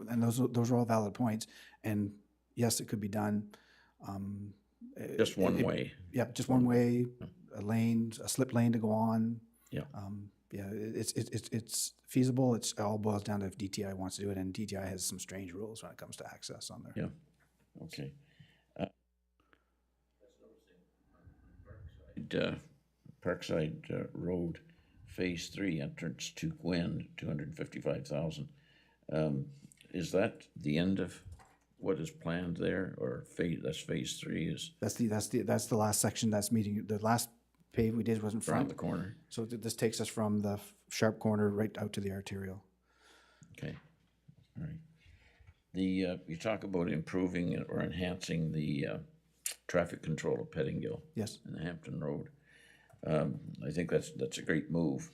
and those are all valid points. And yes, it could be done. Just one way. Yeah, just one way, a lane, a slip lane to go on. Yeah. Yeah, it's feasible. It all boils down to if DTI wants to do it, and DTI has some strange rules when it comes to access on there. Yeah. Okay. Parkside Road, Phase 3, entrance to Gwen, $255,000. Is that the end of what is planned there, or that's Phase 3? Is That's the last section that's meeting. The last pave we did was in front. around the corner? So this takes us from the sharp corner right out to the arterial. Okay, all right. You talk about improving or enhancing the traffic control of Pettingill. Yes. And the Hampton Road. I think that's a great move.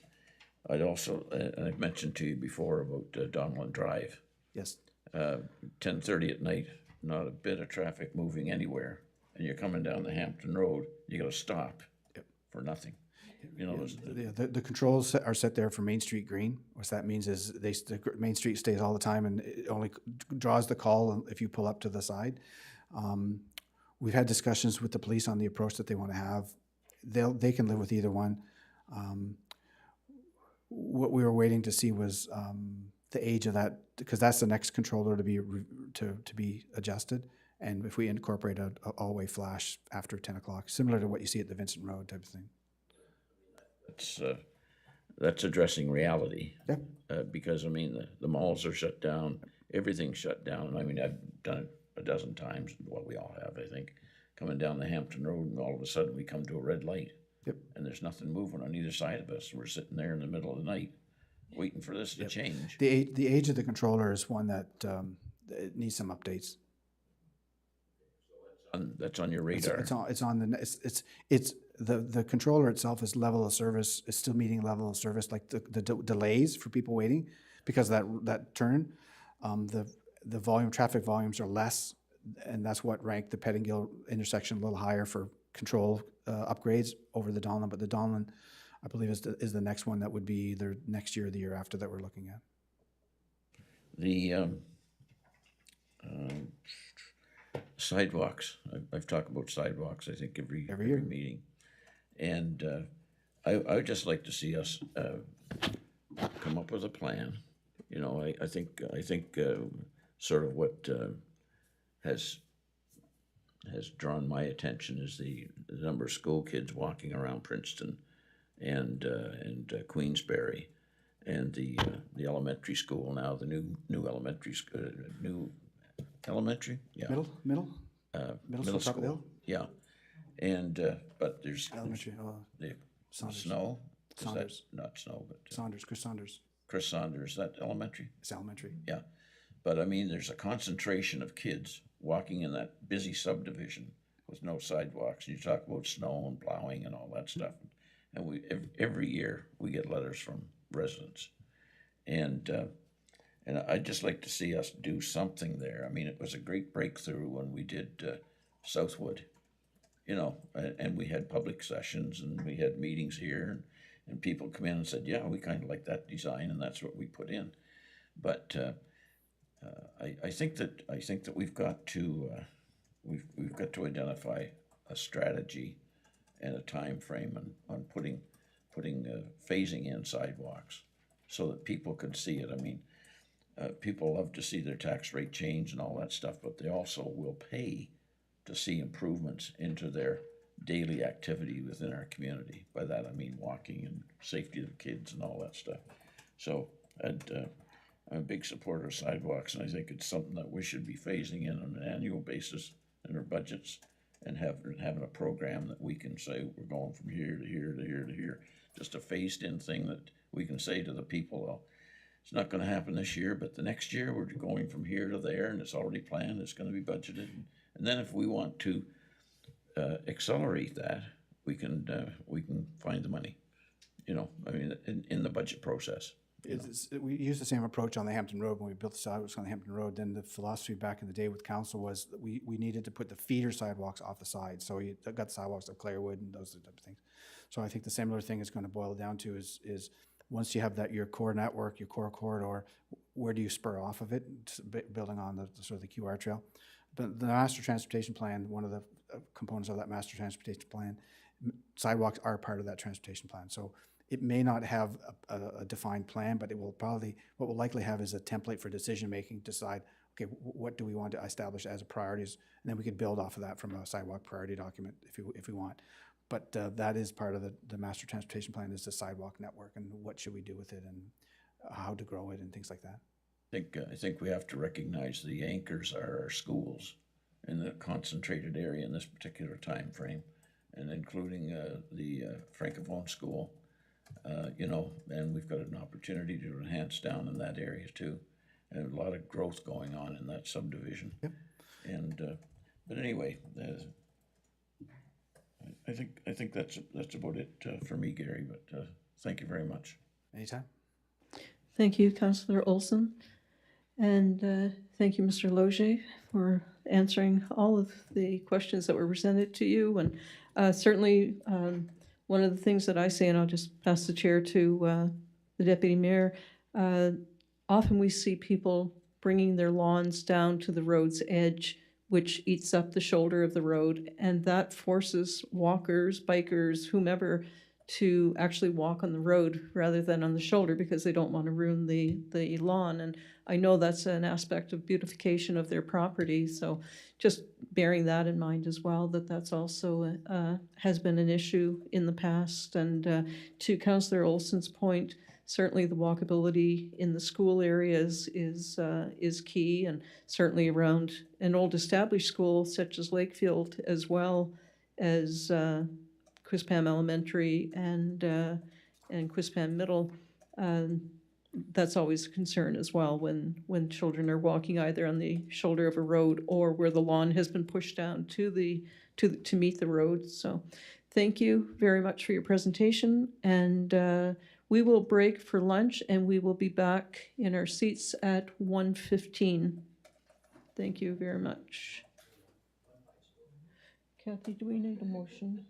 I'd also, and I've mentioned to you before about Donlin Drive. Yes. 10:30 at night, not a bit of traffic moving anywhere, and you're coming down the Hampton Road, you got to stop for nothing. The controls are set there for Main Street Green. What that means is the Main Street stays all the time, and it only draws the call if you pull up to the side. We've had discussions with the police on the approach that they want to have. They can live with either one. What we were waiting to see was the age of that, because that's the next controller to be adjusted. And if we incorporate a all-way flash after 10 o'clock, similar to what you see at the Vincent Road type of thing. that's addressing reality. Yep. Because, I mean, the malls are shut down, everything's shut down. I mean, I've done it a dozen times, well, we all have, I think, coming down the Hampton Road, and all of a sudden we come to a red light. Yep. And there's nothing moving on either side of us. We're sitting there in the middle of the night, waiting for this to change. The age of the controller is one that it needs some updates. That's on your radar. It's on it's the controller itself is level of service is still meeting level of service, like the delays for people waiting because that turn, the traffic volumes are less, and that's what ranked the Pettingill intersection a little higher for control upgrades over the Donlin. But the Donlin, I believe, is the next one that would be either next year or the year after that we're looking at. The sidewalks. I've talked about sidewalks, I think, every year. meeting. And I would just like to see us come up with a plan. You know, I think sort of what has drawn my attention is the number of school kids walking around Princeton and Queensberry, and the elementary school now, the new elementary school, yeah, middle school, school, yeah, and but there's elementary. the Saunders. Snow. Is that Saunders. not Snow, but Chris Saunders. Chris Saunders. Is that elementary? It's elementary. Yeah, but I mean, there's a concentration of kids walking in that busy subdivision with no sidewalks. You talk about snow and plowing and all that stuff, and we every year we get letters from residents, and I'd just like to see us do something there. I mean, it was a great breakthrough when we did Southwood, you know, and we had public sessions and we had meetings here, and people come in and said, yeah, we kind of like that design, and that's what we put in. But I think that we've got to identify a strategy and a time frame on putting phasing in sidewalks so that people could see it. I mean, people love to see their tax rate change and all that stuff, but they also will pay to see improvements into their daily activity within our community. By that I mean walking and safety of the kids and all that stuff. So I'm a big supporter of sidewalks, and I think it's something that we should be phasing in on an annual basis in our budgets, and having a program that we can say we're going from here to here to here to here. Just a phased in thing that we can say to the people, well, it's not going to happen this year, but the next year we're going from here to there, and it's already planned, it's going to be budgeted. And then if we want to accelerate that, we can find the money, you know, I mean, in the budget process. We used the same approach on the Hampton Road when we built the sidewalks on the Hampton Road. Then the philosophy back in the day with council was that we needed to put the feeder sidewalks off the side. So you got sidewalks of Clairwood and those type of things. So I think the similar thing is going to boil down to is once you have your core network, your core corridor, where do you spur off of it, building on the sort of the QR trail. But the master transportation plan, one of the components of that master transportation plan, sidewalks are part of that transportation plan. So it may not have a defined plan, but it will probably, what we'll likely have is a template for decision making, decide, okay, what do we want to establish as priorities, and then we could build off of that from a sidewalk priority document if we want. But that is part of the master transportation plan, is the sidewalk network and what should we do with it and how to grow it and things like that. I think we have to recognize the anchors are our schools in the concentrated area in this particular time frame, and including the Francophone school. You know, and we've got an opportunity to enhance down in that area too, and a lot of growth going on in that subdivision. Yep. And but anyway, I think that's about it for me, Gary. But thank you very much. Anytime. Thank you, Councillor Olson. And thank you, Mr. Loge, for answering all of the questions that were presented to you. And certainly, one of the things that I say, and I'll just pass the chair to the Deputy Mayor, often we see people bringing their lawns down to the road's edge, which eats up the shoulder of the road, and that forces walkers, bikers, whomever, to actually walk on the road rather than on the shoulder because they don't want to ruin the lawn. And I know that's an aspect of beautification of their property, so just bearing that in mind as well, that that's also has been an issue in the past. And to Councillor Olson's point, certainly the walkability in the school areas is key, and certainly around an old established school such as Lakefield, as well as Quispam Elementary and Quispam Middle. That's always a concern as well when children are walking either on the shoulder of a road or where the lawn has been pushed down to meet the road. So thank you very much for your presentation, and we will break for lunch and we will be back in our seats at 1:15. Thank you very much. Kathy, do we need a motion?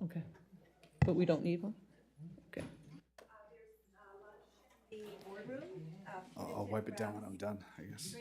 Okay, but we don't need one? Okay. I'll wipe it down when I'm done, I guess.